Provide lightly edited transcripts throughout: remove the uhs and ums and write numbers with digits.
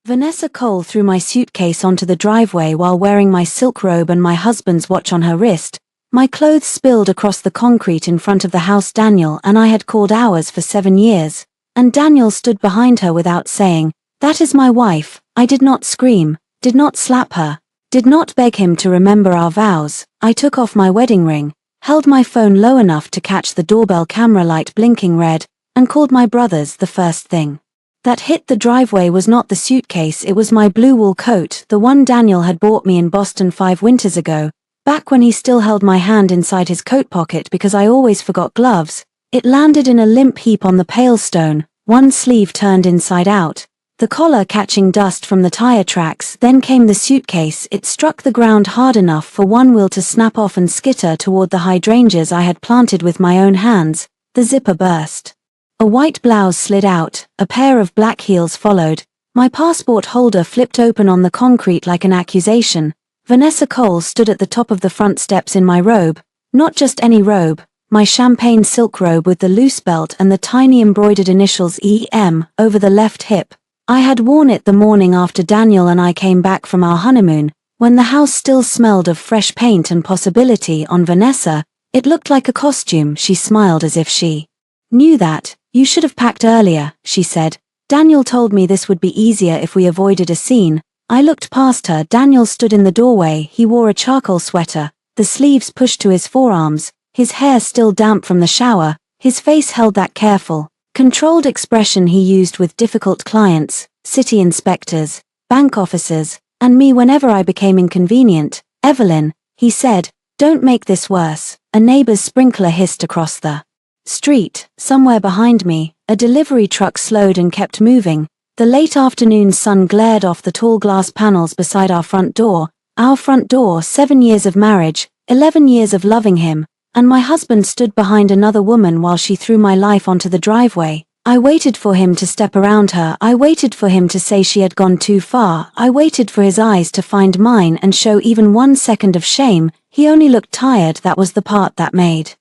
Vanessa Cole threw my suitcase onto the driveway while wearing my silk robe and my husband's watch on her wrist. My clothes spilled across the concrete in front of the house Daniel and I had called ours for 7 years. And Daniel stood behind her without saying, "That is my wife." I did not scream, did not slap her, did not beg him to remember our vows. I took off my wedding ring, held my phone low enough to catch the doorbell camera light blinking red, and called my brothers. The first thing that hit the driveway was not the suitcase, it was my blue wool coat, the one Daniel had bought me in Boston 5 winters ago, back when he still held my hand inside his coat pocket because I always forgot gloves. It landed in a limp heap on the pale stone, one sleeve turned inside out, the collar catching dust from the tire tracks. Then came the suitcase. It struck the ground hard enough for one wheel to snap off and skitter toward the hydrangeas I had planted with my own hands. The zipper burst. A white blouse slid out, a pair of black heels followed. My passport holder flipped open on the concrete like an accusation. Vanessa Cole stood at the top of the front steps in my robe, not just any robe, my champagne silk robe with the loose belt and the tiny embroidered initials EM over the left hip. I had worn it the morning after Daniel and I came back from our honeymoon, when the house still smelled of fresh paint and possibility. On Vanessa, it looked like a costume. She smiled as if she knew that. "You should have packed earlier," she said. "Daniel told me this would be easier if we avoided a scene." I looked past her. Daniel stood in the doorway. He wore a charcoal sweater, the sleeves pushed to his forearms, his hair still damp from the shower. His face held that careful, controlled expression he used with difficult clients, city inspectors, bank officers, and me whenever I became inconvenient. "Evelyn," he said, "don't make this worse." A neighbor's sprinkler hissed across the street. Somewhere behind me, a delivery truck slowed and kept moving. The late afternoon sun glared off the tall glass panels beside our front door. 7 years of marriage, 11 years of loving him, and my husband stood behind another woman while she threw my life onto the driveway. I waited for him to step around her. I waited for him to say she had gone too far. I waited for his eyes to find mine and show even 1 second of shame. He only looked tired. That was the part that made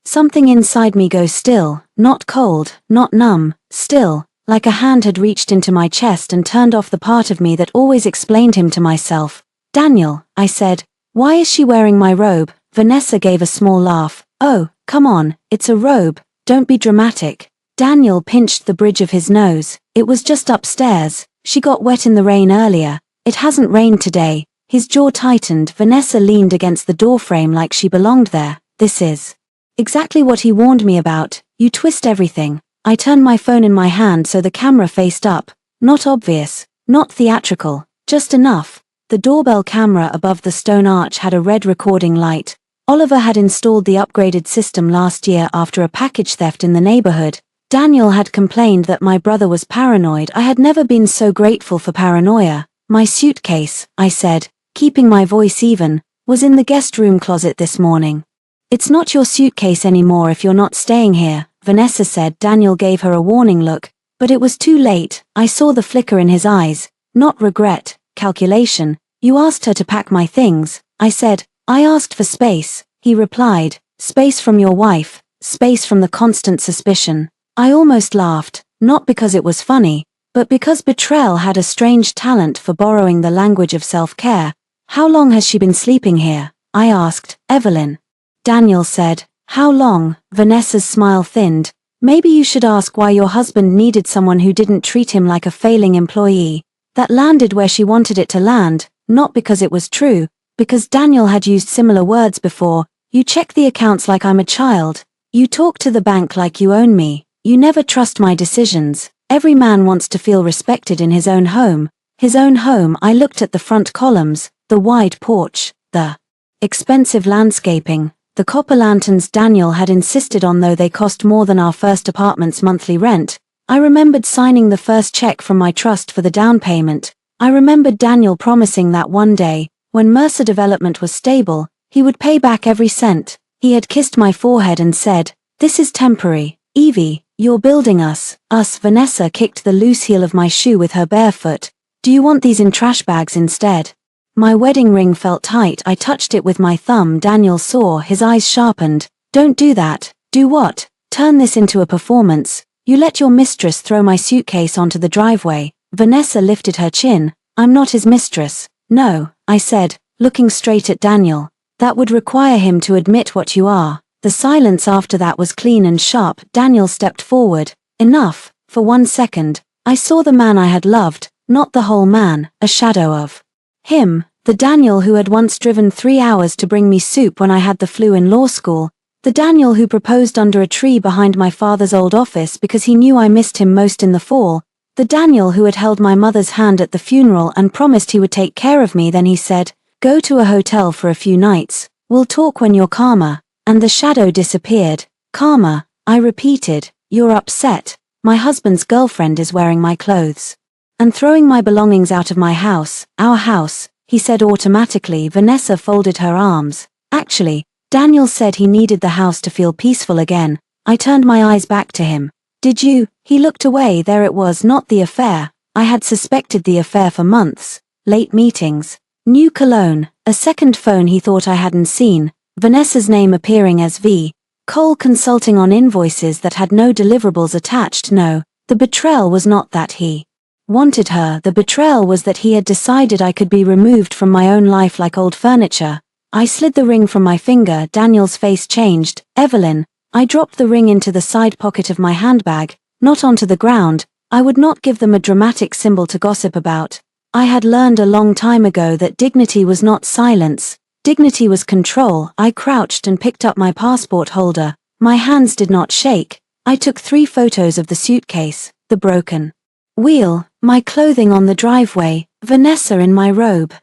something inside me go still, not cold, not numb, still, like a hand had reached into my chest and turned off the part of me that always explained him to myself. "Daniel," I said, "why is she wearing my robe?" Vanessa gave a small laugh. "Oh, come on, it's a robe, don't be dramatic." Daniel pinched the bridge of his nose. "It was just upstairs. She got wet in the rain earlier. It hasn't rained today." His jaw tightened. Vanessa leaned against the doorframe like she belonged there. "This is exactly what he warned me about. You twist everything." I turned my phone in my hand so the camera faced up. Not obvious, not theatrical, just enough. The doorbell camera above the stone arch had a red recording light. Oliver had installed the upgraded system last year after a package theft in the neighborhood. Daniel had complained that my brother was paranoid. I had never been so grateful for paranoia. "My suitcase," I said, keeping my voice even, "was in the guest room closet this morning." "It's not your suitcase anymore if you're not staying here," Vanessa said. Daniel gave her a warning look, but it was too late. I saw the flicker in his eyes, not regret, calculation. "You asked her to pack my things," I said. "I asked for space," he replied. "Space from your wife, space from the constant suspicion." I almost laughed, not because it was funny, but because betrayal had a strange talent for borrowing the language of self-care. "How long has she been sleeping here?" I asked. "Evelyn." Daniel said. "How long?" Vanessa's smile thinned. "Maybe you should ask why your husband needed someone who didn't treat him like a failing employee." That landed where she wanted it to land, not because it was true, because Daniel had used similar words before. "You check the accounts like I'm a child. You talk to the bank like you own me. You never trust my decisions." Every man wants to feel respected in his own home. His own home. I looked at the front columns, the wide porch, the expensive landscaping, the copper lanterns Daniel had insisted on, though they cost more than our first apartment's monthly rent. I remembered signing the first check from my trust for the down payment. I remembered Daniel promising that one day, when Mercer Development was stable, he would pay back every cent. He had kissed my forehead and said, "This is temporary. Evie, you're building us." Vanessa kicked the loose heel of my shoe with her bare foot. "Do you want these in trash bags instead?" My wedding ring felt tight. I touched it with my thumb. Daniel saw, his eyes sharpened. "Don't do that." "Do what?" "Turn this into a performance. You let your mistress throw my suitcase onto the driveway." Vanessa lifted her chin. I'm not his mistress. No, I said, looking straight at Daniel. That would require him to admit what you are. The silence after that was clean and sharp. Daniel stepped forward. Enough. For 1 second, I saw the man I had loved, not the whole man, a shadow of him, the Daniel who had once driven 3 hours to bring me soup when I had the flu in law school, the Daniel who proposed under a tree behind my father's old office because he knew I missed him most in the fall, the Daniel who had held my mother's hand at the funeral and promised he would take care of me. Then he said, "Go to a hotel for a few nights, we'll talk when you're calmer," and the shadow disappeared. Calmer, I repeated. You're upset. My husband's girlfriend is wearing my clothes and throwing my belongings out of my house, our house, he said automatically. Vanessa folded her arms. Actually, Daniel said he needed the house to feel peaceful again. I turned my eyes back to him. Did you? He looked away. There it was, not the affair. I had suspected the affair for months. Late meetings, new cologne, a second phone he thought I hadn't seen, Vanessa's name appearing as V. Cole Consulting on invoices that had no deliverables attached. No, the betrayal was not that he wanted her. The betrayal was that he had decided I could be removed from my own life like old furniture. I slid the ring from my finger. Daniel's face changed. Evelyn. I dropped the ring into the side pocket of my handbag, not onto the ground. I would not give them a dramatic symbol to gossip about. I had learned a long time ago that dignity was not silence. Dignity was control. I crouched and picked up my passport holder. My hands did not shake. I took 3 photos of the suitcase, the broken wheel, my clothing on the driveway, Vanessa in my robe,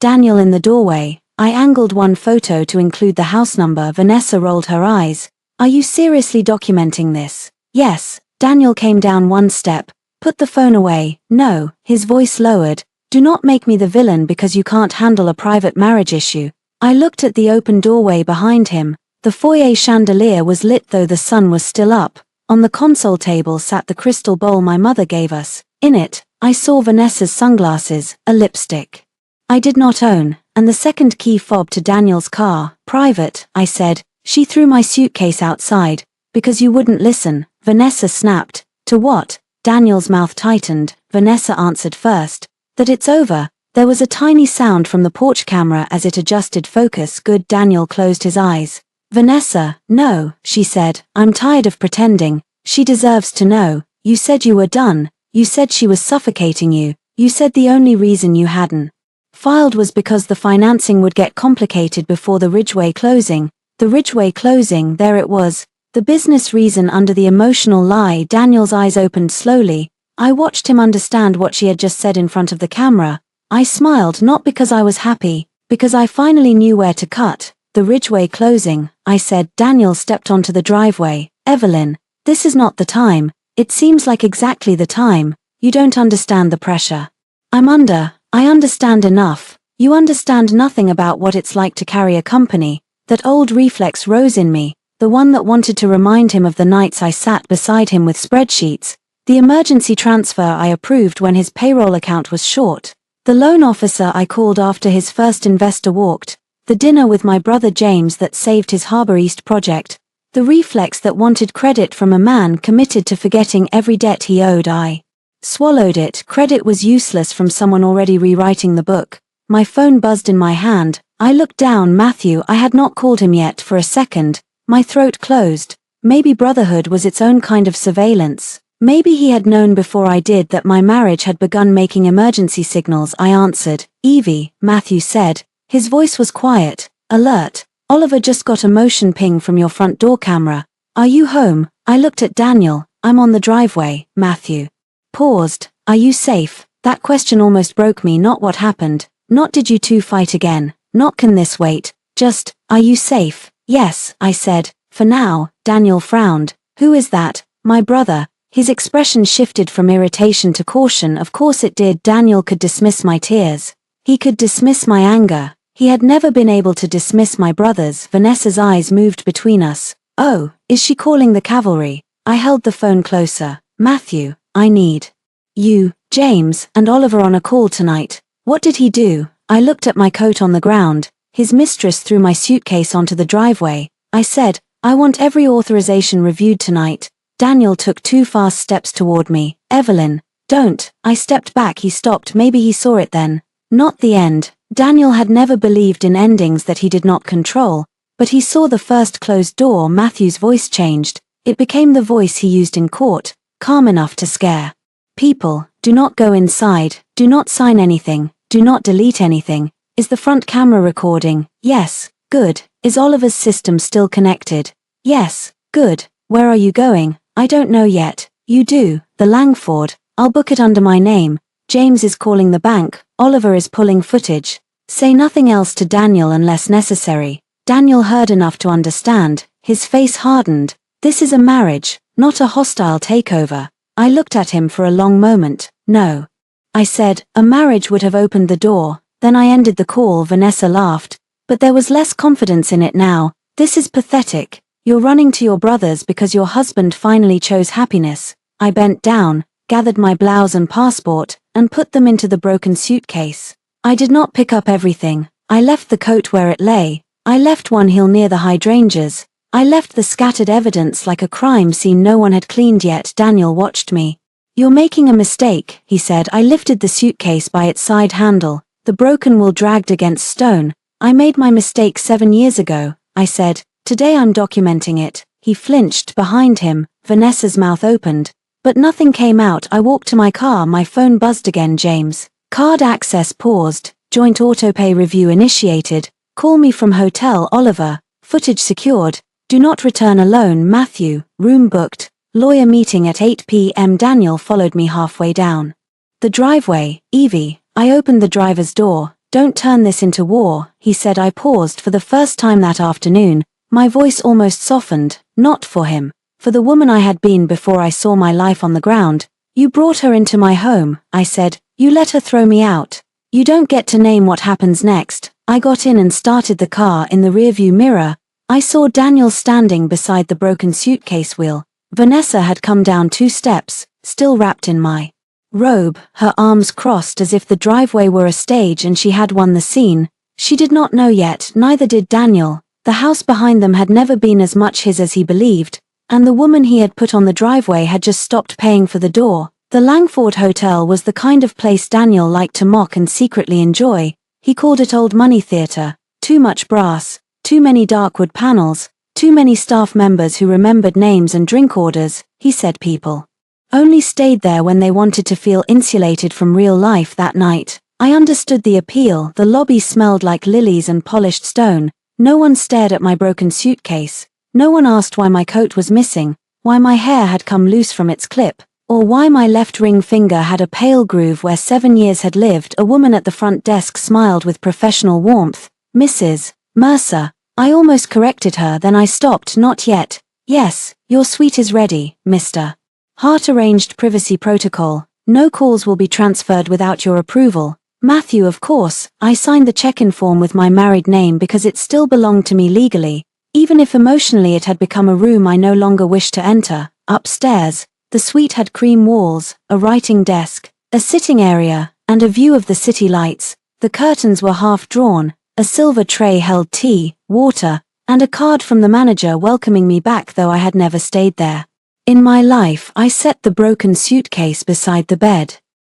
Daniel in the doorway. I angled one photo to include the house number. Vanessa rolled her eyes. Are you seriously documenting this? Yes. Daniel came down 1 step. Put the phone away. No, his voice lowered. Do not make me the villain because you can't handle a private marriage issue. I looked at the open doorway behind him. The foyer chandelier was lit though the sun was still up. On the console table sat the crystal bowl my mother gave us. In it, I saw Vanessa's sunglasses, a lipstick I did not own, and the second key fob to Daniel's car. Private, I said. She threw my suitcase outside. Because you wouldn't listen, Vanessa snapped. To what? Daniel's mouth tightened. Vanessa answered first. That it's over. There was a tiny sound from the porch camera as it adjusted focus. Good. Daniel closed his eyes. Vanessa, no, she said. I'm tired of pretending. She deserves to know. You said you were done. You said she was suffocating you. You said the only reason you hadn't filed was because the financing would get complicated before the Ridgeway closing. The Ridgeway closing, there it was. The business reason under the emotional lie. Daniel's eyes opened slowly. I watched him understand what she had just said in front of the camera. I smiled, not because I was happy, because I finally knew where to cut. The Ridgeway closing, I said. Daniel stepped onto the driveway. Evelyn, this is not the time. It seems like exactly the time. You don't understand the pressure I'm under. I understand enough. You understand nothing about what it's like to carry a company. That old reflex rose in me, the one that wanted to remind him of the nights I sat beside him with spreadsheets, the emergency transfer I approved when his payroll account was short, the loan officer I called after his first investor walked, the dinner with my brother James that saved his Harbour East project, the reflex that wanted credit from a man committed to forgetting every debt he owed. I swallowed it. Credit was useless from someone already rewriting the book. My phone buzzed in my hand. I looked down. Matthew. I had not called him yet. For a second, my throat closed. Maybe brotherhood was its own kind of surveillance. Maybe he had known before I did that my marriage had begun making emergency signals. I answered. Evie, Matthew said. His voice was quiet, alert. Oliver just got a motion ping from your front door camera. Are you home? I looked at Daniel. I'm on the driveway. Matthew paused. Are you safe? That question almost broke me. Not what happened. Not did you two fight again. Not can this wait. Just, are you safe? Yes, I said. For now. Daniel frowned. Who is that? My brother. His expression shifted from irritation to caution. Of course it did. Daniel could dismiss my tears. He could dismiss my anger. He had never been able to dismiss my brother's. Vanessa's eyes moved between us. Oh, is she calling the cavalry? I held the phone closer. Matthew, I need you, James, and Oliver on a call tonight. What did he do? I looked at my coat on the ground. His mistress threw my suitcase onto the driveway. I said, I want every authorization reviewed tonight. Daniel took 2 fast steps toward me. Evelyn, Don't. I stepped back. He stopped. Maybe he saw it then. Not the end. Daniel had never believed in endings that he did not control, but he saw the first closed door. Matthew's voice changed. It became the voice he used in court, calm enough to scare people. Do not go inside. Do not sign anything. Do not delete anything. Is the front camera recording? Yes. Good. Is Oliver's system still connected? Yes. Good. Where are you going? I don't know yet. You do. The Langford. I'll book it under my name. James is calling the bank. Oliver is pulling footage. Say nothing else to Daniel unless necessary. Daniel heard enough to understand. His face hardened. This is a marriage, not a hostile takeover. I looked at him for a long moment. No. I said, a marriage would have opened the door. Then I ended the call. Vanessa laughed. But there was less confidence in it now. This is pathetic. You're running to your brothers because your husband finally chose happiness. I bent down, gathered my blouse and passport, and put them into the broken suitcase. I did not pick up everything. I left the coat where it lay. I left one heel near the hydrangeas. I left the scattered evidence like a crime scene no one had cleaned yet. Daniel watched me. You're making a mistake, he said. I lifted the suitcase by its side handle. The broken wool dragged against stone. I made my mistake 7 years ago, I said. Today I'm documenting it. He flinched. Behind him, Vanessa's mouth opened. But nothing came out. I walked to my car. My phone buzzed again. James. Card access paused. Joint autopay review initiated. Call me from hotel. Oliver. Footage secured. Do not return alone. Matthew. Room booked. Lawyer meeting at 8 p.m. Daniel followed me halfway down the driveway. Evie. I opened the driver's door. Don't turn this into war, he said. I paused for the first time that afternoon. My voice almost softened. Not for him. For the woman I had been before I saw my life on the ground. You brought her into my home, I said. You let her throw me out. You don't get to name what happens next. I got in and started the car. In the rearview mirror, I saw Daniel standing beside the broken suitcase wheel. Vanessa had come down 2 steps, still wrapped in my robe, her arms crossed as if the driveway were a stage and she had won the scene. She did not know yet, neither did Daniel. The house behind them had never been as much his as he believed, and the woman he had put on the driveway had just stopped paying for the door. The Langford Hotel was the kind of place Daniel liked to mock and secretly enjoy. He called it old money theater. Too much brass, too many dark wood panels, too many staff members who remembered names and drink orders, he said. People only stayed there when they wanted to feel insulated from real life. That night, I understood the appeal. The lobby smelled like lilies and polished stone. No one stared at my broken suitcase. No one asked why my coat was missing, why my hair had come loose from its clip, or why my left ring finger had a pale groove where 7 years had lived. A woman at the front desk smiled with professional warmth. Mrs. Mercer. I almost corrected her, then I stopped. Not yet. Yes, your suite is ready, Mr. Hart. Arranged privacy protocol. No calls will be transferred without your approval. Matthew. Of course. I signed the check-in form with my married name because it still belonged to me legally, even if emotionally it had become a room I no longer wished to enter. Upstairs, the suite had cream walls, a writing desk, a sitting area, and a view of the city lights. The curtains were half drawn. A silver tray held tea, water, and a card from the manager welcoming me back, though I had never stayed there in my life. I set the broken suitcase beside the bed.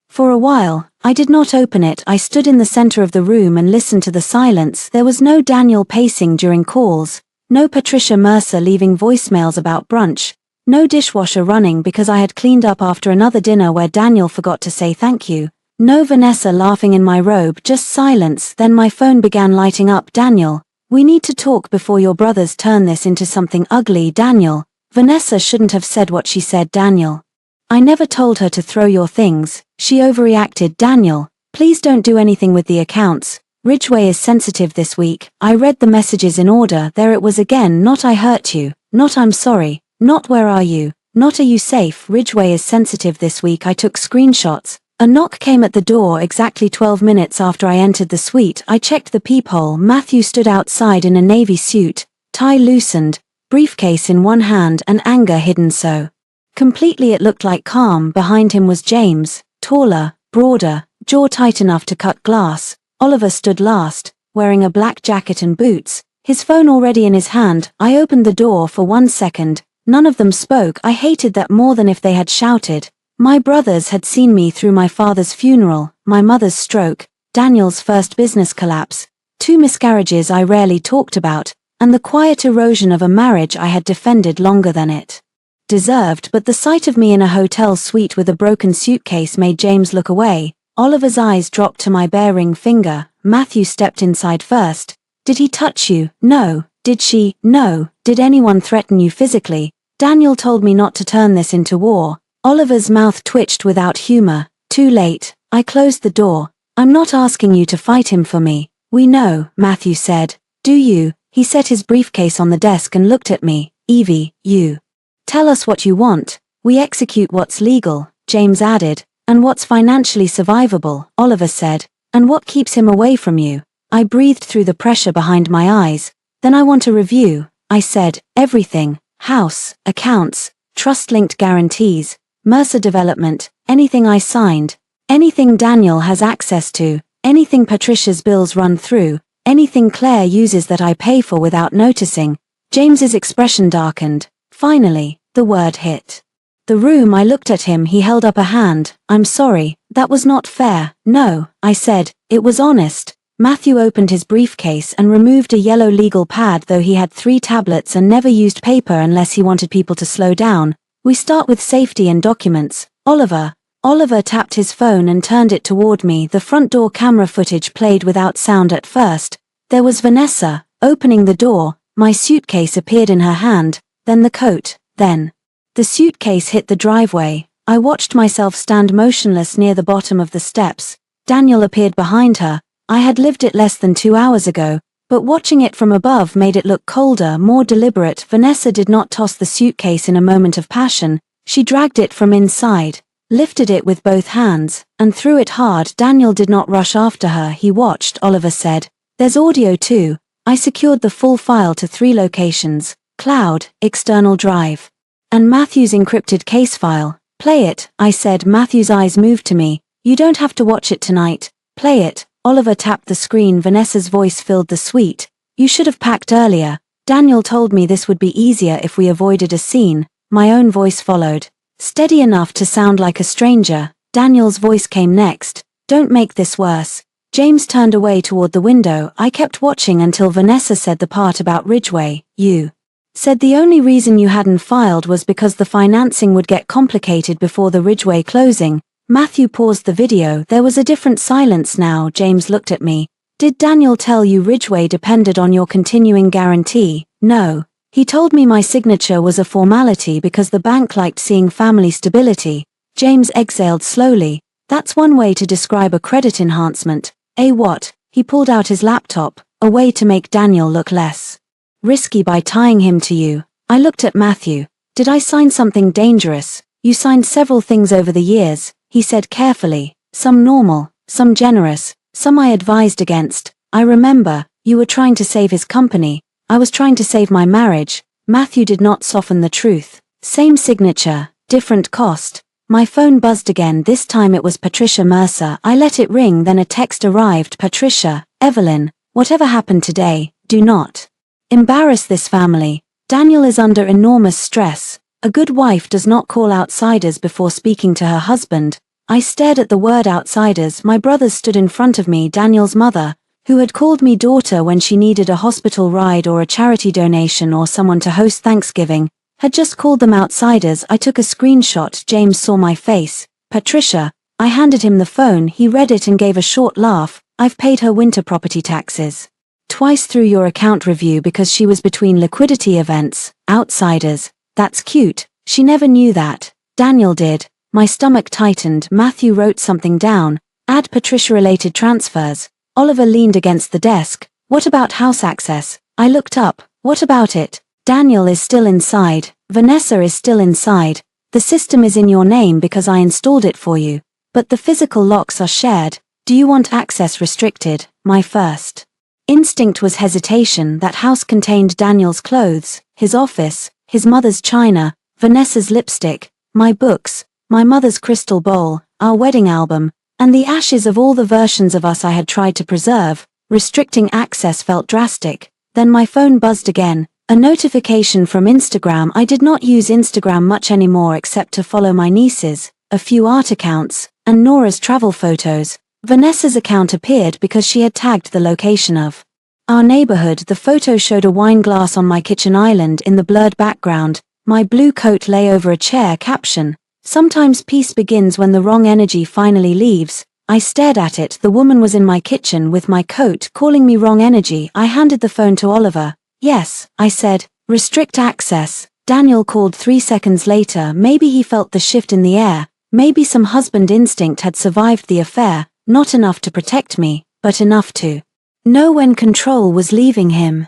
For a while, I did not open it. I stood in the center of the room and listened to the silence. There was no Daniel pacing during calls, no Patricia Mercer leaving voicemails about brunch, no dishwasher running because I had cleaned up after another dinner where Daniel forgot to say thank you. No Vanessa laughing in my robe, just silence. Then my phone began lighting up. Daniel, we need to talk before your brothers turn this into something ugly. Daniel, Vanessa shouldn't have said what she said. Daniel, I never told her to throw your things. She overreacted. Daniel, please don't do anything with the accounts. Ridgway is sensitive this week. I read the messages in order. There it was again. Not I hurt you. Not I'm sorry. Not where are you. Not are you safe. Ridgway is sensitive this week. I took screenshots. A knock came at the door exactly 12 minutes after I entered the suite. I checked the peephole. Matthew stood outside in a navy suit, tie loosened, briefcase in one hand, and anger hidden so completely it looked like calm. Behind him was James, taller, broader, jaw tight enough to cut glass. Oliver stood last, wearing a black jacket and boots, his phone already in his hand. I opened the door for 1 second. None of them spoke. I hated that more than if they had shouted. My brothers had seen me through my father's funeral, my mother's stroke, Daniel's first business collapse, 2 miscarriages I rarely talked about, and the quiet erosion of a marriage I had defended longer than it deserved. But the sight of me in a hotel suite with a broken suitcase made James look away. Oliver's eyes dropped to my bare ring finger. Matthew stepped inside first. Did he touch you? No. Did she? No. Did anyone threaten you physically? Daniel told me not to turn this into war. Oliver's mouth twitched without humor. Too late. I closed the door. I'm not asking you to fight him for me. We know, Matthew said. Do you? He set his briefcase on the desk and looked at me. Evie, you tell us what you want. We execute what's legal, James added. And what's financially survivable, Oliver said. And what keeps him away from you? I breathed through the pressure behind my eyes. Then I want a review, I said. Everything. House, accounts, trust-linked guarantees, Mercer Development, anything I signed. Anything Daniel has access to. Anything Patricia's bills run through. Anything Claire uses that I pay for without noticing. James's expression darkened. Finally, the word hit the room. I looked at him. He held up a hand. I'm sorry, that was not fair. No, I said, it was honest. Matthew opened his briefcase and removed a yellow legal pad. Though he had 3 tablets and never used paper unless he wanted people to slow down. We start with safety and documents. Oliver tapped his phone and turned it toward me. The front door camera footage played without sound at first. There was Vanessa, opening the door. My suitcase appeared in her hand, then the coat, then the suitcase hit the driveway. I watched myself stand motionless near the bottom of the steps. Daniel appeared behind her. I had lived it less than 2 hours ago, but watching it from above made it look colder, more deliberate. Vanessa did not toss the suitcase in a moment of passion. She dragged it from inside, lifted it with both hands, and threw it hard. Daniel did not rush after her. He watched, Oliver said. There's audio too. I secured the full file to 3 locations. Cloud, external drive, and Matthew's encrypted case file. Play it, I said. Matthew's eyes moved to me. You don't have to watch it tonight. Play it. Oliver tapped the screen. Vanessa's voice filled the suite. You should have packed earlier. Daniel told me this would be easier if we avoided a scene. My own voice followed. Steady enough to sound like a stranger. Daniel's voice came next. Don't make this worse. James turned away toward the window. I kept watching until Vanessa said the part about Ridgeway. You said the only reason you hadn't filed was because the financing would get complicated before the Ridgeway closing. Matthew paused the video. There was a different silence now. James looked at me. Did Daniel tell you Ridgeway depended on your continuing guarantee? No. He told me my signature was a formality because the bank liked seeing family stability. James exhaled slowly. That's one way to describe a credit enhancement. A what? He pulled out his laptop. A way to make Daniel look less risky by tying him to you. I looked at Matthew. Did I sign something dangerous? You signed several things over the years, he said carefully. Some normal, some generous, some I advised against. I remember, you were trying to save his company. I was trying to save my marriage. Matthew did not soften the truth. Same signature, different cost. My phone buzzed again. This time it was Patricia Mercer. I let it ring, then a text arrived. Patricia, Evelyn, whatever happened today, do not embarrass this family. Daniel is under enormous stress. A good wife does not call outsiders before speaking to her husband. I stared at the word outsiders. My brothers stood in front of me. Daniel's mother, who had called me daughter when she needed a hospital ride or a charity donation or someone to host Thanksgiving, had just called them outsiders. I took a screenshot. James saw my face. Patricia. I handed him the phone. He read it and gave a short laugh. I've paid her winter property taxes twice through your account review because she was between liquidity events. Outsiders. That's cute. She never knew that. Daniel did. My stomach tightened. Matthew wrote something down. Add Patricia-related transfers. Oliver leaned against the desk. What about house access? I looked up. What about it? Daniel is still inside. Vanessa is still inside. The system is in your name because I installed it for you. But the physical locks are shared. Do you want access restricted? My first instinct was hesitation. That house contained Daniel's clothes, his office, his mother's china, Vanessa's lipstick, my books, my mother's crystal bowl, our wedding album, and the ashes of all the versions of us I had tried to preserve. Restricting access felt drastic. Then my phone buzzed again. A notification from Instagram. I did not use Instagram much anymore except to follow my nieces. a few art accounts, and Nora's travel photos. Vanessa's account appeared because she had tagged the location of our neighborhood. The photo showed a wine glass on my kitchen island in the blurred background. My blue coat lay over a chair. Caption: "Sometimes peace begins when the wrong energy finally leaves." I stared at it. The woman was in my kitchen with my coat, calling me wrong energy. I handed the phone to Oliver. "Yes," I said. "Restrict access." Daniel called 3 seconds later. Maybe he felt the shift in the air. Maybe some husband instinct had survived the affair, not enough to protect me, but enough to know when control was leaving him.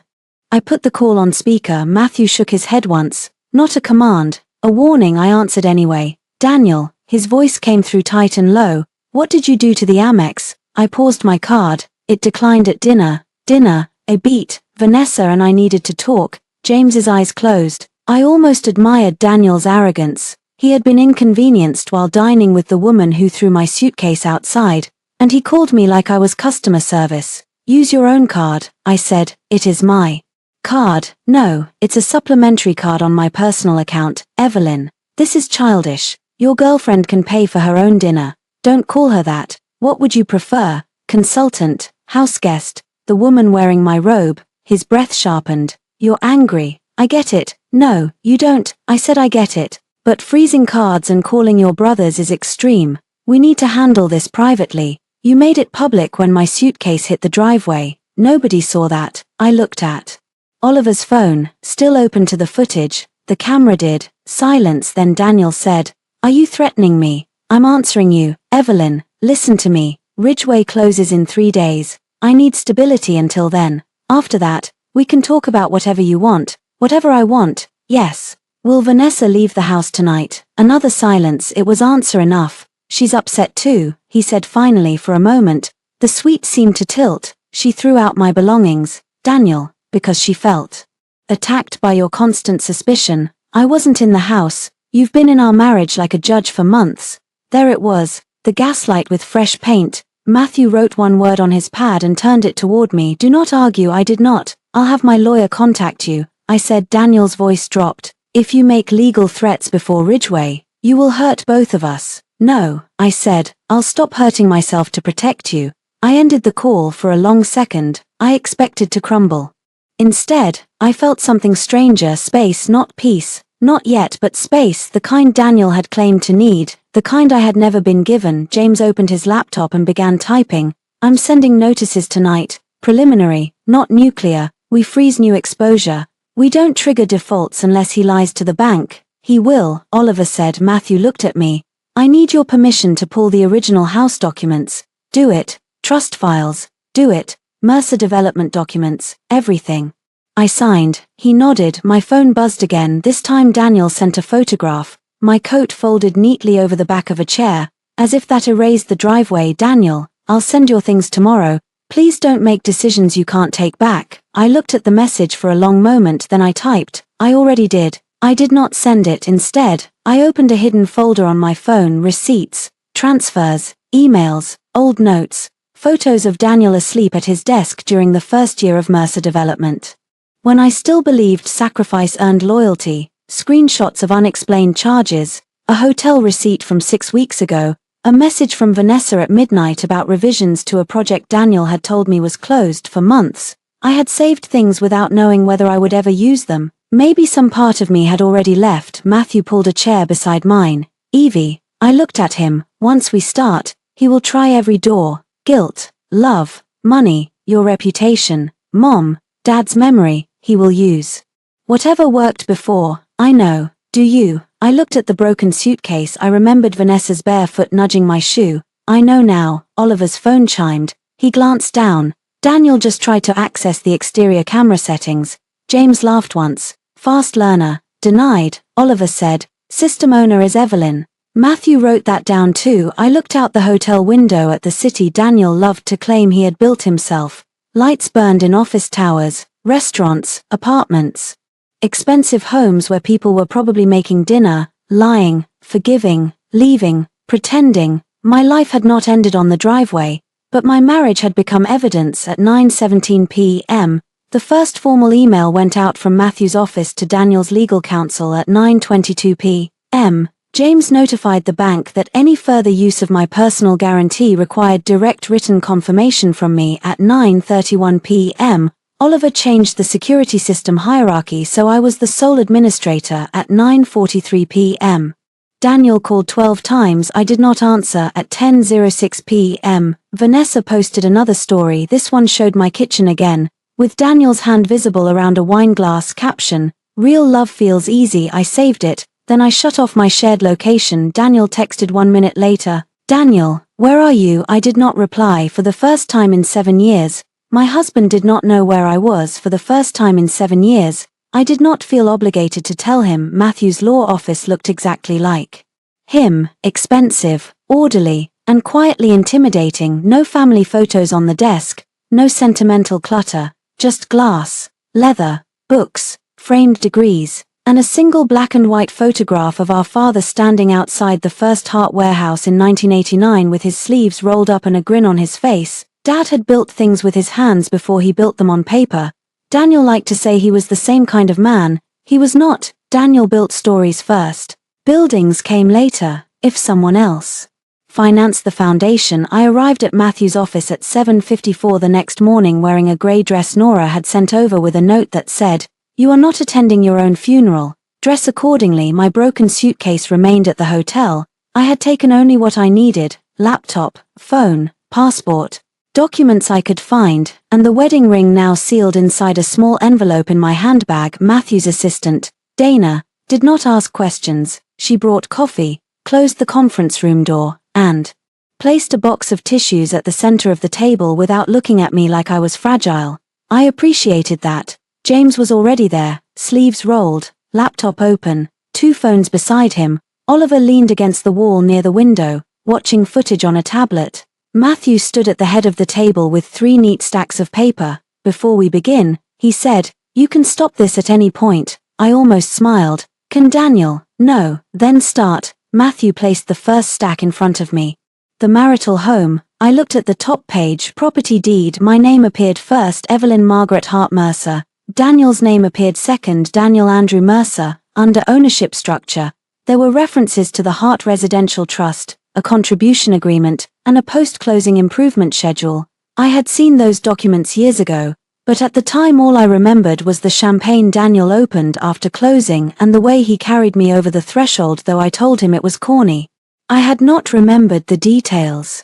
I put the call on speaker. Matthew shook his head once. Not a command, a warning. I answered anyway. "Daniel," his voice came through tight and low. "What did you do to the Amex?" I paused my card. "It declined at dinner." Dinner, a beat. Vanessa and I needed to talk. James's eyes closed. I almost admired Daniel's arrogance. He had been inconvenienced while dining with the woman who threw my suitcase outside, and he called me like I was customer service. "Use your own card," I said. "It is my card." "No, it's a supplementary card on my personal account." "Evelyn, this is childish. Your girlfriend can pay for her own dinner. Don't call her that." "What would you prefer? Consultant, house guest?" The woman wearing my robe, his breath sharpened. "You're angry. I get it." "No, you don't." I said. "I get it. But freezing cards and calling your brothers is extreme. We need to handle this privately. You made it public when my suitcase hit the driveway. Nobody saw that." I looked at Oliver's phone, still open to the footage. The camera did. Silence. Then Daniel said, "Are you threatening me?" "I'm answering you. Evelyn, listen to me. Ridgeway closes in 3 days. I need stability until then. After that, we can talk about whatever you want." "Whatever I want." "Yes." "Will Vanessa leave the house tonight?" Another silence. It was answer enough. "She's upset too," he said finally. For a moment, the suite seemed to tilt. "She threw out my belongings, Daniel, because she felt attacked by your constant suspicion." "I wasn't in the house. You've been in our marriage like a judge for months." There it was, the gaslight with fresh paint. Matthew wrote one word on his pad and turned it toward me. "Do not argue." I did not. "I'll have my lawyer contact you," I said. Daniel's voice dropped. "If you make legal threats before Ridgeway, you will hurt both of us." "No," I said. "I'll stop hurting myself to protect you." I ended the call. For a long second, I expected to crumble. Instead, I felt something stranger. Space, not peace. Not yet, but space, the kind Daniel had claimed to need, the kind I had never been given. James opened his laptop and began typing. "I'm sending notices tonight. Preliminary, not nuclear. We freeze new exposure. We don't trigger defaults unless he lies to the bank." "He will," Oliver said. Matthew looked at me. "I need your permission to pull the original house documents." "Do it." "Trust files." "Do it." "Mercer development documents, everything." I signed. He nodded. My phone buzzed again. This time Daniel sent a photograph. My coat folded neatly over the back of a chair, as if that erased the driveway. "Daniel, I'll send your things tomorrow. Please don't make decisions you can't take back." I looked at the message for a long moment. Then I typed, "I already did." I did not send it. Instead, I opened a hidden folder on my phone. Receipts, transfers, emails, old notes, photos of Daniel asleep at his desk during the first year of Mercer development, when I still believed sacrifice earned loyalty. Screenshots of unexplained charges, a hotel receipt from 6 weeks ago, a message from Vanessa at midnight about revisions to a project Daniel had told me was closed. For months, I had saved things without knowing whether I would ever use them. Maybe some part of me had already left. Matthew pulled a chair beside mine. "Evie," I looked at him, "once we start, he will try every door. Guilt, love, money, your reputation, Mom, Dad's memory. He will use whatever worked before. I know. Do you?" I looked at the broken suitcase. I remembered Vanessa's bare foot nudging my shoe. "I know now." Oliver's phone chimed. He glanced down. Daniel just tried to access the exterior camera settings. James laughed once. "Fast learner." "Denied," Oliver said. "System owner is Evelyn." Matthew wrote that down too. I looked out the hotel window at the city Daniel loved to claim he had built himself. Lights burned in office towers, restaurants, apartments. Expensive homes where people were probably making dinner, lying, forgiving, leaving, pretending. My life had not ended on the driveway, but my marriage had become evidence. At 9:17 p.m., the first formal email went out from Matthew's office to Daniel's legal counsel. At 9:22 p.m., James notified the bank that any further use of my personal guarantee required direct written confirmation from me at 9:31 p.m. Oliver changed the security system hierarchy so I was the sole administrator at 9:43 p.m. Daniel called 12 times. I did not answer at 10:06 p.m. Vanessa posted another story. This one showed my kitchen again, with Daniel's hand visible around a wine glass. Caption: "Real love feels easy." I saved it, then I shut off my shared location. Daniel texted 1 minute later, "Daniel, where are you?" I did not reply. For the first time in 7 years, my husband did not know where I was. For the first time in 7 years, I did not feel obligated to tell him. Matthew's law office looked exactly like him, expensive, orderly, and quietly intimidating. No family photos on the desk, no sentimental clutter, just glass, leather, books, framed degrees, and a single black and white photograph of our father standing outside the First Heart warehouse in 1989 with his sleeves rolled up and a grin on his face. Dad had built things with his hands before he built them on paper. Daniel liked to say he was the same kind of man. He was not. Daniel built stories first. Buildings came later, if someone else financed the foundation. I arrived at Matthew's office at 7:54 the next morning wearing a grey dress Nora had sent over with a note that said, "You are not attending your own funeral. Dress accordingly." My broken suitcase remained at the hotel. I had taken only what I needed: laptop, phone, passport, documents I could find, and the wedding ring now sealed inside a small envelope in my handbag. Matthew's assistant, Dana, did not ask questions. She brought coffee, closed the conference room door, and placed a box of tissues at the center of the table without looking at me like I was fragile. I appreciated that. James was already there, sleeves rolled, laptop open, 2 phones beside him. Oliver leaned against the wall near the window, watching footage on a tablet. Matthew stood at the head of the table with 3 neat stacks of paper. "Before we begin," he said, "you can stop this at any point." I almost smiled. "Can Daniel?" "No." "Then start." Matthew placed the first stack in front of me. The marital home. I looked at the top page, property deed. My name appeared first, Evelyn Margaret Hart Mercer. Daniel's name appeared second, Daniel Andrew Mercer. Under ownership structure, there were references to the Hart Residential Trust, a contribution agreement, and a post-closing improvement schedule. I had seen those documents years ago, but at the time all I remembered was the champagne Daniel opened after closing and the way he carried me over the threshold, though I told him it was corny. I had not remembered the details.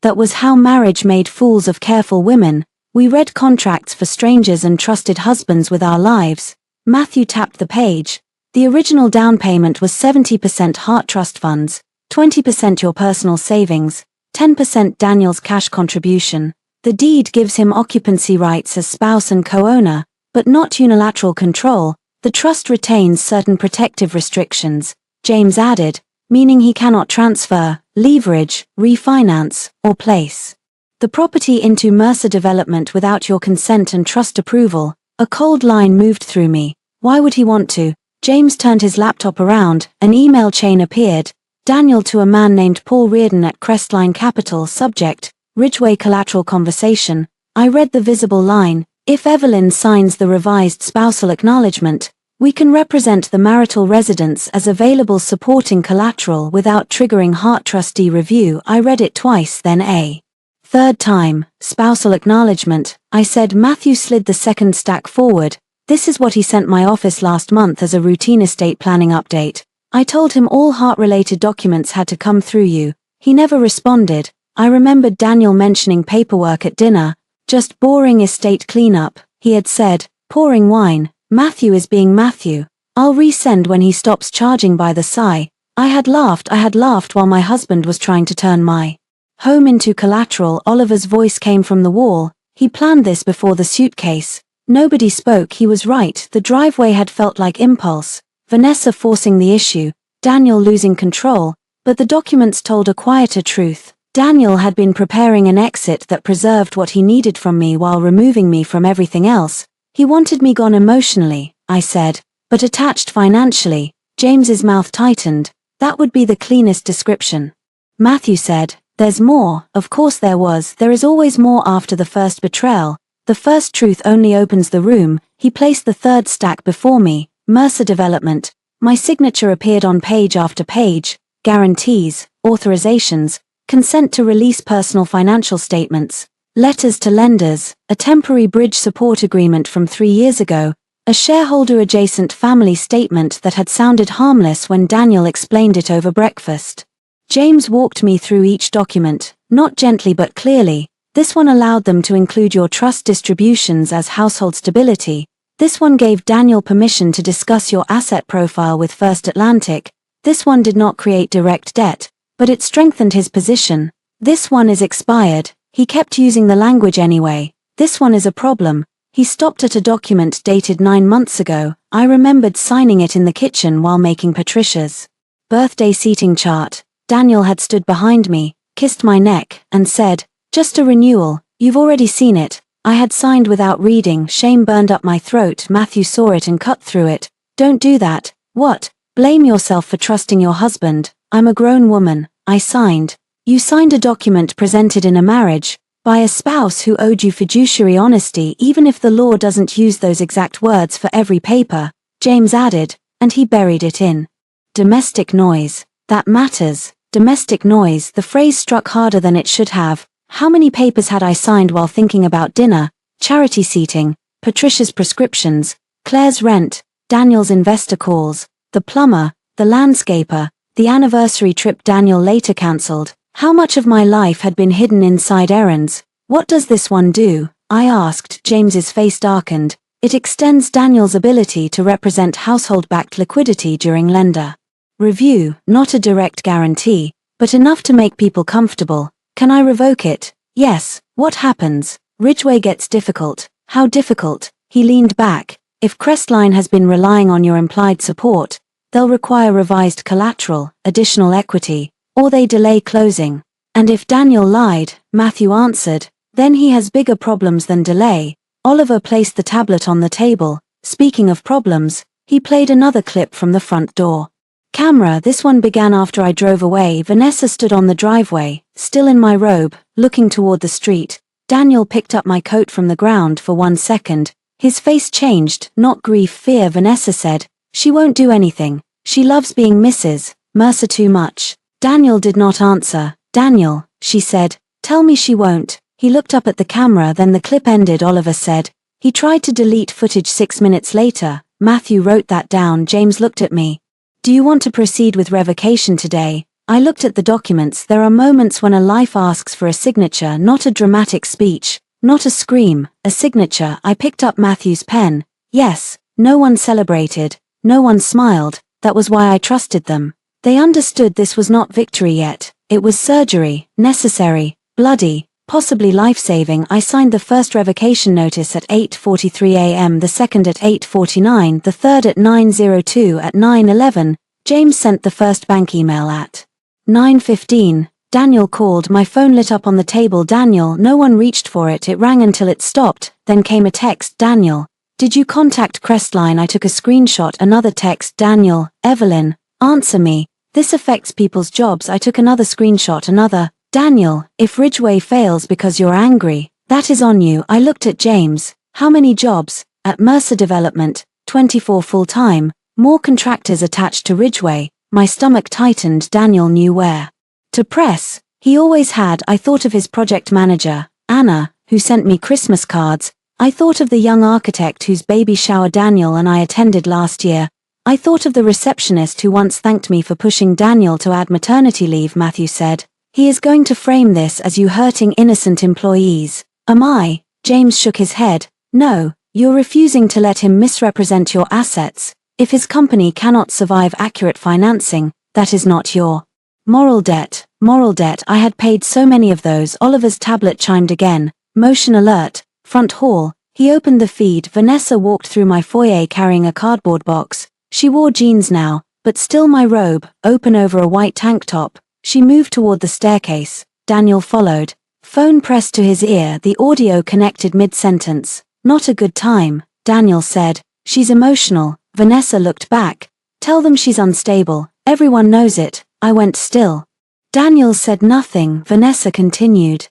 That was how marriage made fools of careful women. We read contracts for strangers and trusted husbands with our lives. Matthew tapped the page. The original down payment was 70% Hart Trust funds, 20% your personal savings, 10% Daniel's cash contribution. The deed gives him occupancy rights as spouse and co-owner, but not unilateral control. The trust retains certain protective restrictions, James added, meaning he cannot transfer, leverage, refinance, or place the property into Mercer Development without your consent and trust approval. A cold line moved through me. Why would he want to? James turned his laptop around. An email chain appeared. Daniel to a man named Paul Reardon at Crestline Capital. Subject: Ridgeway collateral conversation. I read the visible line. If Evelyn signs the revised spousal acknowledgement, we can represent the marital residence as available supporting collateral without triggering Hart trustee review. I read it twice, then a third time. Spousal acknowledgement, I said. Matthew slid the second stack forward. This is what he sent my office last month as a routine estate planning update. I told him all Hart-related documents had to come through you. He never responded. I remembered Daniel mentioning paperwork at dinner. Just boring estate cleanup, he had said. Pouring wine. Matthew is being Matthew. I'll resend when he stops charging by the sigh. I had laughed while my husband was trying to turn my home into collateral. Oliver's voice came from the wall. He planned this before the suitcase. Nobody spoke. He was right. The driveway had felt like impulse. Vanessa forcing the issue, Daniel losing control, but the documents told a quieter truth. Daniel had been preparing an exit that preserved what he needed from me while removing me from everything else. He wanted me gone emotionally, I said, but attached financially. James's mouth tightened. That would be the cleanest description. Matthew said, there's more. Of course there was. There is always more after the first betrayal. The first truth only opens the room. He placed the third stack before me. Mercer Development. My signature appeared on page after page: guarantees, authorizations, consent to release personal financial statements, letters to lenders, a temporary bridge support agreement from 3 years ago, a shareholder-adjacent family statement that had sounded harmless when Daniel explained it over breakfast. James walked me through each document, not gently but clearly. This one allowed them to include your trust distributions as household stability. This one gave Daniel permission to discuss your asset profile with First Atlantic. This one did not create direct debt, but it strengthened his position. This one is expired. He kept using the language anyway. This one is a problem. He stopped at a document dated 9 months ago. I remembered signing it in the kitchen while making Patricia's birthday seating chart. Daniel had stood behind me, kissed my neck, and said, "Just a renewal, you've already seen it." I had signed without reading. Shame burned up my throat. Matthew saw it and cut through it. "Don't do that." "What? Blame yourself for trusting your husband." "I'm a grown woman." I signed. "You signed a document presented in a marriage, by a spouse who owed you fiduciary honesty even if the law doesn't use those exact words for every paper," James added, and he buried it in. Domestic noise. That matters. Domestic noise. The phrase struck harder than it should have. How many papers had I signed while thinking about dinner, charity seating, Patricia's prescriptions, Claire's rent, Daniel's investor calls, the plumber, the landscaper, the anniversary trip Daniel later cancelled? How much of my life had been hidden inside errands? "What does this one do?" I asked. James's face darkened. "It extends Daniel's ability to represent household-backed liquidity during lender review, not a direct guarantee, but enough to make people comfortable." "Can I revoke it?" "Yes." "What happens?" "Ridgeway gets difficult." "How difficult?" He leaned back. "If Crestline has been relying on your implied support, they'll require revised collateral, additional equity, or they delay closing." "And if Daniel lied," Matthew answered, "then he has bigger problems than delay." Oliver placed the tablet on the table. Speaking of problems, he played another clip from the front door camera. This one began after I drove away. Vanessa stood on the driveway, still in my robe, looking toward the street. Daniel picked up my coat from the ground for 1 second. His face changed, not grief, fear. Vanessa said, "She won't do anything. She loves being Mrs. Mercer too much." Daniel did not answer. "Daniel," she said, "tell me she won't." He looked up at the camera, then the clip ended. Oliver said, "He tried to delete footage 6 minutes later." Matthew wrote that down. James looked at me. "Do you want to proceed with revocation today?" I looked at the documents. There are moments when a life asks for a signature, not a dramatic speech, not a scream, a signature. I picked up Matthew's pen. Yes. No one celebrated. No one smiled. That was why I trusted them. They understood this was not victory yet. It was surgery, necessary, bloody, possibly life-saving. I signed the first revocation notice at 8:43 a.m., the second at 8:49, the third at 9:02. At 9:11, James sent the first bank email at 9:15. Daniel called. My phone lit up on the table. "Daniel." No one reached for it. It rang until it stopped, then came a text. "Daniel, did you contact Crestline?" I took a screenshot. Another text. "Daniel, Evelyn, answer me. This affects people's jobs." I took another screenshot. Another. "Daniel, if Ridgeway fails because you're angry, that is on you." I looked at James. "How many jobs?" "At Mercer Development, 24 full-time, more contractors attached to Ridgeway." My stomach tightened. Daniel knew where to press. He always had. I thought of his project manager, Anna, who sent me Christmas cards. I thought of the young architect whose baby shower Daniel and I attended last year. I thought of the receptionist who once thanked me for pushing Daniel to add maternity leave. Matthew said, "He is going to frame this as you hurting innocent employees." "Am I?" James shook his head. "No, you're refusing to let him misrepresent your assets. If his company cannot survive accurate financing, that is not your moral debt." Moral debt. I had paid so many of those. Oliver's tablet chimed again. Motion alert. Front hall. He opened the feed. Vanessa walked through my foyer carrying a cardboard box. She wore jeans now, but still my robe, open over a white tank top. She moved toward the staircase. Daniel followed. Phone pressed to his ear. The audio connected mid-sentence. "Not a good time," Daniel said. "She's emotional." Vanessa looked back. "Tell them she's unstable. Everyone knows it." I went still. Daniel said nothing. Vanessa continued.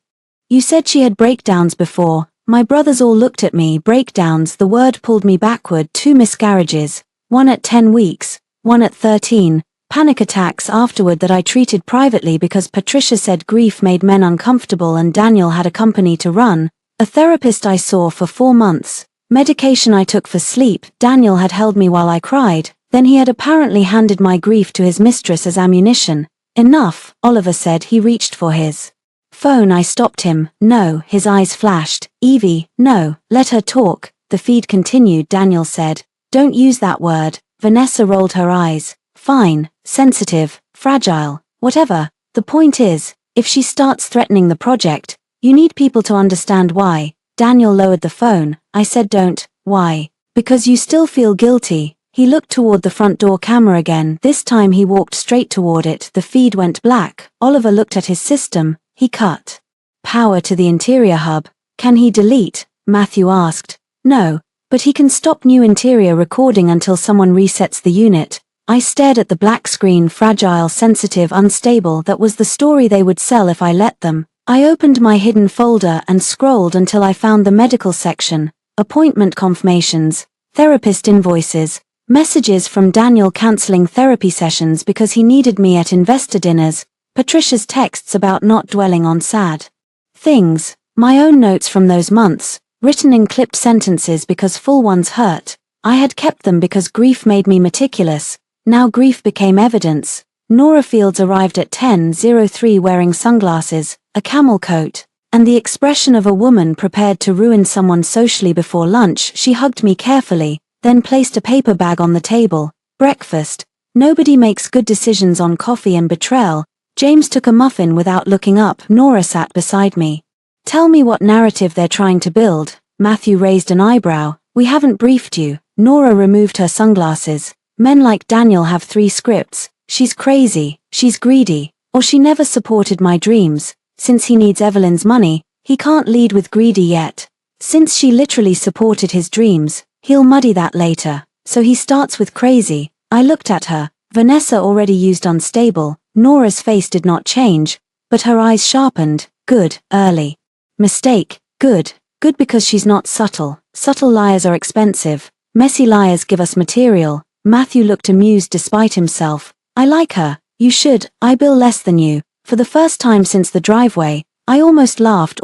"You said she had breakdowns before." My brothers all looked at me. Breakdowns. The word pulled me backward. 2 miscarriages. One at 10 weeks. one at 13, panic attacks afterward that I treated privately because Patricia said grief made men uncomfortable and Daniel had a company to run, a therapist I saw for 4 months, medication I took for sleep, Daniel had held me while I cried, then he had apparently handed my grief to his mistress as ammunition. Enough, Oliver said. He reached for his phone. I stopped him. No, his eyes flashed. Evie, no, let her talk. The feed continued. Daniel said, don't use that word. Vanessa rolled her eyes. Fine, sensitive, fragile, whatever. The point is, if she starts threatening the project, you need people to understand why. Daniel lowered the phone. I said don't. Why? Because you still feel guilty. He looked toward the front door camera again. This time he walked straight toward it. The feed went black. Oliver looked at his system. He cut power to the interior hub. Can he delete? Matthew asked. No, but he can stop new interior recording until someone resets the unit. I stared at the black screen. Fragile, sensitive, unstable. That was the story they would sell if I let them. I opened my hidden folder and scrolled until I found the medical section. Appointment confirmations, therapist invoices, messages from Daniel cancelling therapy sessions because he needed me at investor dinners, Patricia's texts about not dwelling on sad things, my own notes from those months, written in clipped sentences because full ones hurt. I had kept them because grief made me meticulous. Now grief became evidence. Nora Fields arrived at 10:03 wearing sunglasses, a camel coat, and the expression of a woman prepared to ruin someone socially. Before lunch, she hugged me carefully, then placed a paper bag on the table. Breakfast. Nobody makes good decisions on coffee and betrayal. James took a muffin without looking up. Nora sat beside me. Tell me what narrative they're trying to build. Matthew raised an eyebrow. We haven't briefed you. Nora removed her sunglasses. Men like Daniel have 3 scripts. She's crazy, she's greedy, or she never supported my dreams. Since he needs Evelyn's money, he can't lead with greedy yet. Since she literally supported his dreams, he'll muddy that later. So he starts with crazy. I looked at her. Vanessa already used unstable. Nora's face did not change, but her eyes sharpened. Good, early. Mistake, good. Good because she's not subtle. Subtle liars are expensive. Messy liars give us material. Matthew looked amused despite himself. I like her. You should. I bill less than you. For the first time since the driveway, I almost laughed.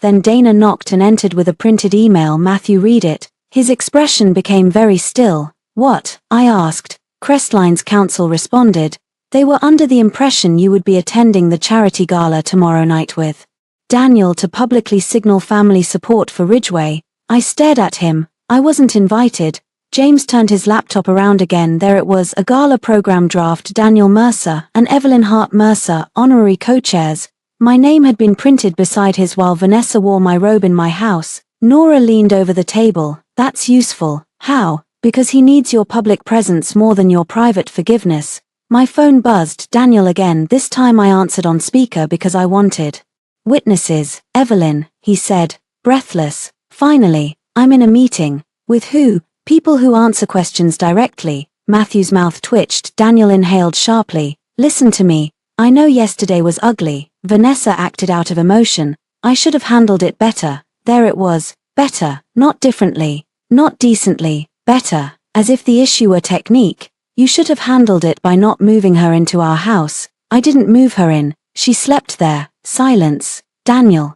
Then Dana knocked and entered with a printed email. Matthew read it. His expression became very still. What? I asked. Crestline's counsel responded. They were under the impression you would be attending the charity gala tomorrow night with Daniel to publicly signal family support for Ridgeway. I stared at him. I wasn't invited. James turned his laptop around again. There it was, a gala program draft. Daniel Mercer and Evelyn Hart Mercer, honorary co-chairs. My name had been printed beside his while Vanessa wore my robe in my house. Nora leaned over the table. That's useful. How? Because he needs your public presence more than your private forgiveness. My phone buzzed. Daniel again. This time I answered on speaker because I wanted witnesses. Evelyn, he said, breathless. Finally, I'm in a meeting. With who? People who answer questions directly. Matthew's mouth twitched. Daniel inhaled sharply. Listen to me. I know yesterday was ugly. Vanessa acted out of emotion. I should have handled it better. There it was. Better. Not differently. Not decently. Better. As if the issue were technique. You should have handled it by not moving her into our house. I didn't move her in. She slept there. Silence. Daniel.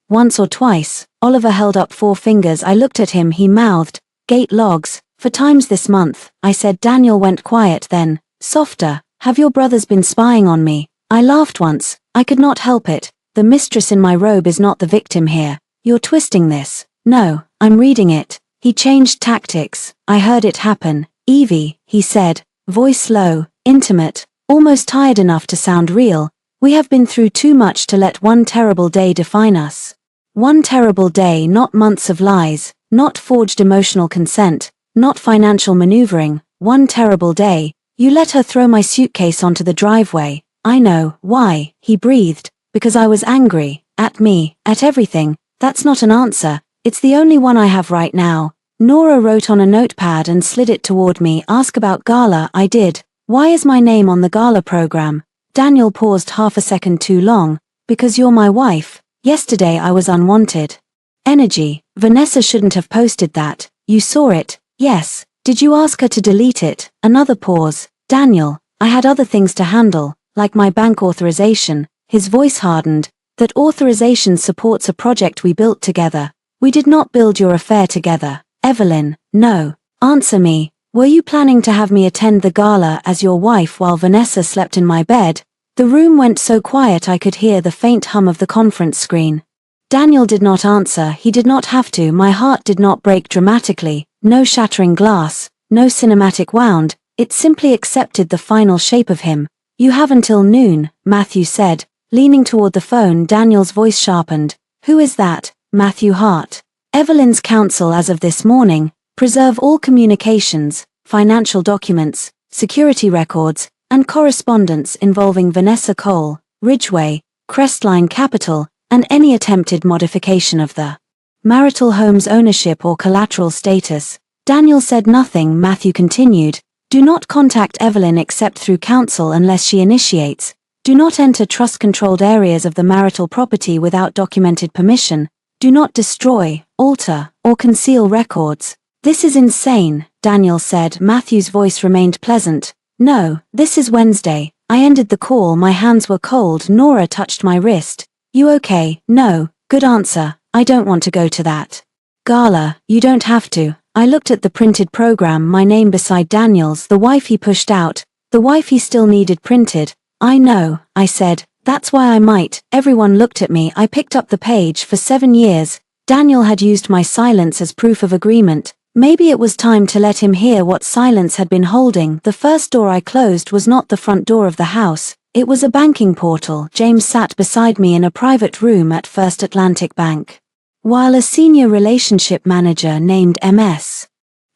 Once or twice. Oliver held up 4 fingers. I looked at him. He mouthed. Gate logs. For times this month. I said. Daniel went quiet then. Softer. Have your brothers been spying on me? I laughed once. I could not help it. The mistress in my robe is not the victim here. You're twisting this. No, I'm reading it. He changed tactics. I heard it happen. Evie, he said, voice low, intimate, almost tired enough to sound real. We have been through too much to let one terrible day define us. One terrible day, not months of lies, not forged emotional consent, not financial maneuvering. One terrible day. You let her throw my suitcase onto the driveway. I know. Why? He breathed. Because I was angry. At me. At everything. That's not an answer. It's the only one I have right now. Nora wrote on a notepad and slid it toward me. Ask about gala. I did. Why is my name on the gala program? Daniel paused half a second too long. Because you're my wife. Yesterday I was unwanted. Energy. Vanessa shouldn't have posted that. You saw it. Yes. Did you ask her to delete it? Another pause. Daniel, I had other things to handle, like my bank authorization. His voice hardened. That authorization supports a project we built together. We did not build your affair together. Evelyn, no. Answer me. Were you planning to have me attend the gala as your wife while Vanessa slept in my bed? The room went so quiet I could hear the faint hum of the conference screen. Daniel did not answer. He did not have to. My heart did not break dramatically. No shattering glass. No cinematic wound. It simply accepted the final shape of him. You have until noon, Matthew said. Leaning toward the phone, Daniel's voice sharpened. Who is that? Matthew Hart. Evelyn's counsel as of this morning. Preserve all communications, financial documents, security records, and correspondence involving Vanessa Cole, Ridgeway, Crestline Capital, and any attempted modification of the marital home's ownership or collateral status. Daniel said nothing. Matthew continued. Do not contact Evelyn except through counsel unless she initiates. Do not enter trust-controlled areas of the marital property without documented permission. Do not destroy, alter, or conceal records. This is insane, Daniel said. Matthew's voice remained pleasant. No, this is Wednesday. I ended the call. My hands were cold. Nora touched my wrist. You okay? No. Good answer. I don't want to go to that gala. You don't have to. I looked at the printed program, my name beside Daniel's, the wife he pushed out, the wife he still needed printed. I know, I said. That's why I might. Everyone looked at me. I picked up the page. For 7 years, Daniel had used my silence as proof of agreement. Maybe it was time to let him hear what silence had been holding. The first door I closed was not the front door of the house. It was a banking portal. James sat beside me in a private room at First Atlantic Bank, while a senior relationship manager named MS.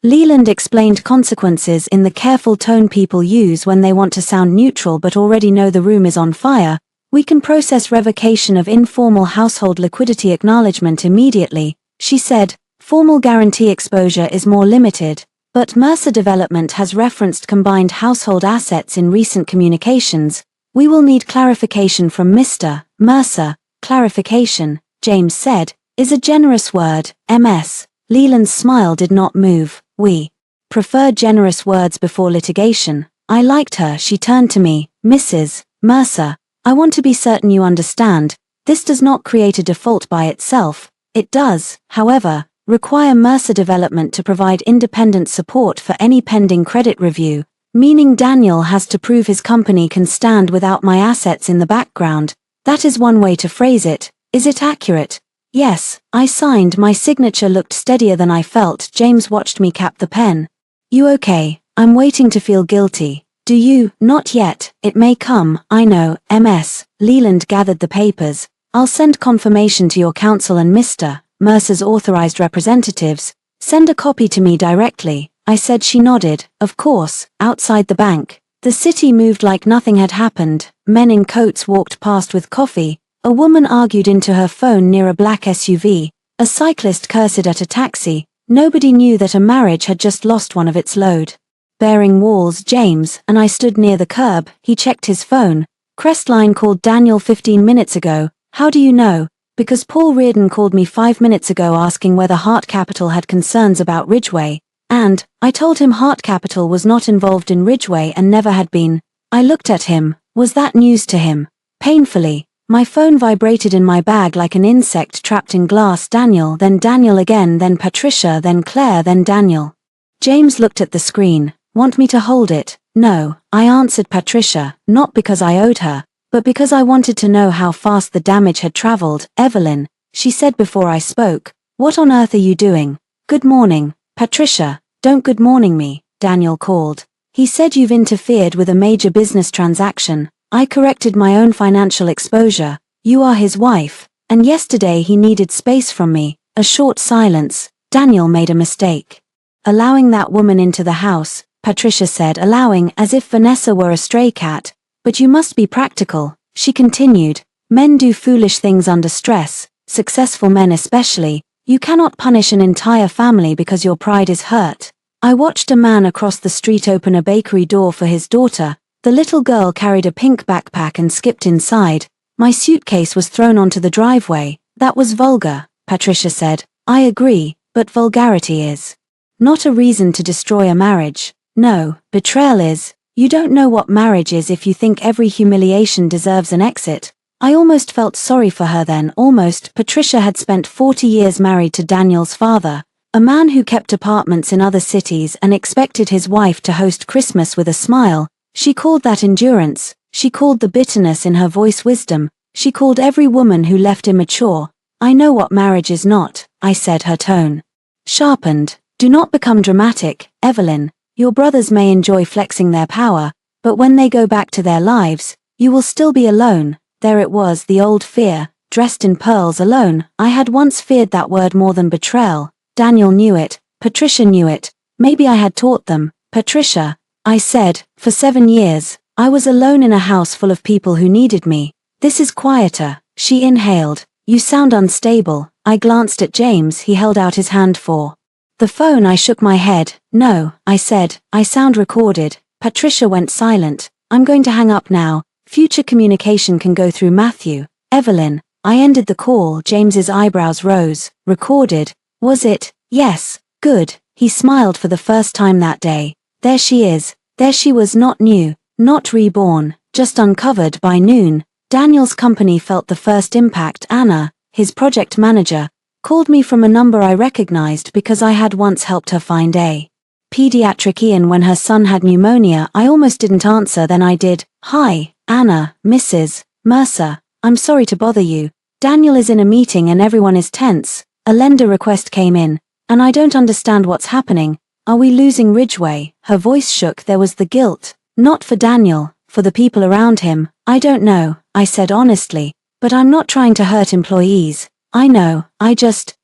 Leland explained consequences in the careful tone people use when they want to sound neutral but already know the room is on fire. We can process revocation of informal household liquidity acknowledgement immediately, she said. Formal guarantee exposure is more limited, but Mercer Development has referenced combined household assets in recent communications. We will need clarification from Mr. Mercer. Clarification, James said, is a generous word. MS. Leland's smile did not move. We prefer generous words before litigation. I liked her. She turned to me. Mrs. Mercer, I want to be certain you understand. This does not create a default by itself. It does, however, require Mercer Development to provide independent support for any pending credit review, meaning Daniel has to prove his company can stand without my assets in the background. That is one way to phrase it. Is it accurate? Yes, I signed. My signature looked steadier than I felt. James watched me cap the pen. You okay? I'm waiting to feel guilty. Do you? Not yet. It may come. I know. MS. Leland gathered the papers. I'll send confirmation to your counsel and Mr. Mercer's authorized representatives. Send a copy to me directly. I said. She nodded. Of course. Outside the bank, the city moved like nothing had happened. Men in coats walked past with coffee. A woman argued into her phone near a black SUV. A cyclist cursed at a taxi. Nobody knew that a marriage had just lost one of its load-bearing walls. James and I stood near the curb. He checked his phone. Crestline called Daniel 15 minutes ago. How do you know? Because Paul Reardon called me 5 minutes ago asking whether Hart Capital had concerns about Ridgeway, and I told him Hart Capital was not involved in Ridgeway and never had been. I looked at him. Was that news to him? Painfully. My phone vibrated in my bag like an insect trapped in glass. Daniel, then Daniel again, then Patricia, then Claire, then Daniel. James looked at the screen. Want me to hold it? No, I answered Patricia, not because I owed her, but because I wanted to know how fast the damage had traveled. Evelyn, she said before I spoke, what on earth are you doing? Good morning, Patricia. Don't good morning me, Daniel called. He said you've interfered with a major business transaction. I corrected my own financial exposure. You are his wife, and yesterday he needed space from me. A short silence. Daniel made a mistake. Allowing that woman into the house, Patricia said, allowing as if Vanessa were a stray cat. But you must be practical, she continued. Men do foolish things under stress, successful men especially. You cannot punish an entire family because your pride is hurt. I watched a man across the street open a bakery door for his daughter. The little girl carried a pink backpack and skipped inside. My suitcase was thrown onto the driveway. That was vulgar, Patricia said. I agree, but vulgarity is not a reason to destroy a marriage. No, betrayal is. You don't know what marriage is if you think every humiliation deserves an exit. I almost felt sorry for her then, almost. Patricia had spent 40 years married to Daniel's father, a man who kept apartments in other cities and expected his wife to host Christmas with a smile. She called that endurance. She called the bitterness in her voice wisdom. She called every woman who left immature. I know what marriage is not, I said, her tone sharpened. Do not become dramatic, Evelyn. Your brothers may enjoy flexing their power, but when they go back to their lives, you will still be alone. There it was, the old fear, dressed in pearls. Alone. I had once feared that word more than betrayal. Daniel knew it. Patricia knew it. Maybe I had taught them. Patricia, I said, for 7 years, I was alone in a house full of people who needed me. This is quieter. She inhaled. You sound unstable. I glanced at James. He held out his hand for the phone. I shook my head. No, I said, I sound recorded. Patricia went silent. I'm going to hang up now. Future communication can go through Matthew. Evelyn, I ended the call. James's eyebrows rose. Recorded. Was it? Yes. Good. He smiled for the first time that day. There she is. There she was, not new, not reborn, just uncovered. By noon, Daniel's company felt the first impact. Anna, his project manager, called me from a number I recognized because I had once helped her find a pediatric Ian when her son had pneumonia. I almost didn't answer, then I did. Hi, Anna, Mrs. Mercer, I'm sorry to bother you. Daniel is in a meeting and everyone is tense. A lender request came in, and I don't understand what's happening. Are we losing Ridgeway? Her voice shook. There was the guilt. Not for Daniel, for the people around him. I don't know, I said honestly, but I'm not trying to hurt employees. I know,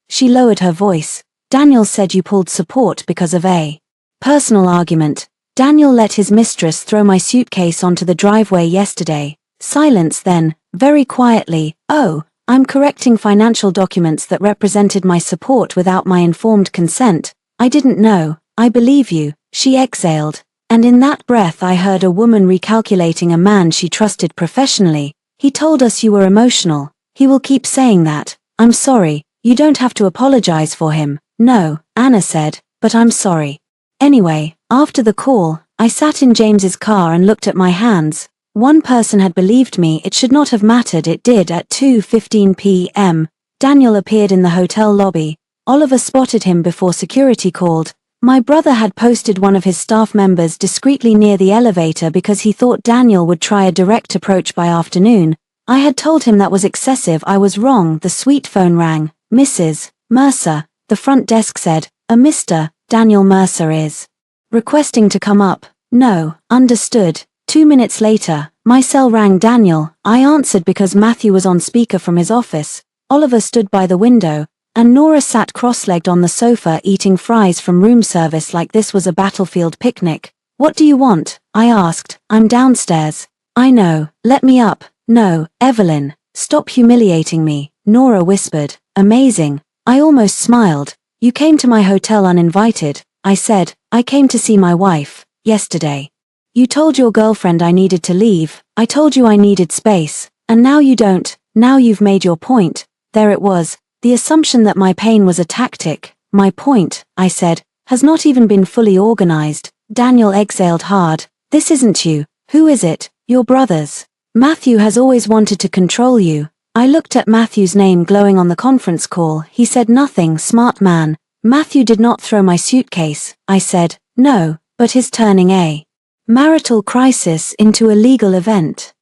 she lowered her voice. Daniel said you pulled support because of a personal argument. Daniel let his mistress throw my suitcase onto the driveway yesterday. Silence, then, very quietly, oh, I'm correcting financial documents that represented my support without my informed consent. I didn't know. I believe you, she exhaled. And in that breath I heard a woman recalculating a man she trusted professionally. He told us you were emotional. He will keep saying that. I'm sorry. You don't have to apologize for him. No, Anna said, but I'm sorry. Anyway, after the call, I sat in James's car and looked at my hands. One person had believed me. It should not have mattered. It did. At 2:15 p.m., Daniel appeared in the hotel lobby. Oliver spotted him before security called. My brother had posted one of his staff members discreetly near the elevator because he thought Daniel would try a direct approach by afternoon. I had told him that was excessive. I was wrong. The suite phone rang. Mrs. Mercer, the front desk said, a Mr. Daniel Mercer is requesting to come up. No, understood. 2 minutes later, my cell rang. Daniel. I answered because Matthew was on speaker from his office. Oliver stood by the window, and Nora sat cross-legged on the sofa eating fries from room service like this was a battlefield picnic. What do you want? I asked. I'm downstairs. I know. Let me up. No, Evelyn. Stop humiliating me, Nora whispered. Amazing. I almost smiled. You came to my hotel uninvited. I said, I came to see my wife, yesterday. You told your girlfriend I needed to leave. I told you I needed space. And now you don't. Now you've made your point. There it was. The assumption that my pain was a tactic. My point, I said, has not even been fully organized. Daniel exhaled hard. This isn't you. Who is it? Your brothers. Matthew has always wanted to control you. I looked at Matthew's name glowing on the conference call. He said nothing. Smart man. Matthew did not throw my suitcase. I said, no, but his turning a marital crisis into a legal event.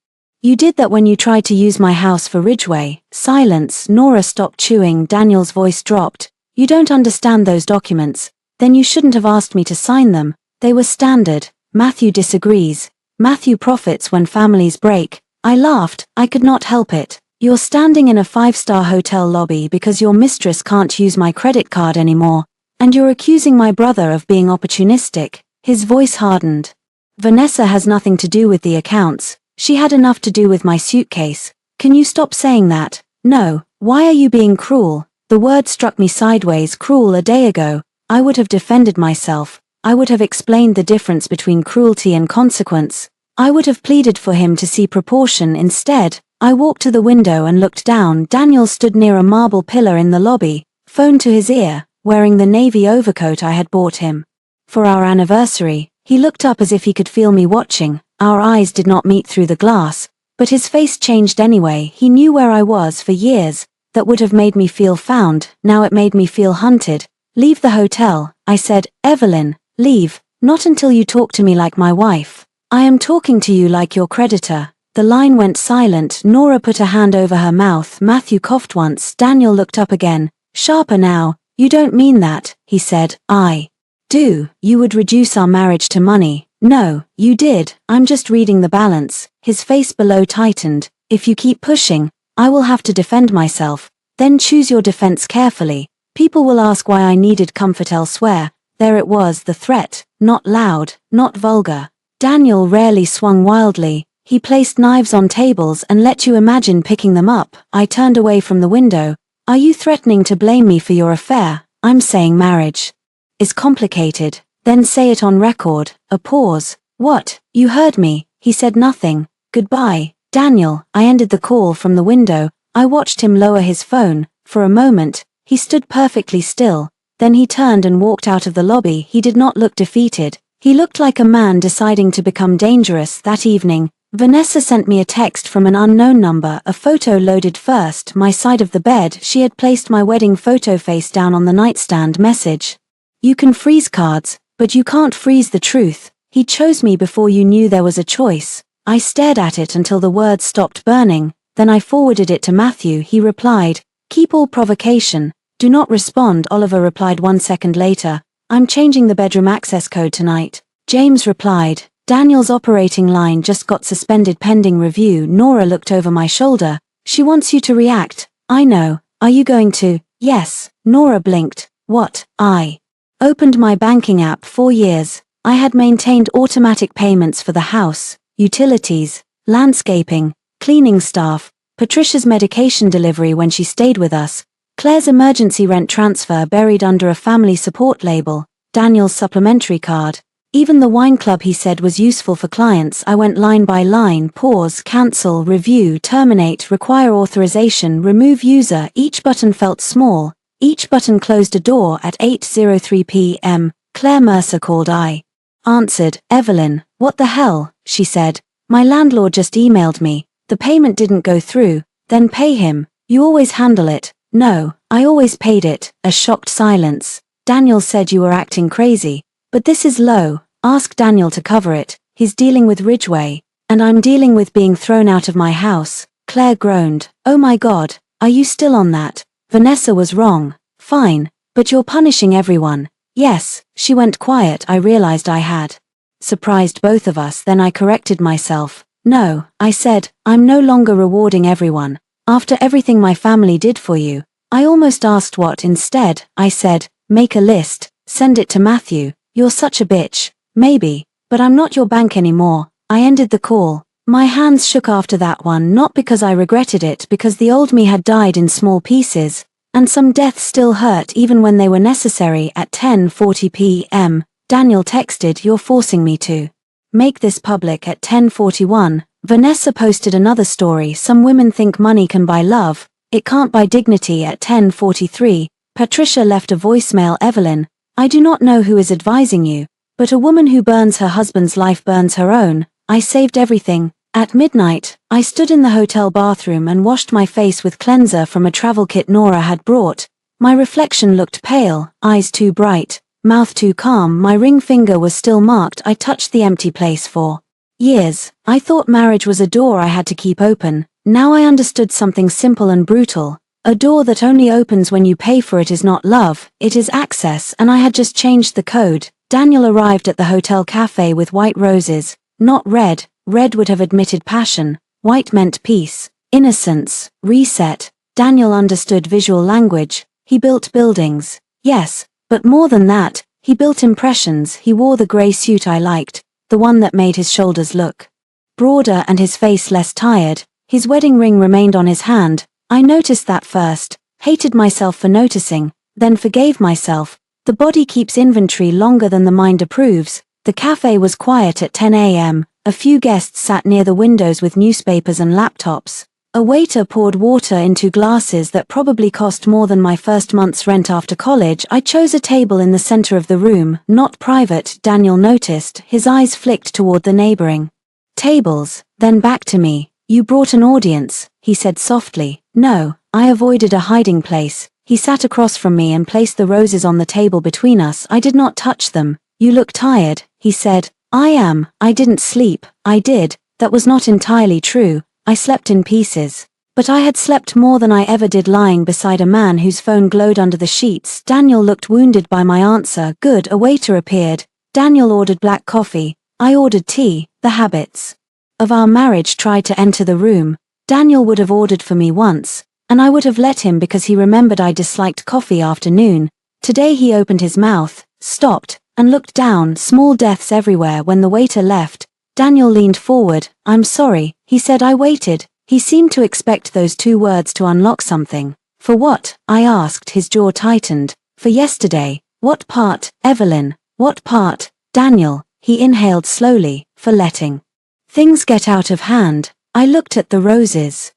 You did that when you tried to use my house for Ridgeway. Silence. Nora stopped chewing. Daniel's voice dropped. You don't understand those documents. Then you shouldn't have asked me to sign them. They were standard. Matthew disagrees. Matthew profits when families break. I laughed. I could not help it. You're standing in a 5-star hotel lobby because your mistress can't use my credit card anymore. And you're accusing my brother of being opportunistic. His voice hardened. Vanessa has nothing to do with the accounts. She had enough to do with my suitcase. Can you stop saying that? No. Why are you being cruel? The word struck me sideways. Cruel. A day ago, I would have defended myself. I would have explained the difference between cruelty and consequence. I would have pleaded for him to see proportion. Instead, I walked to the window and looked down. Daniel stood near a marble pillar in the lobby, phone to his ear, wearing the navy overcoat I had bought him for our anniversary. He looked up as if he could feel me watching. Our eyes did not meet through the glass, but his face changed anyway. He knew where I was for years. That would have made me feel found, now it made me feel hunted. Leave the hotel, I said. Evelyn, leave, not until you talk to me like my wife. I am talking to you like your creditor. The line went silent. Nora put a hand over her mouth. Matthew coughed once. Daniel looked up again. Sharper now. You don't mean that, he said. I do. You would reduce our marriage to money. No, you did. I'm just reading the balance. His face below tightened. If you keep pushing, I will have to defend myself. Then choose your defense carefully. People will ask why I needed comfort elsewhere. There it was, the threat. Not loud, not vulgar. Daniel rarely swung wildly. He placed knives on tables and let you imagine picking them up. I turned away from the window. Are you threatening to blame me for your affair? I'm saying marriage is complicated. Then say it on record. A pause. What? You heard me. He said nothing. Goodbye, Daniel. I ended the call from the window. I watched him lower his phone. For a moment, he stood perfectly still. Then he turned and walked out of the lobby. He did not look defeated. He looked like a man deciding to become dangerous. That evening, Vanessa sent me a text from an unknown number. A photo loaded first. My side of the bed. She had placed my wedding photo face down on the nightstand. Message. You can freeze cards, but you can't freeze the truth. He chose me before you knew there was a choice. I stared at it until the words stopped burning. Then I forwarded it to Matthew. He replied, keep all provocation. Do not respond. Oliver replied 1 second later, I'm changing the bedroom access code tonight. James replied, Daniel's operating line just got suspended pending review. Nora looked over my shoulder. She wants you to react. I know. Are you going to? Yes. Nora blinked. What? I opened my banking app. 4 years. I had maintained automatic payments for the house, utilities, landscaping, cleaning staff, Patricia's medication delivery when she stayed with us, Claire's emergency rent transfer buried under a family support label, Daniel's supplementary card. Even the wine club he said was useful for clients. I went line by line. Pause, cancel, review, terminate, require authorization, remove user. Each button felt small. Each button closed a door. At 8:03 p.m., Claire Mercer called. I answered. Evelyn, what the hell, she said. My landlord just emailed me. The payment didn't go through. Then pay him. You always handle it. No, I always paid it. A shocked silence. Daniel said you were acting crazy. But this is low. Ask Daniel to cover it. He's dealing with Ridgeway. And I'm dealing with being thrown out of my house. Claire groaned. Oh my God, are you still on that? Vanessa was wrong. Fine, but you're punishing everyone. Yes. She went quiet. I realized I had surprised both of us. Then I corrected myself. No, I said, I'm no longer rewarding everyone. After everything my family did for you. I almost asked what instead. I said, make a list, send it to Matthew. You're such a bitch. Maybe, but I'm not your bank anymore. I ended the call. My hands shook after that one, not because I regretted it, because the old me had died in small pieces, and some deaths still hurt even when they were necessary. At 10:40 p.m., Daniel texted, you're forcing me to make this public. At 10:41, Vanessa posted another story. Some women think money can buy love. It can't buy dignity. At 10:43, Patricia left a voicemail. Evelyn, I do not know who is advising you, but a woman who burns her husband's life burns her own. I saved everything. At midnight, I stood in the hotel bathroom and washed my face with cleanser from a travel kit Nora had brought. My reflection looked pale, eyes too bright, mouth too calm. My ring finger was still marked. I touched the empty place for years. I thought marriage was a door I had to keep open. Now I understood something simple and brutal. A door that only opens when you pay for it is not love, it is access, and I had just changed the code. Daniel arrived at the hotel cafe with white roses, not red. Red would have admitted passion, white meant peace, innocence, reset. Daniel understood visual language. He built buildings, yes, but more than that, he built impressions. He wore the grey suit I liked, the one that made his shoulders look broader and his face less tired. His wedding ring remained on his hand. I noticed that first, hated myself for noticing, then forgave myself. The body keeps inventory longer than the mind approves. The cafe was quiet at 10 a.m. A few guests sat near the windows with newspapers and laptops. A waiter poured water into glasses that probably cost more than my first month's rent after college. I chose a table in the center of the room, not private, Daniel noticed, his eyes flicked toward the neighboring tables, then back to me. You brought an audience, he said softly. No, I avoided a hiding place. He sat across from me and placed the roses on the table between us. I did not touch them. You look tired, he said. I am. I didn't sleep. I did. That was not entirely true. I slept in pieces. But I had slept more than I ever did lying beside a man whose phone glowed under the sheets. Daniel looked wounded by my answer. Good, a waiter appeared. Daniel ordered black coffee. I ordered tea. The habits of our marriage tried to enter the room. Daniel would have ordered for me once, and I would have let him because he remembered I disliked coffee after noon. Today he opened his mouth, stopped, and looked down. Small deaths everywhere. When the waiter left, Daniel leaned forward. I'm sorry, he said. I waited. He seemed to expect those two words to unlock something. For what? I asked. His jaw tightened. For yesterday. What part, Evelyn? What part? Daniel, he inhaled slowly. For letting things get out of hand. I looked at the roses.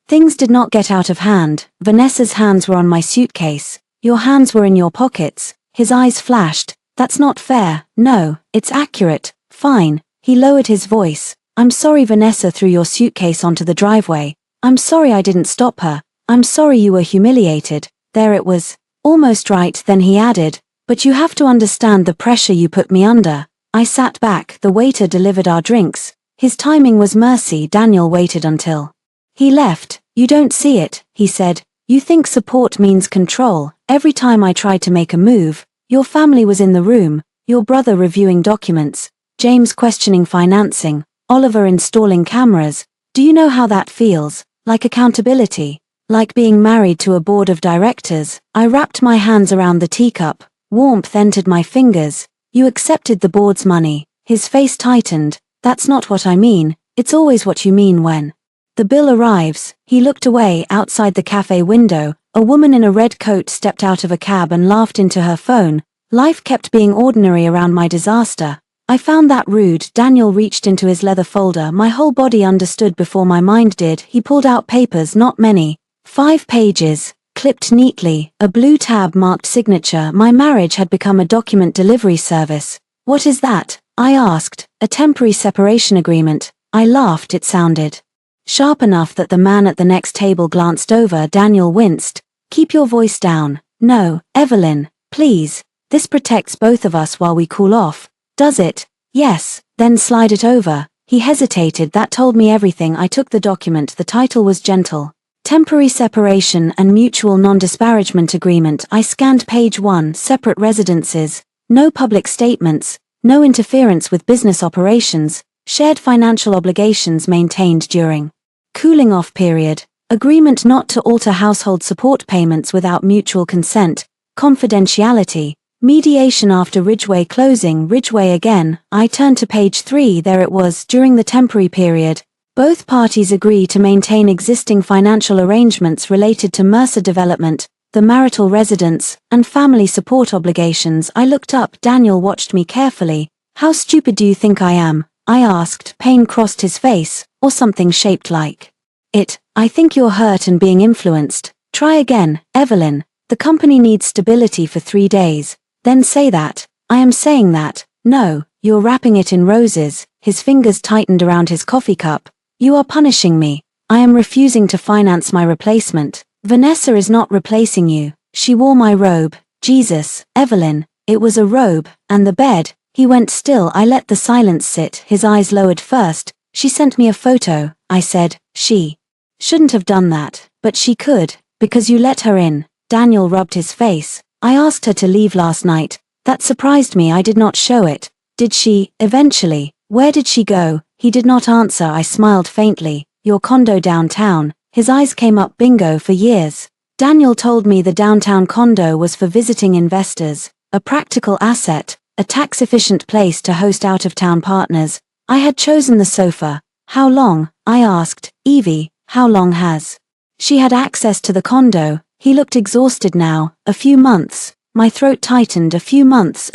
Things did not get out of hand. Vanessa's hands were on my suitcase. Your hands were in your pockets. His eyes flashed. That's not fair. No, it's accurate. Fine. He lowered his voice. I'm sorry Vanessa threw your suitcase onto the driveway. I'm sorry I didn't stop her. I'm sorry you were humiliated. There it was. Almost right. Then he added, but you have to understand the pressure you put me under. I sat back. The waiter delivered our drinks. His timing was mercy. Daniel waited until he left. You don't see it, he said. You think support means control. Every time I tried to make a move, your family was in the room, your brother reviewing documents, James questioning financing, Oliver installing cameras. Do you know how that feels? Like accountability. Like being married to a board of directors. I wrapped my hands around the teacup. Warmth entered my fingers. You accepted the board's money. His face tightened. That's not what I mean. It's always what you mean when the bill arrives. He looked away. Outside the cafe window, a woman in a red coat stepped out of a cab and laughed into her phone. Life kept being ordinary around my disaster. I found that rude. Daniel reached into his leather folder. My whole body understood before my mind did. He pulled out papers, not many. 5 pages, clipped neatly, a blue tab marked signature. My marriage had become a document delivery service. What is that? I asked. A temporary separation agreement. I laughed. It sounded sharp enough that the man at the next table glanced over. Daniel winced. Keep your voice down. No, Evelyn, please. This protects both of us while we cool off. Does it? Yes. Then slide it over. He hesitated. That told me everything. I took the document. The title was Gentle Temporary Separation and Mutual Non-Disparagement Agreement. I scanned page 1. Separate residences. No public statements. No interference with business operations. Shared financial obligations maintained during cooling off period. Agreement not to alter household support payments without mutual consent. Confidentiality. Mediation after Ridgeway closing. Ridgeway again. I turned to page 3. There it was. During the temporary period, both parties agree to maintain existing financial arrangements related to Mercer Development, the marital residence, and family support obligations. I looked up. Daniel watched me carefully. How stupid do you think I am? I asked. Pain crossed his face, or something shaped like it. I think you're hurt and being influenced. Try again, Evelyn. The company needs stability for 3 days. Then say that. I am saying that. No, you're wrapping it in roses. His fingers tightened around his coffee cup. You are punishing me. I am refusing to finance my replacement. Vanessa is not replacing you. She wore my robe. Jesus, Evelyn. It was a robe, and the bed. He went still. I let the silence sit. His eyes lowered first. She sent me a photo. I said, she shouldn't have done that, but she could, because you let her in. Daniel rubbed his face. I asked her to leave last night. That surprised me. I did not show it. Did she, eventually? Where did she go? He did not answer. I smiled faintly. Your condo downtown. His eyes came up. Bingo. For years, Daniel told me the downtown condo was for visiting investors, a practical asset, a tax-efficient place to host out-of-town partners. I had chosen the sofa. How long? I asked. Evie, how long has she had access to the condo? He looked exhausted now. A few months. My throat tightened. A few months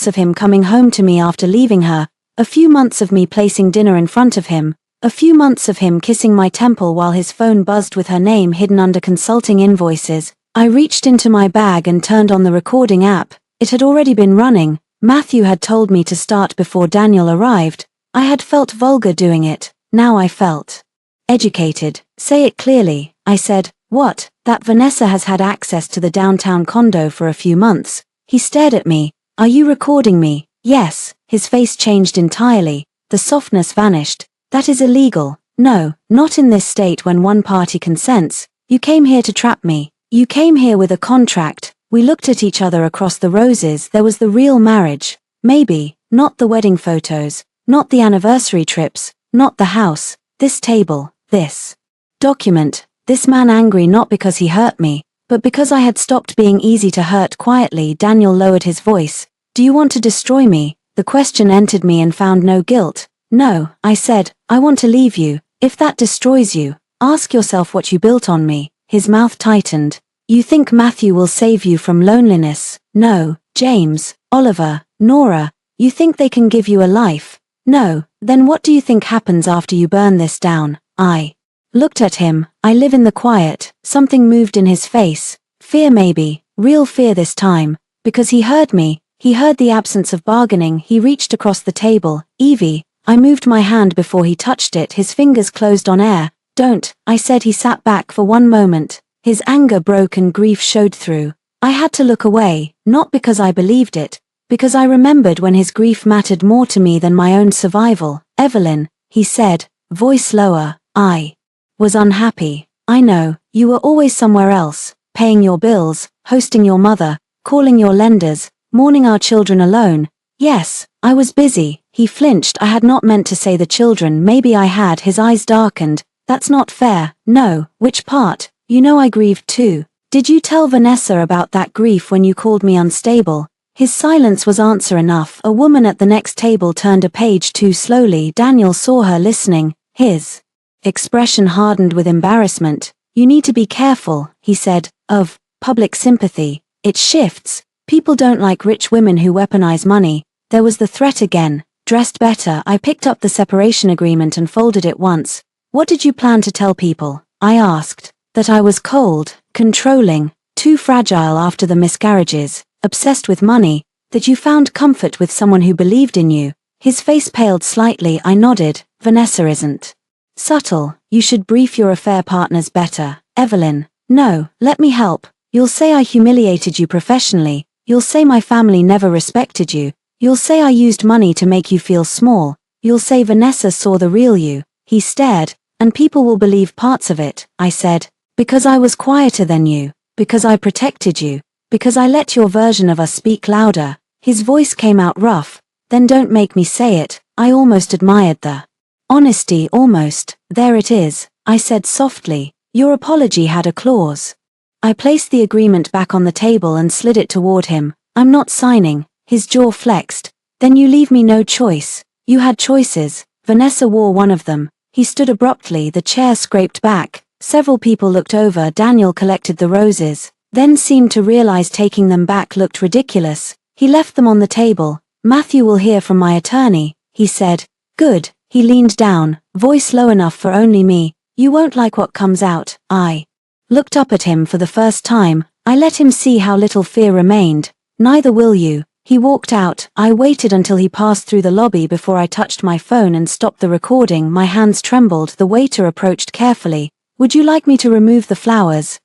of him coming home to me after leaving her. A few months of me placing dinner in front of him. A few months of him kissing my temple while his phone buzzed with her name hidden under consulting invoices. I reached into my bag and turned on the recording app. It had already been running. Matthew had told me to start before Daniel arrived. I had felt vulgar doing it. Now I felt educated. Say it clearly, I said. What? That Vanessa has had access to the downtown condo for a few months. He stared at me. Are you recording me? Yes. His face changed entirely. The softness vanished. That is illegal. No, not in this state when one party consents. You came here to trap me. You came here with a contract. We looked at each other across the roses. There was the real marriage. Maybe, not the wedding photos, not the anniversary trips, not the house, this table, this document, this man angry not because he hurt me, but because I had stopped being easy to hurt. Quietly, Daniel lowered his voice. Do you want to destroy me? The question entered me and found no guilt. No, I said, I want to leave you. If that destroys you, ask yourself what you built on me. His mouth tightened. You think Matthew will save you from loneliness? No, James, Oliver, Nora, you think they can give you a life? No, then what do you think happens after you burn this down? I looked at him. I live in the quiet. Something moved in his face. Fear maybe, real fear this time, because he heard me. He heard the absence of bargaining. He reached across the table. Evie, I moved my hand before he touched it. His fingers closed on air. Don't, I said. He sat back for one moment. His anger broke and grief showed through. I had to look away, not because I believed it, because I remembered when his grief mattered more to me than my own survival. Evelyn, he said, voice lower, I was unhappy. I know, you were always somewhere else, paying your bills, hosting your mother, calling your lenders, mourning our children alone. Yes, I was busy. He flinched. I had not meant to say the children. Maybe I had. His eyes darkened. That's not fair. No, which part? You know I grieved too. Did you tell Vanessa about that grief when you called me unstable? His silence was answer enough. A woman at the next table turned a page too slowly. Daniel saw her listening. His expression hardened with embarrassment. You need to be careful, he said, of public sympathy. It shifts. People don't like rich women who weaponize money. There was the threat again. Dressed better, I picked up the separation agreement and folded it once. What did you plan to tell people? I asked. That I was cold, controlling, too fragile after the miscarriages, obsessed with money, that you found comfort with someone who believed in you. His face paled slightly. I nodded. Vanessa isn't subtle. You should brief your affair partners better. Evelyn, no, let me help. You'll say I humiliated you professionally. You'll say my family never respected you. You'll say I used money to make you feel small. You'll say Vanessa saw the real you. He stared. And people will believe parts of it, I said. Because I was quieter than you. Because I protected you. Because I let your version of us speak louder. His voice came out rough. Then don't make me say it. I almost admired the honesty. Almost. There it is, I said softly. Your apology had a clause. I placed the agreement back on the table and slid it toward him. I'm not signing. His jaw flexed. Then you leave me no choice. You had choices. Vanessa wore one of them. He stood abruptly. The chair scraped back. Several people looked over. Daniel collected the roses, then seemed to realize taking them back looked ridiculous. He left them on the table. Matthew will hear from my attorney, he said. Good. He leaned down, voice low enough for only me. You won't like what comes out. I looked up at him for the first time. I let him see how little fear remained. Neither will you. He walked out. I waited until he passed through the lobby before I touched my phone and stopped the recording. My hands trembled. The waiter approached carefully. Would you like me to remove the flowers?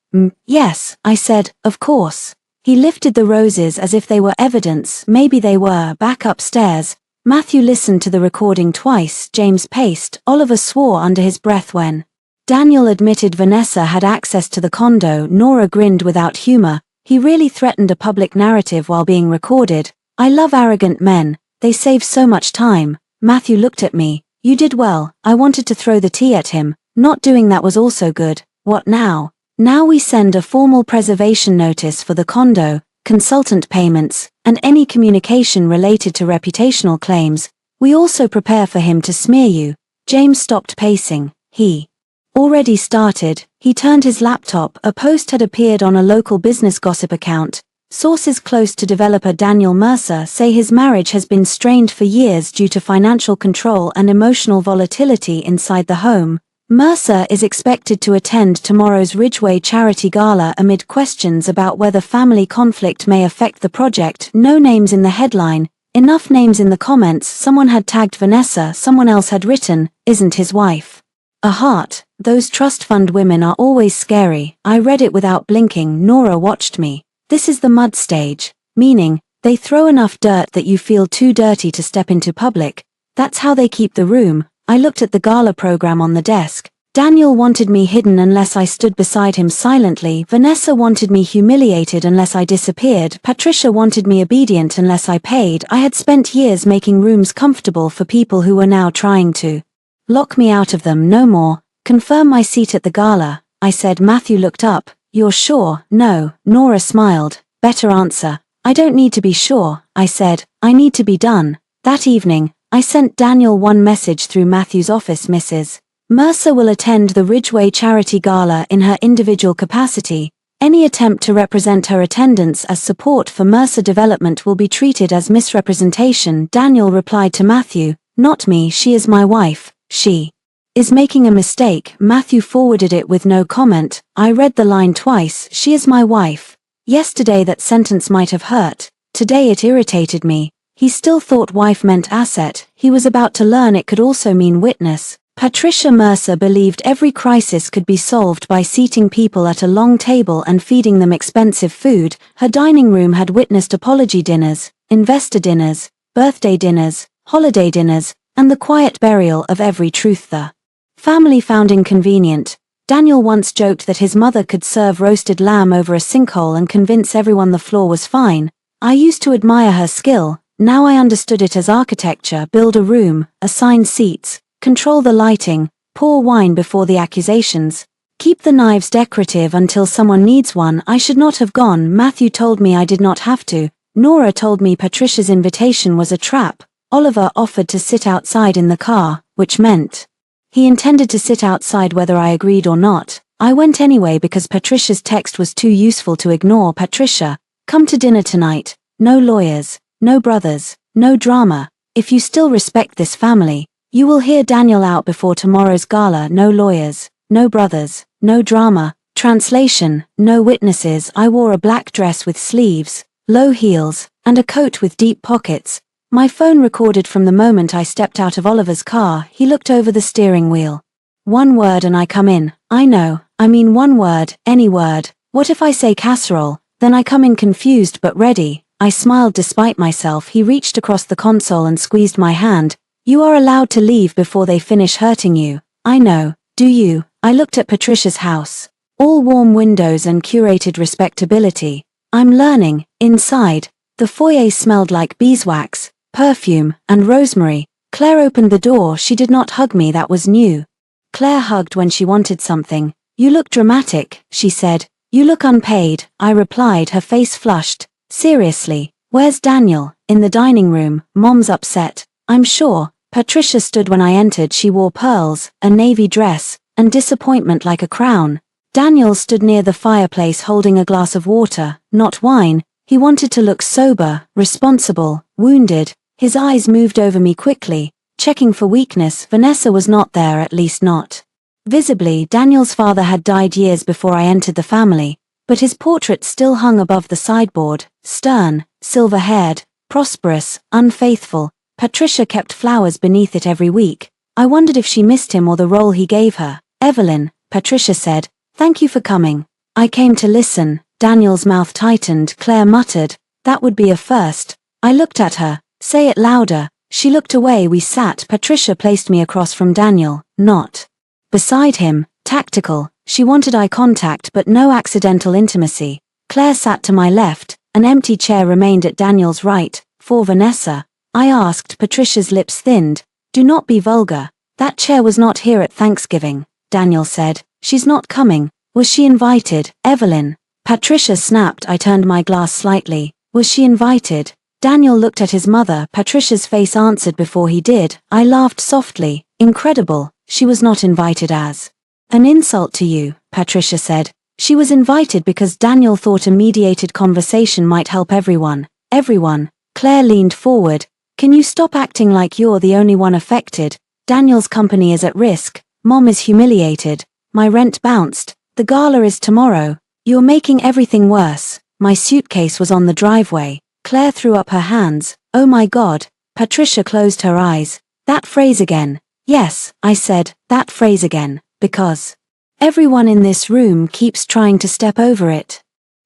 Yes, I said, of course. He lifted the roses as if they were evidence. Maybe they were. Back upstairs. Matthew listened to the recording twice. James paced. Oliver swore under his breath when Daniel admitted Vanessa had access to the condo. Nora grinned without humor. He really threatened a public narrative while being recorded. I love arrogant men. They save so much time. Matthew looked at me. You did well. I wanted to throw the tea at him. Not doing that was also good. What now? Now we send a formal preservation notice for the condo, consultant payments, and any communication related to reputational claims. We also prepare for him to smear you. James stopped pacing. He already started. He turned his laptop. A post had appeared on a local business gossip account. Sources close to developer Daniel Mercer say his marriage has been strained for years due to financial control and emotional volatility inside the home. Mercer is expected to attend tomorrow's Ridgeway charity gala amid questions about whether family conflict may affect the project. No names in the headline, enough names in the comments. Someone had tagged Vanessa, someone else had written, "Isn't his wife?" A heart. Those trust fund women are always scary. I read it without blinking. Nora watched me. This is the mud stage, meaning, they throw enough dirt that you feel too dirty to step into public. That's how they keep the room. I looked at the gala program on the desk. Daniel wanted me hidden unless I stood beside him silently. Vanessa wanted me humiliated unless I disappeared. Patricia wanted me obedient unless I paid. I had spent years making rooms comfortable for people who were now trying to lock me out of them. No more. Confirm my seat at the gala, I said. Matthew looked up. You're sure? No. Nora smiled. Better answer. I don't need to be sure, I said. I need to be done. That evening, I sent Daniel one message through Matthew's office. Mrs. Mercer will attend the Ridgeway charity gala in her individual capacity. Any attempt to represent her attendance as support for Mercer development will be treated as misrepresentation. Daniel replied to Matthew, not me, she is my wife. She is making a mistake. Matthew forwarded it with no comment. I read the line twice. She is my wife. Yesterday that sentence might have hurt. Today it irritated me. He still thought wife meant asset. He was about to learn it could also mean witness. Patricia Mercer believed every crisis could be solved by seating people at a long table and feeding them expensive food. Her dining room had witnessed apology dinners, investor dinners, birthday dinners, holiday dinners, and the quiet burial of every truth the family found inconvenient. Daniel once joked that his mother could serve roasted lamb over a sinkhole and convince everyone the floor was fine. I used to admire her skill. Now I understood it as architecture. Build a room, assign seats, control the lighting, pour wine before the accusations, keep the knives decorative until someone needs one. I should not have gone. Matthew told me I did not have to. Nora told me Patricia's invitation was a trap. Oliver offered to sit outside in the car, which meant he intended to sit outside whether I agreed or not. I went anyway because Patricia's text was too useful to ignore. Patricia, come to dinner tonight. No lawyers, no brothers, no drama. If you still respect this family, you will hear Daniel out before tomorrow's gala. No lawyers, no brothers, no drama. Translation, no witnesses. I wore a black dress with sleeves, low heels, and a coat with deep pockets. My phone recorded from the moment I stepped out of Oliver's car. He looked over the steering wheel. One word and I come in. I know, I mean one word, any word. What if I say casserole? Then I come in confused but ready. I smiled despite myself. He reached across the console and squeezed my hand. You are allowed to leave before they finish hurting you. I know, do you? I looked at Patricia's house. All warm windows and curated respectability. I'm learning. Inside, the foyer smelled like beeswax, perfume, and rosemary. Claire opened the door. She did not hug me. That was new. Claire hugged when she wanted something. You look dramatic, she said. You look unpaid, I replied. Her face flushed. Seriously, where's Daniel? In the dining room. Mom's upset. I'm sure. Patricia stood when I entered. She wore pearls, a navy dress, and disappointment like a crown. Daniel stood near the fireplace holding a glass of water, not wine. He wanted to look sober, responsible, wounded. His eyes moved over me quickly, checking for weakness. Vanessa was not there, at least not visibly. Daniel's father had died years before I entered the family, but his portrait still hung above the sideboard, stern, silver-haired, prosperous, unfaithful. Patricia kept flowers beneath it every week. I wondered if she missed him or the role he gave her. Evelyn, Patricia said, thank you for coming. I came to listen. Daniel's mouth tightened. Claire muttered, that would be a first. I looked at her. Say it louder. She looked away. We sat. Patricia placed me across from Daniel, not beside him. Tactical. She wanted eye contact but no accidental intimacy. Claire sat to my left. An empty chair remained at Daniel's right. For Vanessa, I asked. Patricia's lips thinned. Do not be vulgar. That chair was not here at Thanksgiving, Daniel said. She's not coming. Was she invited? Evelyn. Patricia snapped. I turned my glass slightly. Was she invited? Daniel looked at his mother. Patricia's face answered before he did. I laughed softly. Incredible. She was not invited as an insult to you, Patricia said. She was invited because Daniel thought a mediated conversation might help everyone. Everyone. Claire leaned forward. Can you stop acting like you're the only one affected? Daniel's company is at risk. Mom is humiliated. My rent bounced. The gala is tomorrow. You're making everything worse. My suitcase was on the driveway. Claire threw up her hands. Oh my God. Patricia closed her eyes. That phrase again. Yes, I said, that phrase again, because everyone in this room keeps trying to step over it.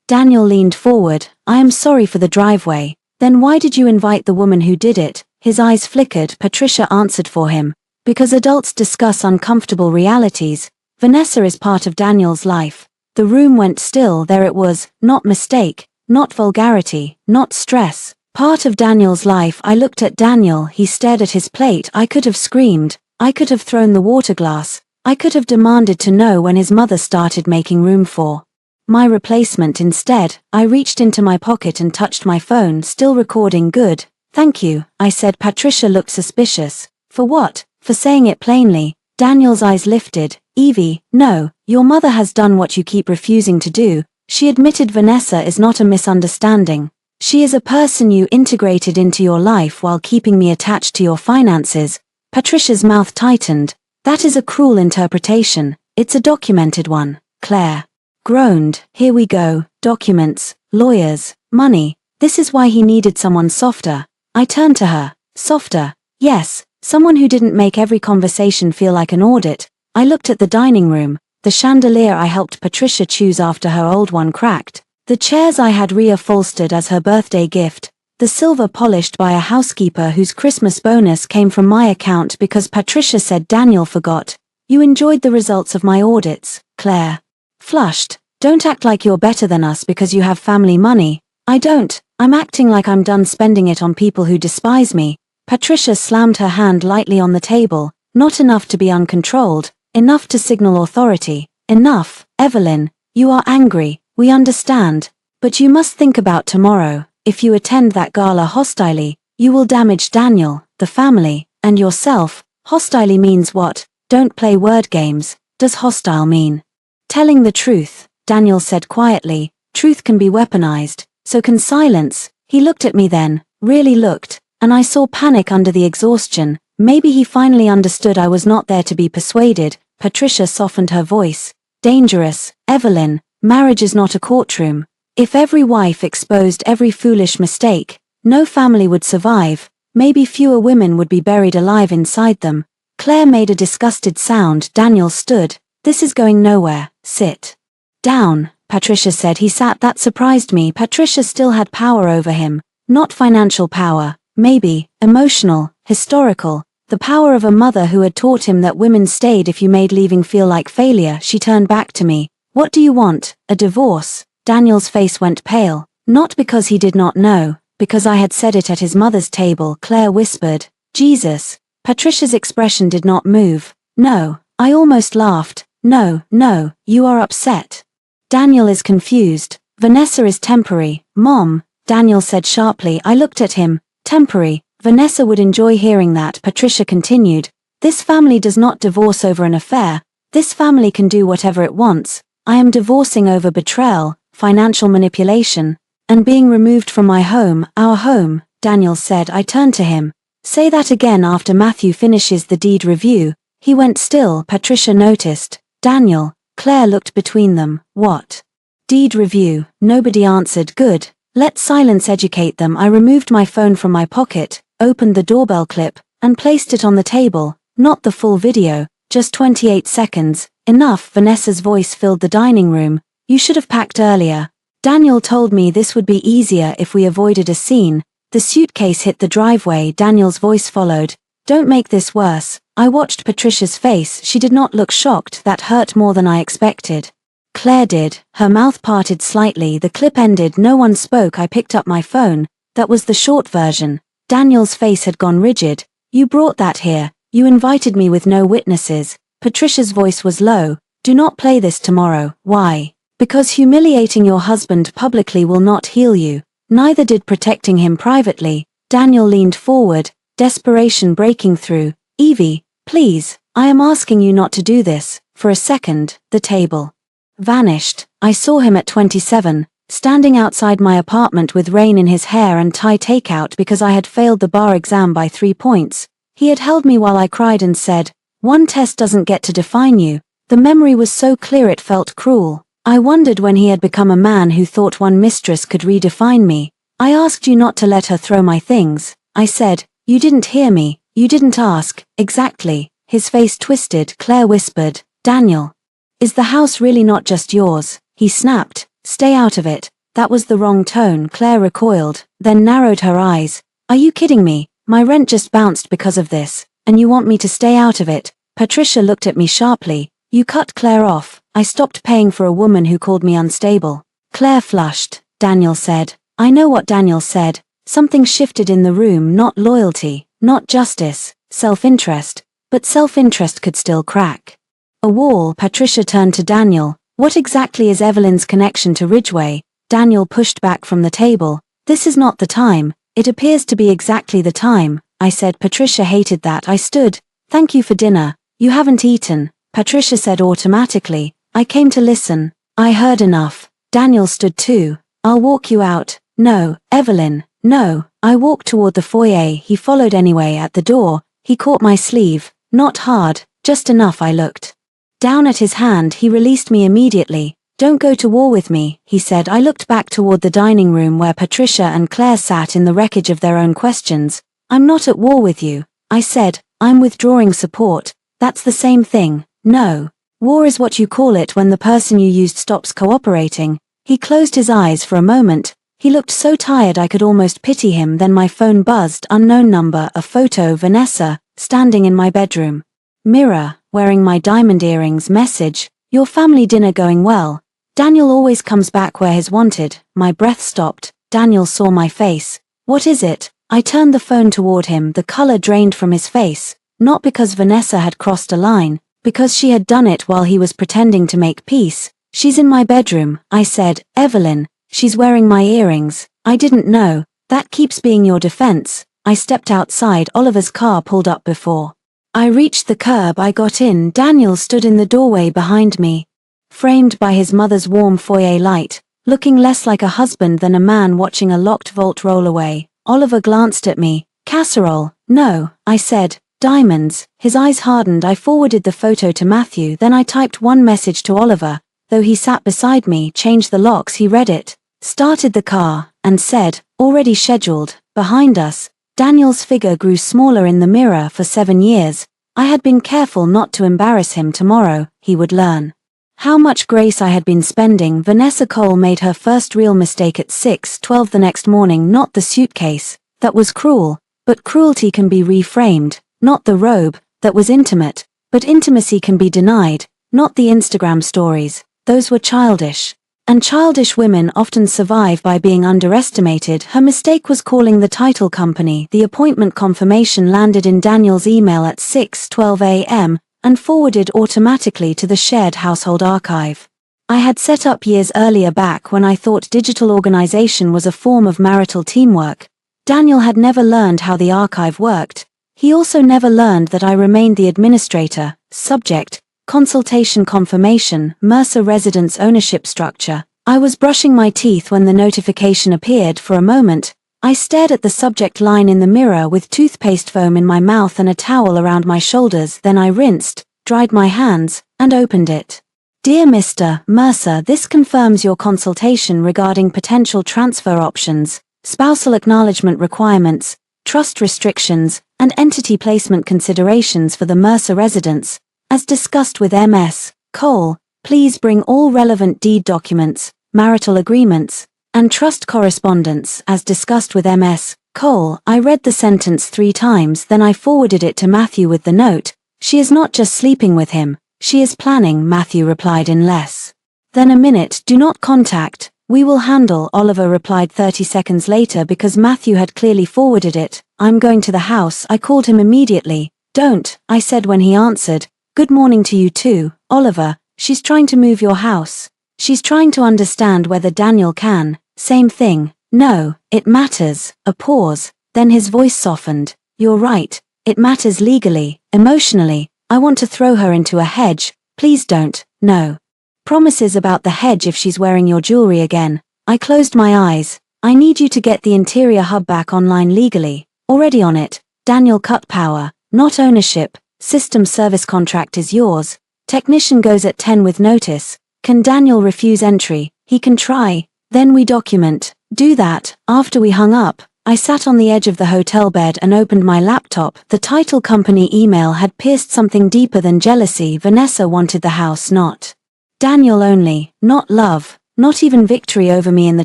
Daniel leaned forward. I am sorry for the driveway. Then why did you invite the woman who did it? His eyes flickered. Patricia answered for him. Because adults discuss uncomfortable realities. Vanessa is part of Daniel's life. The room went still. There it was, not mistake, not vulgarity, not stress. Part of Daniel's life. I looked at Daniel. He stared at his plate. I could have screamed. I could have thrown the water glass. I could have demanded to know when his mother started making room for my replacement. Instead, I reached into my pocket and touched my phone. Still recording. Good. Thank you, I said. Patricia looked suspicious. For what? For saying it plainly. Daniel's eyes lifted. Evie, no, your mother has done what you keep refusing to do. She admitted. Vanessa is not a misunderstanding. She is a person you integrated into your life while keeping me attached to your finances. Patricia's mouth tightened. That is a cruel interpretation. It's a documented one. Claire groaned. Here we go. Documents, lawyers, money. This is why he needed someone softer. I turned to her. Softer. Yes, someone who didn't make every conversation feel like an audit. I looked at the dining room. The chandelier I helped Patricia choose after her old one cracked. The chairs I had reupholstered as her birthday gift. The silver polished by a housekeeper whose Christmas bonus came from my account because Patricia said Daniel forgot. You enjoyed the results of my audits, Claire flushed. Don't act like you're better than us because you have family money. I don't. I'm acting like I'm done spending it on people who despise me. Patricia slammed her hand lightly on the table. Not enough to be uncontrolled. Enough to signal authority. Enough. Evelyn, you are angry. We understand. But you must think about tomorrow. If you attend that gala hostilely, you will damage Daniel, the family, and yourself. Hostilely means what? Don't play word games. Does hostile mean telling the truth? Daniel said quietly. Truth can be weaponized. So can silence. He looked at me then, really looked, and I saw panic under the exhaustion. Maybe he finally understood I was not there to be persuaded. Patricia softened her voice. Dangerous, Evelyn. Marriage is not a courtroom. If every wife exposed every foolish mistake, no family would survive. Maybe fewer women would be buried alive inside them. Claire made a disgusted sound. Daniel stood. This is going nowhere. Sit down, Patricia said. He sat. That surprised me. Patricia still had power over him. Not financial power. Maybe emotional, historical. The power of a mother who had taught him that women stayed if you made leaving feel like failure. She turned back to me. What do you want? A divorce? Daniel's face went pale. Not because he did not know, because I had said it at his mother's table. Claire whispered. Jesus. Patricia's expression did not move. No. I almost laughed. No, you are upset. Daniel is confused. Vanessa is temporary. Mom, Daniel said sharply. I looked at him. Temporary. Vanessa would enjoy hearing that. Patricia continued. This family does not divorce over an affair. This family can do whatever it wants. I am divorcing over betrayal, financial manipulation, and being removed from my home, our home, Daniel said. I turned to him. Say that again after Matthew finishes the deed review. He went still. Patricia noticed. Daniel. Claire looked between them. What? Deed review. Nobody answered. Good. Let silence educate them. I removed my phone from my pocket, opened the doorbell clip, and placed it on the table. Not the full video, just 28 seconds. Enough. Vanessa's voice filled the dining room. You should have packed earlier. Daniel told me this would be easier if we avoided a scene. The suitcase hit the driveway. Daniel's voice followed. Don't make this worse. I watched Patricia's face. She did not look shocked. That hurt more than I expected. Claire did. Her mouth parted slightly. The clip ended. No one spoke. I picked up my phone. That was the short version. Daniel's face had gone rigid. You brought that here. You invited me with no witnesses. Patricia's voice was low. Do not play this tomorrow. Why? Because humiliating your husband publicly will not heal you. Neither did protecting him privately. Daniel leaned forward, desperation breaking through. Evie, please, I am asking you not to do this. For a second, the table Vanished. I saw him at 27, standing outside my apartment with rain in his hair and Thai takeout because I had failed the bar exam by 3 points. He had held me while I cried and said, "One test doesn't get to define you." The memory was so clear it felt cruel. I wondered when he had become a man who thought one mistress could redefine me. "I asked you not to let her throw my things," I said. "You didn't hear me. You didn't ask." "Exactly." His face twisted. Claire whispered, "Daniel, is the house really not just yours?" He snapped, "Stay out of it." That was the wrong tone. Claire recoiled, then narrowed her eyes. "Are you kidding me? My rent just bounced because of this, and you want me to stay out of it?" Patricia looked at me sharply. "You cut Claire off. I stopped paying for a woman who called me unstable." Claire flushed. Daniel said. I know what Daniel said. Something shifted in the room. Not loyalty, not justice, self-interest. But self-interest could still crack a wall. Patricia turned to Daniel. "What exactly is Evelyn's connection to Ridgeway?" Daniel pushed back from the table. "This is not the time." "It appears to be exactly the time," I said. Patricia hated that. I stood. "Thank you for dinner." "You haven't eaten," Patricia said automatically. "I came to listen." I heard enough. Daniel stood too. "I'll walk you out." "No, Evelyn, no." I walked toward the foyer. He followed anyway. At the door, he caught my sleeve. Not hard, just enough. I looked down at his hand. He released me immediately. "Don't go to war with me," he said. I looked back toward the dining room where Patricia and Claire sat in the wreckage of their own questions. "I'm not at war with you," I said. "I'm withdrawing support." "That's the same thing." "No. War is what you call it when the person you used stops cooperating." He closed his eyes for a moment. He looked so tired I could almost pity him. Then my phone buzzed. Unknown number. A photo. Vanessa, standing in my bedroom mirror, wearing my diamond earrings. Message: "Your family dinner going well? Daniel always comes back where he's wanted." My breath stopped. Daniel saw my face. "What is it?" I turned the phone toward him. The color drained from his face. Not because Vanessa had crossed a line, because she had done it while he was pretending to make peace. "She's in my bedroom," I said. "Evelyn, she's wearing my earrings." "I didn't know." "That keeps being your defense." I stepped outside. Oliver's car pulled up before I reached the curb. I got in. Daniel stood in the doorway behind me, framed by his mother's warm foyer light, looking less like a husband than a man watching a locked vault roll away. Oliver glanced at me. "Casserole?" "No," I said. "Diamonds." His eyes hardened. I forwarded the photo to Matthew. Then I typed one message to Oliver, though he sat beside me. "Change the locks." He read it, started the car, and said, "Already scheduled." Behind us, Daniel's figure grew smaller in the mirror. For 7 years, I had been careful not to embarrass him. Tomorrow, he would learn how much grace I had been spending. Vanessa Cole made her first real mistake at 6:12 the next morning. Not the suitcase. That was cruel. But cruelty can be reframed. Not the robe. That was intimate. But intimacy can be denied. Not the Instagram stories. Those were childish. And childish women often survive by being underestimated. Her mistake was calling the title company. The appointment confirmation landed in Daniel's email at 6:12 a.m. and forwarded automatically to the shared household archive I had set up years earlier, back when I thought digital organization was a form of marital teamwork. Daniel had never learned how the archive worked. He also never learned that I remained the administrator. Subject: consultation confirmation, Mercer residence ownership structure. I was brushing my teeth when the notification appeared. For a moment, I stared at the subject line in the mirror with toothpaste foam in my mouth and a towel around my shoulders. Then I rinsed, dried my hands, and opened it. "Dear Mr. Mercer, this confirms your consultation regarding potential transfer options, spousal acknowledgement requirements, trust restrictions, and entity placement considerations for the Mercer residence. As discussed with Ms. Cole, please bring all relevant deed documents, marital agreements, and trust correspondence. As discussed with Ms. Cole." I read the sentence 3 times, then I forwarded it to Matthew with the note, "She is not just sleeping with him, she is planning." Matthew replied in less than a minute, "Do not contact, we will handle." Oliver replied 30 seconds later because Matthew had clearly forwarded it, "I'm going to the house." I called him immediately. "Don't," I said when he answered. "Good morning to you too, Oliver. She's trying to move your house. She's trying to understand whether Daniel can." "Same thing." "No, it matters." A pause, then his voice softened. "You're right, it matters legally, emotionally. I want to throw her into a hedge." "Please don't." "No." Promises about the hedge if she's wearing your jewelry again. I closed my eyes. I need you to get the interior hub back online legally. Already on it. Daniel cut power, not ownership. System service contract is yours. Technician goes at 10 with notice. Can Daniel refuse entry? He can try. Then we document. Do that. After we hung up, I sat on the edge of the hotel bed and opened my laptop. The title company email had pierced something deeper than jealousy. Vanessa wanted the house, not Daniel only, not love, not even victory over me in the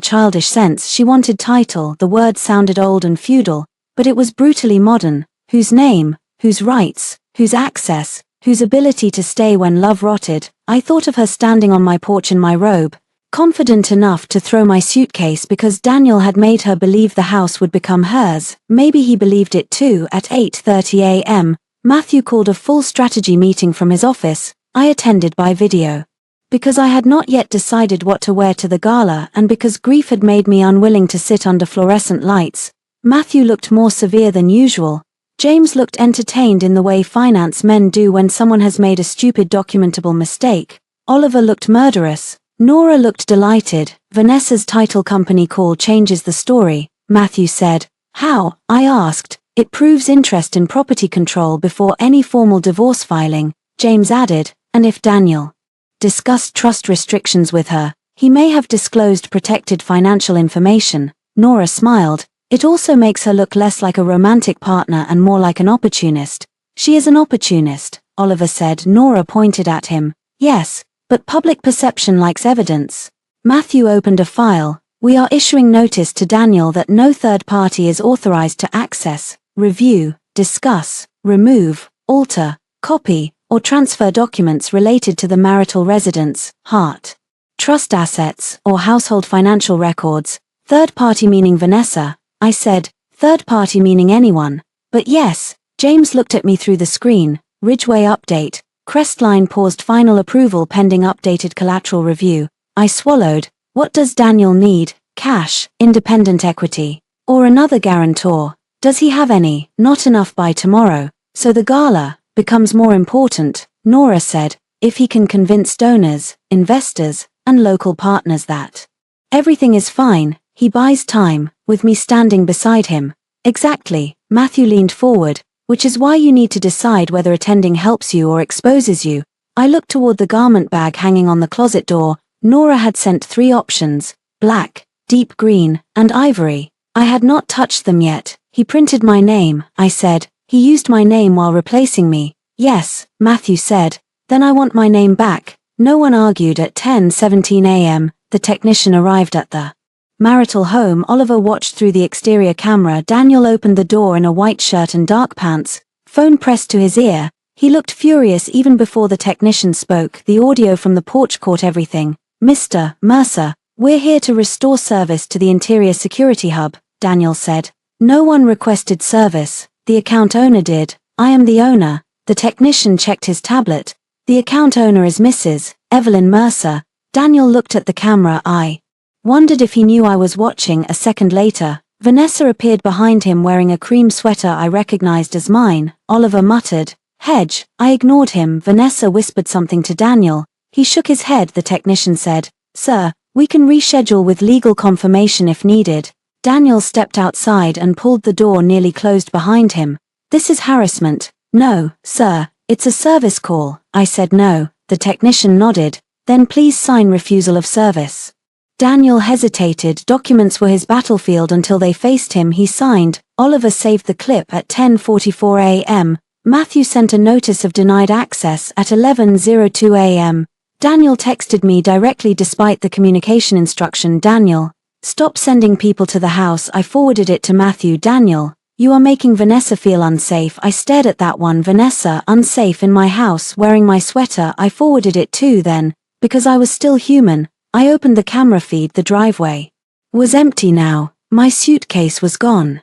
childish sense. She wanted title. The word sounded old and feudal, but it was brutally modern. Whose name, whose rights, whose access, whose ability to stay when love rotted. I thought of her standing on my porch in my robe, confident enough to throw my suitcase because Daniel had made her believe the house would become hers. Maybe he believed it too. At 8:30 a.m., Matthew called a full strategy meeting from his office. I attended by video. Because I had not yet decided what to wear to the gala and because grief had made me unwilling to sit under fluorescent lights, Matthew looked more severe than usual. James looked entertained in the way finance men do when someone has made a stupid documentable mistake. Oliver looked murderous. Nora looked delighted. Vanessa's title company call changes the story, Matthew said. How? I asked. It proves interest in property control before any formal divorce filing, James added, and if Daniel discussed trust restrictions with her, he may have disclosed protected financial information. Nora smiled. It also makes her look less like a romantic partner and more like an opportunist. She is an opportunist, Oliver said. Nora pointed at him. Yes, but public perception likes evidence. Matthew opened a file. We are issuing notice to Daniel that no third party is authorized to access, review, discuss, remove, alter, copy, or transfer documents related to the marital residence, heart, trust assets, or household financial records. Third party meaning Vanessa. I said, third party meaning anyone. But yes, James looked at me through the screen. Ridgeway update. Crestline paused final approval pending updated collateral review. I swallowed. What does Daniel need? Cash, independent equity, or another guarantor? Does he have any? Not enough by tomorrow. So the gala becomes more important, Nora said, if he can convince donors, investors, and local partners that everything is fine. He buys time, with me standing beside him. Exactly, Matthew leaned forward, which is why you need to decide whether attending helps you or exposes you. I looked toward the garment bag hanging on the closet door. Nora had sent 3 options, black, deep green, and ivory. I had not touched them yet. He printed my name, I said. He used my name while replacing me. Yes, Matthew said. Then I want my name back. No one argued. At 10:17 a.m., the technician arrived at the marital home. Oliver watched through the exterior camera. Daniel opened the door in a white shirt and dark pants, phone pressed to his ear. He looked furious even before the technician spoke. The audio from the porch caught everything. Mr. Mercer, we're here to restore service to the interior security hub, Daniel said. No one requested service. The account owner did. I am the owner. The technician checked his tablet. The account owner is Mrs. Evelyn Mercer. Daniel looked at the camera. I wondered if he knew I was watching. A second later, Vanessa appeared behind him wearing a cream sweater I recognized as mine. Oliver muttered, "Hedge." I ignored him. Vanessa whispered something to Daniel. He shook his head. The technician said, "Sir, we can reschedule with legal confirmation if needed." Daniel stepped outside and pulled the door nearly closed behind him. "This is harassment." "No, sir, it's a service call." I said no. The technician nodded. "Then please sign refusal of service." Daniel hesitated. Documents were his battlefield until they faced him. He signed. Oliver saved the clip. At 10:44 a.m., Matthew sent a notice of denied access. At 11:02 a.m., Daniel texted me directly despite the communication instruction. "Daniel, stop sending people to the house." I forwarded it to Matthew. "Daniel, you are making Vanessa feel unsafe." I stared at that one. Vanessa, unsafe in my house, wearing my sweater. I forwarded it too then, because I was still human. I opened the camera feed. The driveway was empty now. My suitcase was gone.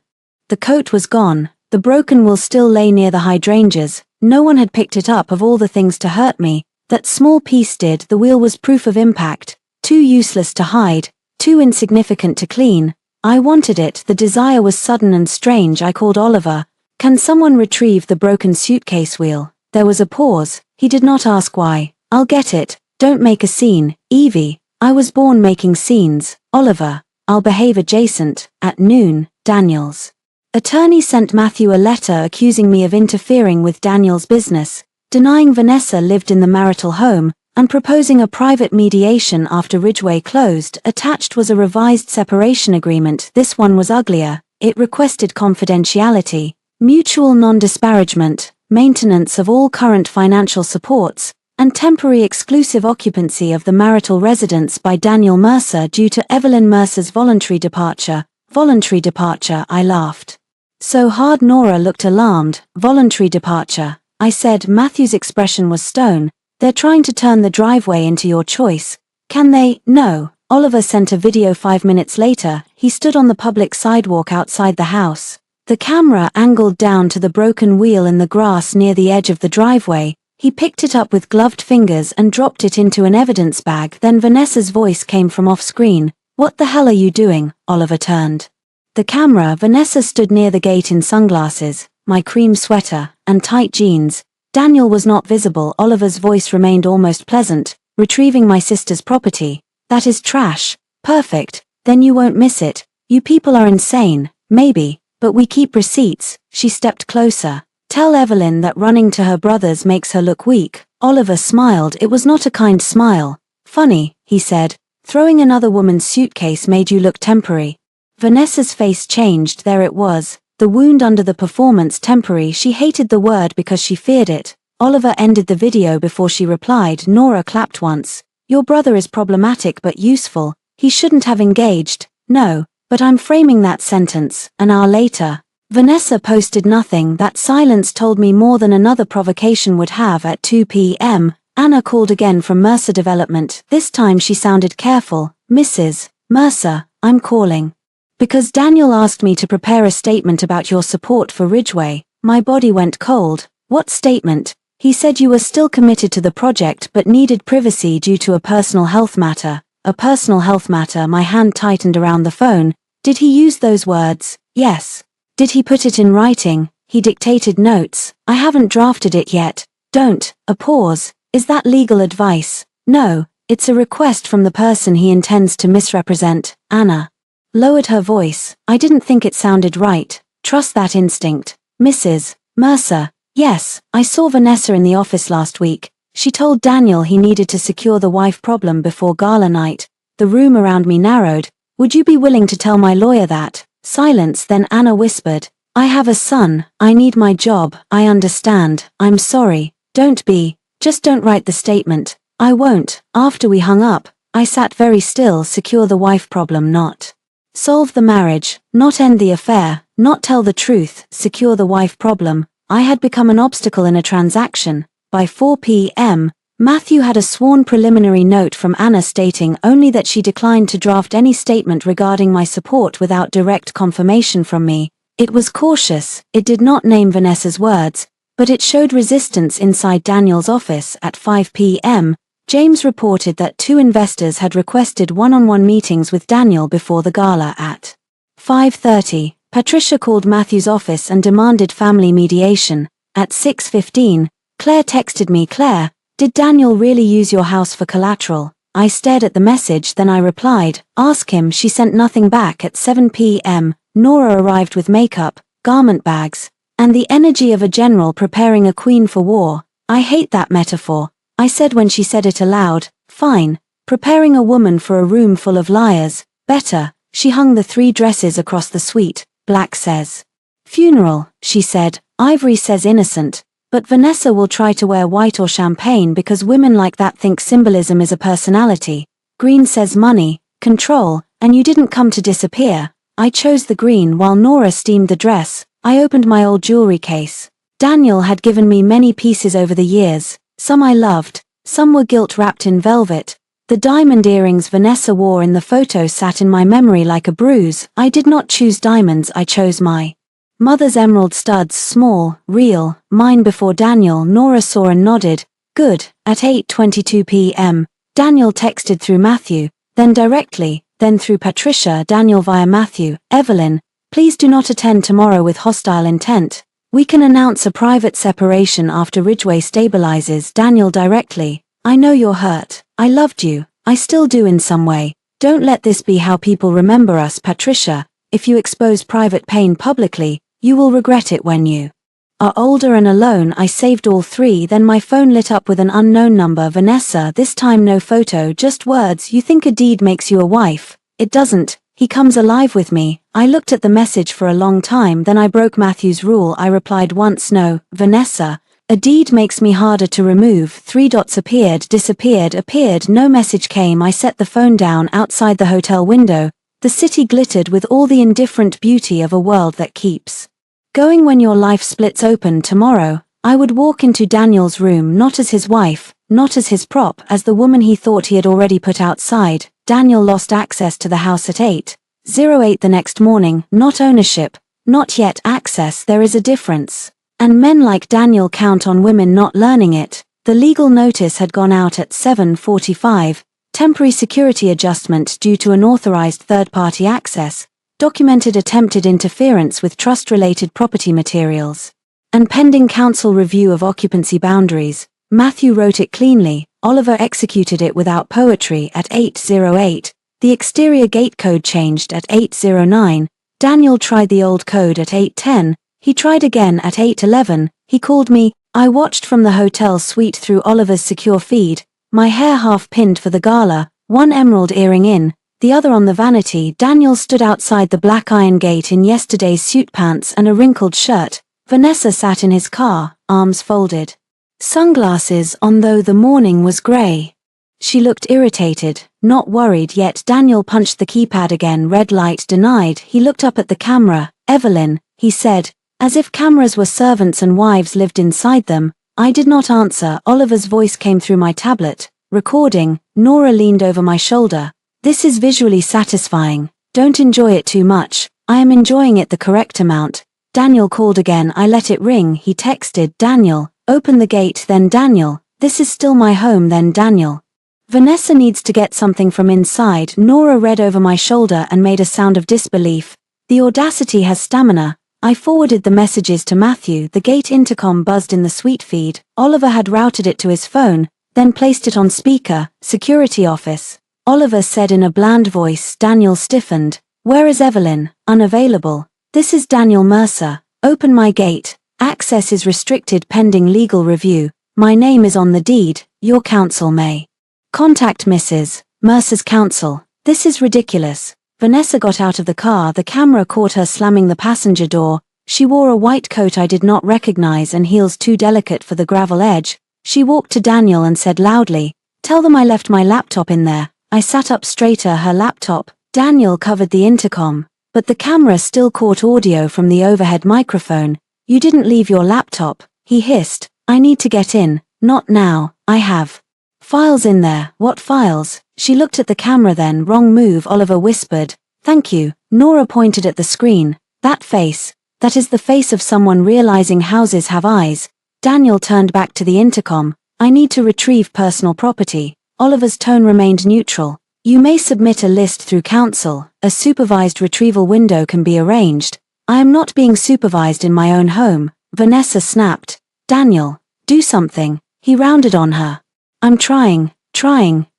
The coat was gone. The broken wheel still lay near the hydrangeas. No one had picked it up. Of all the things to hurt me, that small piece did. The wheel was proof of impact. Too useless to hide. Too insignificant to clean. I wanted it. The desire was sudden and strange. I called Oliver. "Can someone retrieve the broken suitcase wheel?" There was a pause. He did not ask why. "I'll get it." Don't make a scene, Evie. I was born making scenes. Oliver. I'll behave adjacent. At noon, Daniels. Attorney sent Matthew a letter accusing me of interfering with Daniel's business, denying Vanessa lived in the marital home, and proposing a private mediation after Ridgeway closed. Attached was a revised separation agreement. This one was uglier. It requested confidentiality, mutual non-disparagement, maintenance of all current financial supports, and temporary exclusive occupancy of the marital residence by Daniel Mercer due to Evelyn Mercer's voluntary departure. Voluntary departure, I laughed. So hard. Nora looked alarmed. Voluntary departure. I said. Matthew's expression was stone. They're trying to turn the driveway into your choice. Can they? No. Oliver sent a video 5 minutes later. He stood on the public sidewalk outside the house. The camera angled down to the broken wheel in the grass near the edge of the driveway. He picked it up with gloved fingers and dropped it into an evidence bag. Then Vanessa's voice came from off-screen. What the hell are you doing? Oliver turned the camera. Vanessa stood near the gate in sunglasses, my cream sweater, and tight jeans. Daniel was not visible. Oliver's voice remained almost pleasant. Retrieving my sister's property. That is trash. Perfect. Then you won't miss it. You people are insane. Maybe, but we keep receipts. She stepped closer. Tell Evelyn that running to her brothers makes her look weak. Oliver smiled. It was not a kind smile. Funny, he said. Throwing another woman's suitcase made you look temporary. Vanessa's face changed. There it was. The wound under the performance. Temporary. She hated the word because she feared it. Oliver ended the video before she replied. Nora clapped once. Your brother is problematic but useful. He shouldn't have engaged. No, but I'm framing that sentence. An hour later. Vanessa posted nothing. That silence told me more than another provocation would have. At 2 p.m., Anna called again from Mercer Development. This time she sounded careful. Mrs. Mercer, I'm calling because Daniel asked me to prepare a statement about your support for Ridgeway. My body went cold. What statement? He said you were still committed to the project but needed privacy due to a personal health matter. A personal health matter. My hand tightened around the phone. Did he use those words? Yes. Did he put it in writing? He dictated notes. I haven't drafted it yet. Don't. A pause. Is that legal advice? No, it's a request from the person he intends to misrepresent. Anna lowered her voice. I didn't think it sounded right. Trust that instinct. Mrs. Mercer. Yes, I saw Vanessa in the office last week. She told Daniel he needed to secure the wife problem before gala night. The room around me narrowed. Would you be willing to tell my lawyer that? Silence. Then Anna whispered. I have a son. I need my job. I understand. I'm sorry. Don't be. Just don't write the statement. I won't. After we hung up, I sat very still. Secure the wife problem, not solve the marriage, not end the affair, not tell the truth. Secure the wife problem. I had become an obstacle in a transaction. By 4 p.m., Matthew had a sworn preliminary note from Anna stating only that she declined to draft any statement regarding my support without direct confirmation from me. It was cautious. It did not name Vanessa's words, but it showed resistance inside Daniel's office. At 5 p.m., James reported that 2 investors had requested one-on-one meetings with Daniel before the gala. At 5:30, Patricia called Matthew's office and demanded family mediation. At 6:15, Claire texted me. Claire, did Daniel really use your house for collateral? I stared at the message, then I replied, ask him. She sent nothing back. At 7 p.m., Nora arrived with makeup, garment bags, and the energy of a general preparing a queen for war. I hate that metaphor, I said when she said it aloud. Fine. Preparing a woman for a room full of liars. Better. She hung the 3 dresses across the suite. Black says funeral, she said. Ivory says innocent. But Vanessa will try to wear white or champagne because women like that think symbolism is a personality. Green says money, control, and you didn't come to disappear. I chose the green while Nora steamed the dress. I opened my old jewelry case. Daniel had given me many pieces over the years. Some I loved, some were gilt-wrapped in velvet. The diamond earrings Vanessa wore in the photo sat in my memory like a bruise. I did not choose diamonds, I chose my mother's emerald studs, small, real, mine. Before Daniel. Nora saw and nodded. Good. At 8:22 p.m., Daniel texted through Matthew, then directly, then through Patricia. Daniel via Matthew. Evelyn, please do not attend tomorrow with hostile intent. We can announce a private separation after Ridgeway stabilizes. Daniel directly. I know you're hurt. I loved you. I still do in some way. Don't let this be how people remember us, Patricia. If you expose private pain publicly, you will regret it when you are older and alone. I saved all three, then my phone lit up with an unknown number. Vanessa, this time no photo, just words. You think a deed makes you a wife. It doesn't. He comes alive with me. I looked at the message for a long time, then I broke Matthew's rule. I replied once, no, Vanessa. A deed makes me harder to remove. 3 dots appeared, disappeared, appeared, no message came. I set the phone down outside the hotel window. The city glittered with all the indifferent beauty of a world that keeps going. When your life splits open tomorrow, I would walk into Daniel's room not as his wife, not as his prop, as the woman he thought he had already put outside. Daniel lost access to the house at 8:08 the next morning. Not ownership, not yet access. There is a difference. And men like Daniel count on women not learning it. The legal notice had gone out at 7:45, temporary security adjustment due to unauthorized third-party access, documented attempted interference with trust-related property materials, and pending council review of occupancy boundaries. Matthew wrote it cleanly, Oliver executed it without poetry at 8:08, the exterior gate code changed at 8:09, Daniel tried the old code at 8:10, he tried again at 8:11, he called me. I watched from the hotel suite through Oliver's secure feed, my hair half pinned for the gala, one emerald earring in, the other on the vanity. Daniel stood outside the black iron gate in yesterday's suit pants and a wrinkled shirt. Vanessa sat in his car, arms folded, sunglasses on, though the morning was grey. She looked irritated, not worried yet. Daniel punched the keypad again. Red light denied. He looked up at the camera. Evelyn, he said, as if cameras were servants and wives lived inside them. I did not answer. Oliver's voice came through my tablet. Recording. Nora leaned over my shoulder. This is visually satisfying. Don't enjoy it too much. I am enjoying it the correct amount. Daniel called again. I let it ring. He texted, Daniel, open the gate. Then Daniel, this is still my home. Then Daniel, Vanessa needs to get something from inside. Nora read over my shoulder and made a sound of disbelief. The audacity has stamina. I forwarded the messages to Matthew. The gate intercom buzzed in the suite feed. Oliver had routed it to his phone, then placed it on speaker. Security office. Oliver said in a bland voice. Daniel stiffened. Where is Evelyn? Unavailable. This is Daniel Mercer. Open my gate. Access is restricted pending legal review. My name is on the deed. Your counsel may contact Mrs. Mercer's counsel. This is ridiculous. Vanessa got out of the car. The camera caught her slamming the passenger door. She wore a white coat I did not recognize and heels too delicate for the gravel edge. She walked to Daniel and said loudly, tell them I left my laptop in there. I sat up straighter. Her laptop. Daniel covered the intercom, but the camera still caught audio from the overhead microphone. You didn't leave your laptop, he hissed. I need to get in. Not now. I have files in there. What files? She looked at the camera. Then wrong move. Oliver whispered. Thank you. Nora pointed at the screen. That face. That is the face of someone realizing houses have eyes. Daniel turned back to the intercom. I need to retrieve personal property. Oliver's tone remained neutral. You may submit a list through counsel. A supervised retrieval window can be arranged. I am not being supervised in my own home. Vanessa snapped. Daniel, do something. He rounded on her. I'm trying.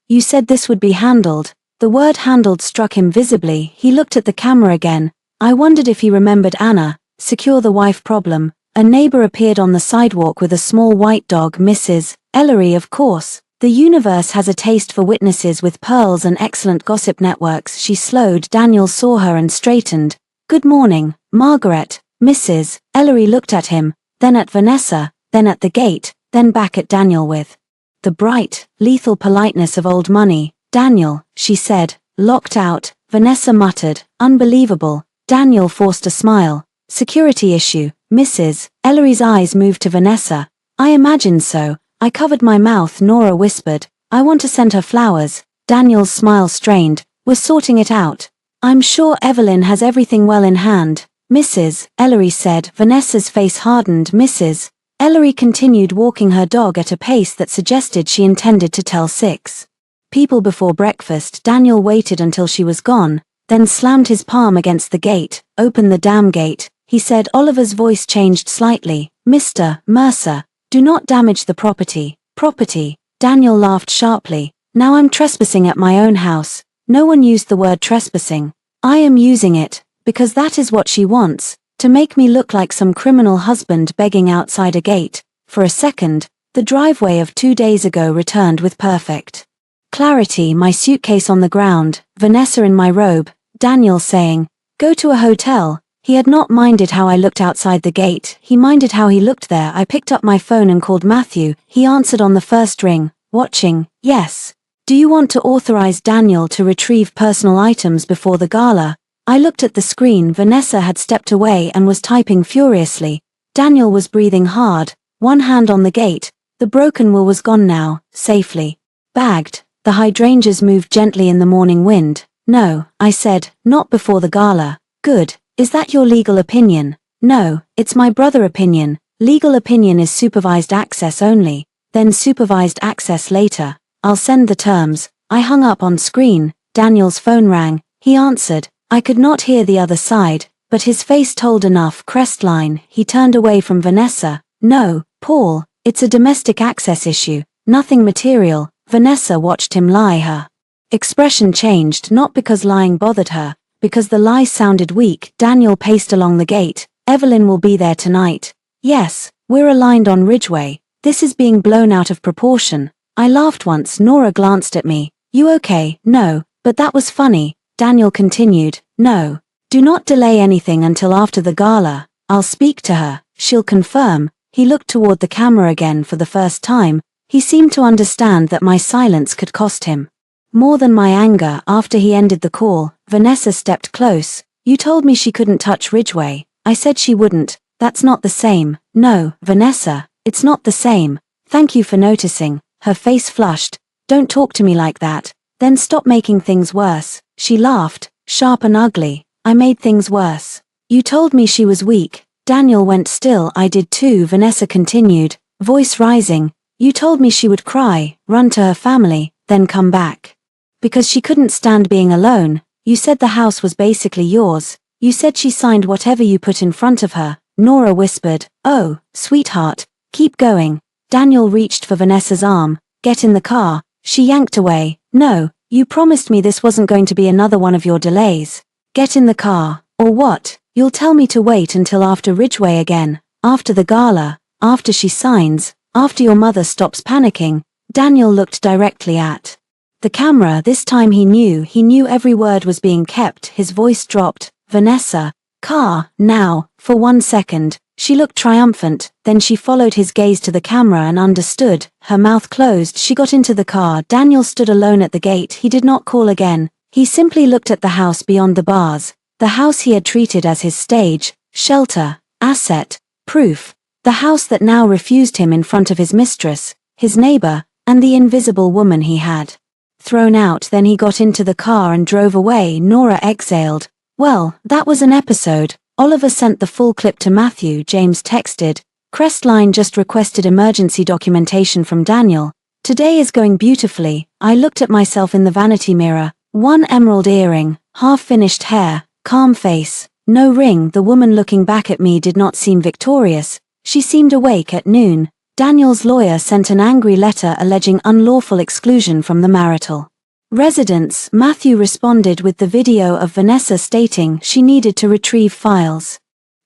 You said this would be handled. The word handled struck him visibly. He looked at the camera again. I wondered if he remembered Anna. Secure the wife problem. A neighbor appeared on the sidewalk with a small white dog. Mrs. Ellery, of course. The universe has a taste for witnesses with pearls and excellent gossip networks. She slowed. Daniel saw her and straightened. Good morning, Margaret. Mrs. Ellery looked at him, then at Vanessa, then at the gate, then back at Daniel with the bright, lethal politeness of old money. Daniel, she said, locked out. Vanessa muttered, unbelievable. Daniel forced a smile. Security issue. Mrs. Ellery's eyes moved to Vanessa. I imagined so. I covered my mouth. Nora whispered, I want to send her flowers. Daniel's smile strained. We're sorting it out. I'm sure Evelyn has everything well in hand. Mrs. Ellery said. Vanessa's face hardened. Mrs. Ellery continued walking her dog at a pace that suggested she intended to tell 6 people before breakfast. Daniel waited until she was gone, then slammed his palm against the gate. Open the damn gate, he said. Oliver's voice changed slightly. Mr. Mercer, do not damage the property. Property. Daniel laughed sharply. Now I'm trespassing at my own house. No one used the word trespassing. I am using it, because that is what she wants, to make me look like some criminal husband begging outside a gate. For a second, the driveway of 2 days ago returned with perfect clarity. My suitcase on the ground, Vanessa in my robe, Daniel saying, "Go to a hotel." He had not minded how I looked outside the gate, he minded how he looked there. I picked up my phone and called Matthew. He answered on the first ring. Watching, yes. Do you want to authorize Daniel to retrieve personal items before the gala? I looked at the screen. Vanessa had stepped away and was typing furiously. Daniel was breathing hard, one hand on the gate. The broken will was gone now, safely bagged. The hydrangeas moved gently in the morning wind. No, I said, not before the gala. Good. Is that your legal opinion? No, it's my brother opinion. Legal opinion is supervised access only, then supervised access later. I'll send the terms. I hung up on screen. Daniel's phone rang. He answered. I could not hear the other side, but his face told enough. Crestline. He turned away from Vanessa. No, Paul, it's a domestic access issue, nothing material. Vanessa watched him lie. Her expression changed, not because lying bothered her, because the lie sounded weak. Daniel paced along the gate. Evelyn will be there tonight. Yes, we're aligned on Ridgeway. This is being blown out of proportion. I laughed once. Nora glanced at me. You okay? No, but that was funny. Daniel continued. No. Do not delay anything until after the gala. I'll speak to her. She'll confirm. He looked toward the camera again for the first time. He seemed to understand that my silence could cost him more than my anger. After he ended the call, Vanessa stepped close. You told me she couldn't touch Ridgeway. I said she wouldn't. That's not the same. No, Vanessa, it's not the same. Thank you for noticing. Her face flushed. Don't talk to me like that. Then stop making things worse. She laughed, sharp and ugly. I made things worse. You told me she was weak. Daniel went still. I did too. Vanessa continued, voice rising. You told me she would cry, run to her family, then come back. Because she couldn't stand being alone. You said the house was basically yours. You said she signed whatever you put in front of her. Nora whispered, oh, sweetheart, keep going. Daniel reached for Vanessa's arm. Get in the car. She yanked away. No, you promised me this wasn't going to be another one of your delays. Get in the car. Or what? You'll tell me to wait until after Ridgeway again, after the gala, after she signs, after your mother stops panicking. Daniel looked directly at the camera. This time he knew every word was being kept. His voice dropped. Vanessa. Car, now. For 1 second, she looked triumphant, then she followed his gaze to the camera and understood. Her mouth closed. She got into the car. Daniel stood alone at the gate. He did not call again. He simply looked at the house beyond the bars. The house he had treated as his stage, shelter, asset, proof. The house that now refused him in front of his mistress, his neighbor, and the invisible woman he had thrown out. Then he got into the car and drove away. Nora exhaled. Well, that was an episode. Oliver sent the full clip to Matthew. James texted. Crestline just requested emergency documentation from Daniel. Today is going beautifully. I looked at myself in the vanity mirror. 1 emerald earring, half-finished hair, calm face, no ring. The woman looking back at me did not seem victorious. She seemed awake. At noon, Daniel's lawyer sent an angry letter alleging unlawful exclusion from the marital residence. Matthew responded with the video of Vanessa stating she needed to retrieve files,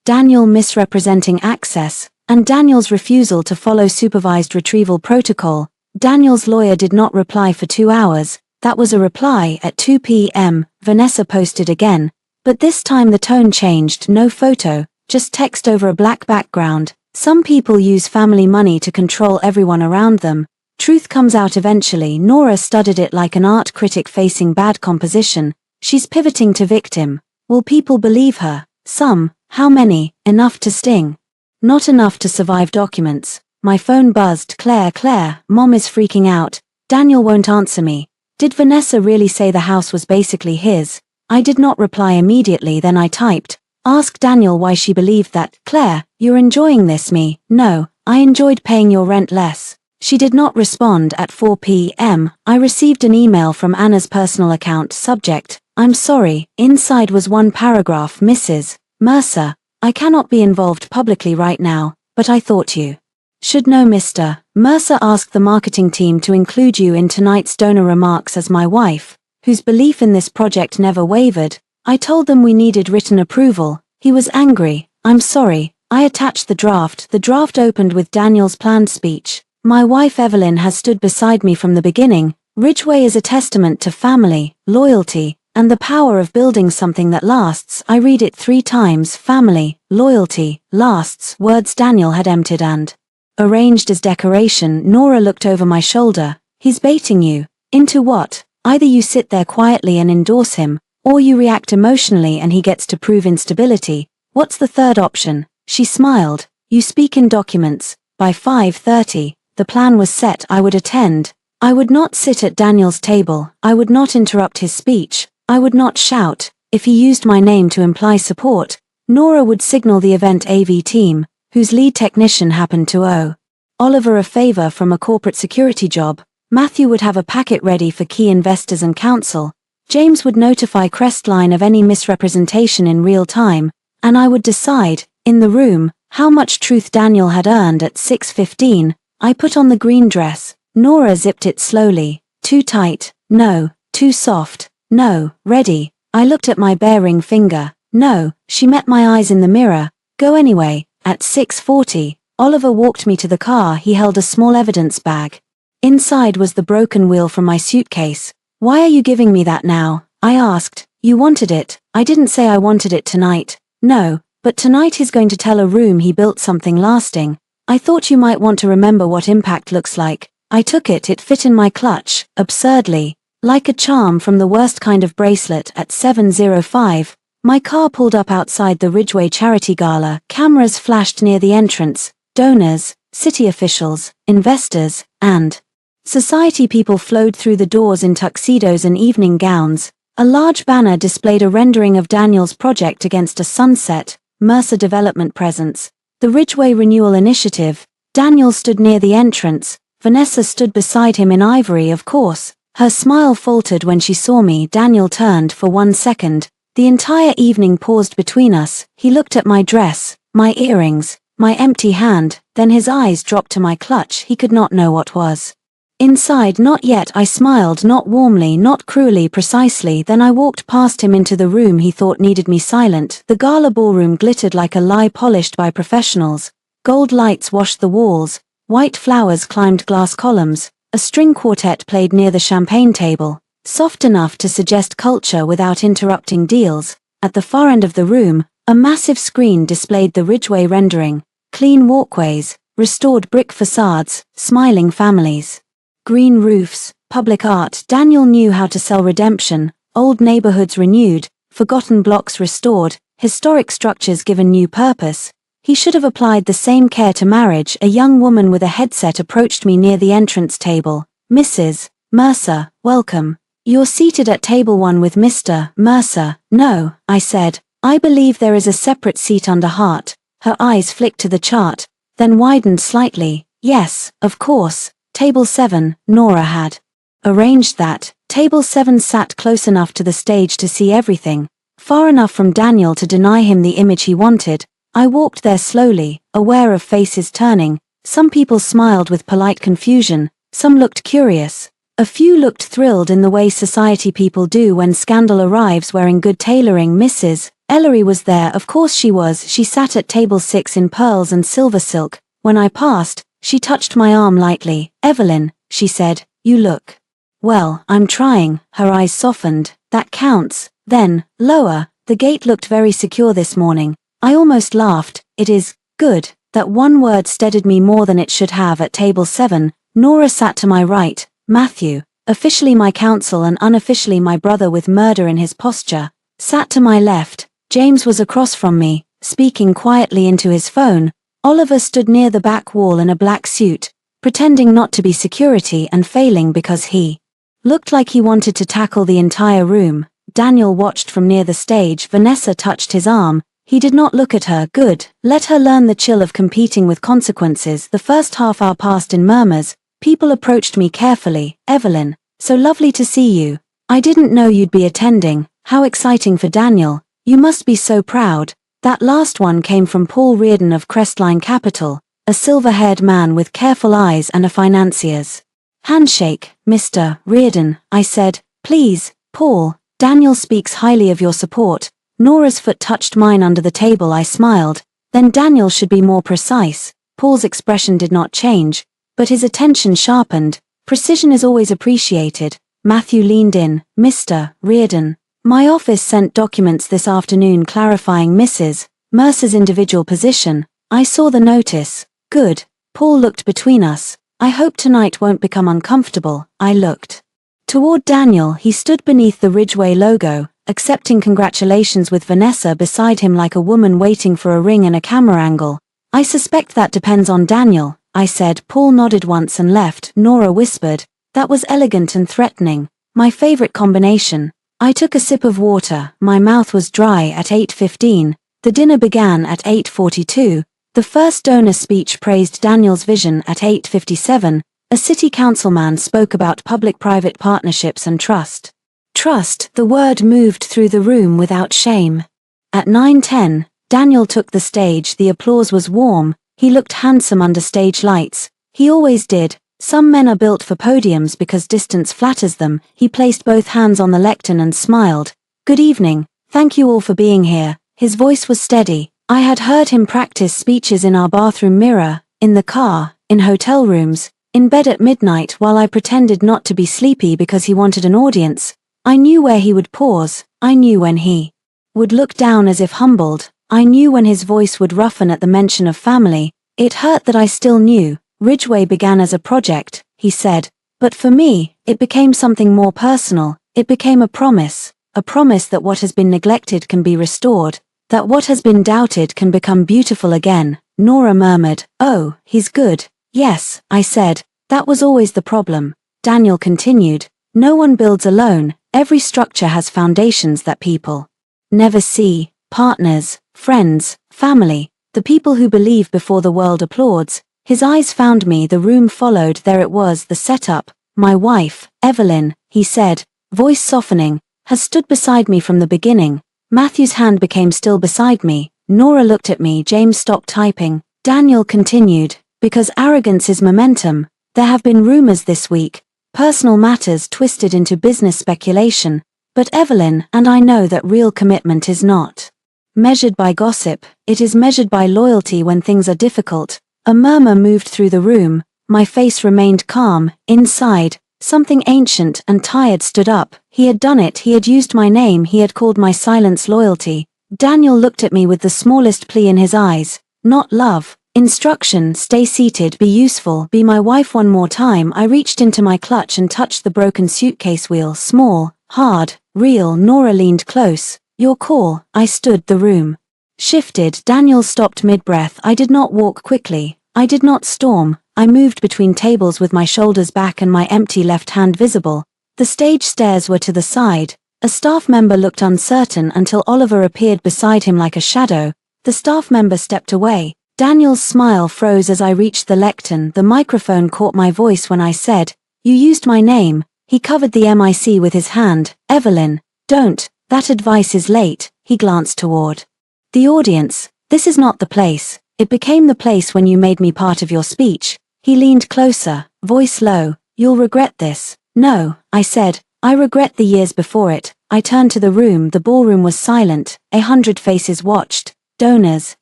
Daniel misrepresenting access, and Daniel's refusal to follow supervised retrieval protocol. Daniel's lawyer did not reply for 2 hours. That was a reply. At 2 p.m., Vanessa posted again, but this time the tone changed. No photo, just text over a black background. Some people use family money to control everyone around them. Truth comes out eventually. Nora studied it like an art critic facing bad composition. She's pivoting to victim. Will people believe her? Some. How many? Enough to sting. Not enough to survive documents. My phone buzzed. Claire, Mom is freaking out. Daniel won't answer me. Did Vanessa really say the house was basically his? I did not reply immediately. Then I typed. Ask Daniel why she believed that. Claire, you're enjoying this. Me. No, I enjoyed paying your rent less. She did not respond. At 4 p.m., I received an email from Anna's personal account. Subject, I'm sorry. Inside was one paragraph. Mrs. Mercer, I cannot be involved publicly right now, but I thought you Should know Mr. Mercer asked the marketing team to include you in tonight's donor remarks as my wife, whose belief in this project never wavered. I told them we needed written approval. He was angry. I'm sorry. I attached the draft. The draft opened with Daniel's planned speech. My wife Evelyn has stood beside me from the beginning. Ridgeway is a testament to family, loyalty, and the power of building something that lasts. I read it 3 times. Family, loyalty, lasts, words Daniel had emptied and arranged as decoration. Nora looked over my shoulder. He's baiting you. Into what? Either you sit there quietly and endorse him, or you react emotionally and he gets to prove instability. What's the third option? She smiled. You speak in documents. By 5:30, the plan was set. I would attend. I would not sit at Daniel's table. I would not interrupt his speech. I would not shout. If he used my name to imply support, Nora would signal the event AV team, whose lead technician happened to owe Oliver a favor from a corporate security job. Matthew would have a packet ready for key investors and counsel. James would notify Crestline of any misrepresentation in real time, and I would decide, in the room, how much truth Daniel had earned. At 6:15, I put on the green dress. Nora zipped it slowly. Too tight. No. Too soft. No. Ready. I looked at my bare ring finger. No. She met my eyes in the mirror. Go anyway. At 6:40, Oliver walked me to the car. He held a small evidence bag. Inside was the broken wheel from my suitcase. Why are you giving me that now? I asked. You wanted it. I didn't say I wanted it tonight. No, but tonight he's going to tell a room he built something lasting. I thought you might want to remember what impact looks like. I took it. It fit in my clutch, absurdly, like a charm from the worst kind of bracelet. At 7:05, my car pulled up outside the Ridgeway Charity Gala. Cameras flashed near the entrance. Donors, city officials, investors, and society people flowed through the doors in tuxedos and evening gowns. A large banner displayed a rendering of Daniel's project against a sunset. Mercer Development Presents the Ridgeway Renewal Initiative. Daniel stood near the entrance. Vanessa stood beside him in ivory, of course. Her smile faltered when she saw me. Daniel turned for 1 second. The entire evening paused between us. He looked at my dress, my earrings, my empty hand, then his eyes dropped to my clutch. He could not know what was inside. Not yet. I smiled, not warmly, not cruelly, precisely. Then I walked past him into the room he thought needed me. Silent. The gala ballroom glittered like a lie polished by professionals. Gold lights washed the walls. White flowers climbed glass columns. A string quartet played near the champagne table, soft enough to suggest culture without interrupting deals. At the far end of the room, a massive screen displayed the Ridgeway rendering. Clean walkways, restored brick facades, smiling families, green roofs, public art. Daniel knew how to sell redemption. Old neighborhoods renewed, forgotten blocks restored, historic structures given new purpose. He should have applied the same care to marriage. A young woman with a headset approached me near the entrance table. Mrs. Mercer, welcome. You're seated at table 1 with Mr. Mercer. No, I said. I believe there is a separate seat under Hart. Her eyes flicked to the chart, then widened slightly. Yes, of course. Table 7, Nora had arranged that. Table 7 sat close enough to the stage to see everything, far enough from Daniel to deny him the image he wanted. I walked there slowly, aware of faces turning. Some people smiled with polite confusion, some looked curious. A few looked thrilled in the way society people do when scandal arrives, wearing good tailoring. Mrs. Ellery was there, of course she was. She sat at table 6 in pearls and silver silk. When I passed, she touched my arm lightly. Evelyn, she said, you look well. I'm trying. Her eyes softened. That counts. Then, lower, the gate looked very secure this morning. I almost laughed. It is good. That one word steadied me more than it should have. At table 7, Nora sat to my right. Matthew, officially my counsel and unofficially my brother with murder in his posture, sat to my left. James was across from me, speaking quietly into his phone. Oliver stood near the back wall in a black suit, pretending not to be security and failing because he looked like he wanted to tackle the entire room. Daniel watched from near the stage. Vanessa touched his arm. He did not look at her. Good. Let her learn the chill of competing with consequences. The first half hour passed in murmurs. People approached me carefully. Evelyn, so lovely to see you. I didn't know you'd be attending. How exciting for Daniel. You must be so proud. That last one came from Paul Reardon of Crestline Capital. a silver-haired man with careful eyes and a financier's handshake. Mr. Reardon, I said, please, Paul, Daniel speaks highly of your support. Nora's foot touched mine under the table. I smiled. Then Daniel should be more precise. Paul's expression did not change, but his attention sharpened. Precision is always appreciated. Matthew leaned in. Mr. Reardon, my office sent documents this afternoon clarifying Mrs. Mercer's individual position. I saw the notice. Good. Paul looked between us. I hope tonight won't become uncomfortable. I looked toward Daniel. He stood beneath the Ridgeway logo, accepting congratulations with Vanessa beside him like a woman waiting for a ring and a camera angle. I suspect that depends on Daniel, I said. Paul nodded once and left. Nora whispered, that was elegant and threatening. My favorite combination. I took a sip of water. My mouth was dry at 8:15. The dinner began at 8:42. The first donor speech praised Daniel's vision at 8:57. A city councilman spoke about public-private partnerships and trust. Trust, the word moved through the room without shame. At 9:10, Daniel took the stage. The applause was warm. He looked handsome under stage lights. He always did. Some men are built for podiums because distance flatters them. He placed both hands on the lectern and smiled. Good evening. Thank you all for being here. His voice was steady. I had heard him practice speeches in our bathroom mirror, in the car, in hotel rooms, in bed at midnight while I pretended not to be sleepy because he wanted an audience. I knew where he would pause. I knew when he would look down as if humbled. I knew when his voice would roughen at the mention of family. It hurt that I still knew. Ridgeway began as a project, he said. But for me, it became something more personal. It became a promise that what has been neglected can be restored, that what has been doubted can become beautiful again. Nora murmured, oh, he's good. Yes, I said. That was always the problem. Daniel continued, no one builds alone. Every structure has foundations that people never see. Partners, friends, family, the people who believe before the world applauds. His eyes found me. The room followed. There it was, the setup. My wife, Evelyn, he said, voice softening, has stood beside me from the beginning. Matthew's hand became still beside me. Nora looked at me. James stopped typing. Daniel continued, because arrogance is momentum. There have been rumors this week, personal matters twisted into business speculation. But Evelyn and I know that real commitment is not measured by gossip. It is measured by loyalty when things are difficult. A murmur moved through the room. My face remained calm. Inside, something ancient and tired stood up. He had done it. He had used my name. He had called my silence loyalty. Daniel looked at me with the smallest plea in his eyes. Not love. Instruction. Stay seated. Be useful. Be my wife one more time. I reached into my clutch and touched the broken suitcase wheel. Small, hard, real. Nora leaned close. Your call. I stood. The room shifted. Daniel stopped mid-breath. I did not walk quickly. I did not storm. I moved between tables with my shoulders back and my empty left hand visible. The stage stairs were to the side. A staff member looked uncertain until Oliver appeared beside him like a shadow. The staff member stepped away. Daniel's smile froze as I reached the lectern. The microphone caught my voice when I said, you used my name. He covered the mic with his hand. Evelyn, don't. That advice is late. He glanced toward the audience. This is not the place. It became the place when you made me part of your speech. He leaned closer, voice low. You'll regret this. No, I said. I regret the years before it. I turned to the room. The ballroom was silent. 100 faces watched. Donors,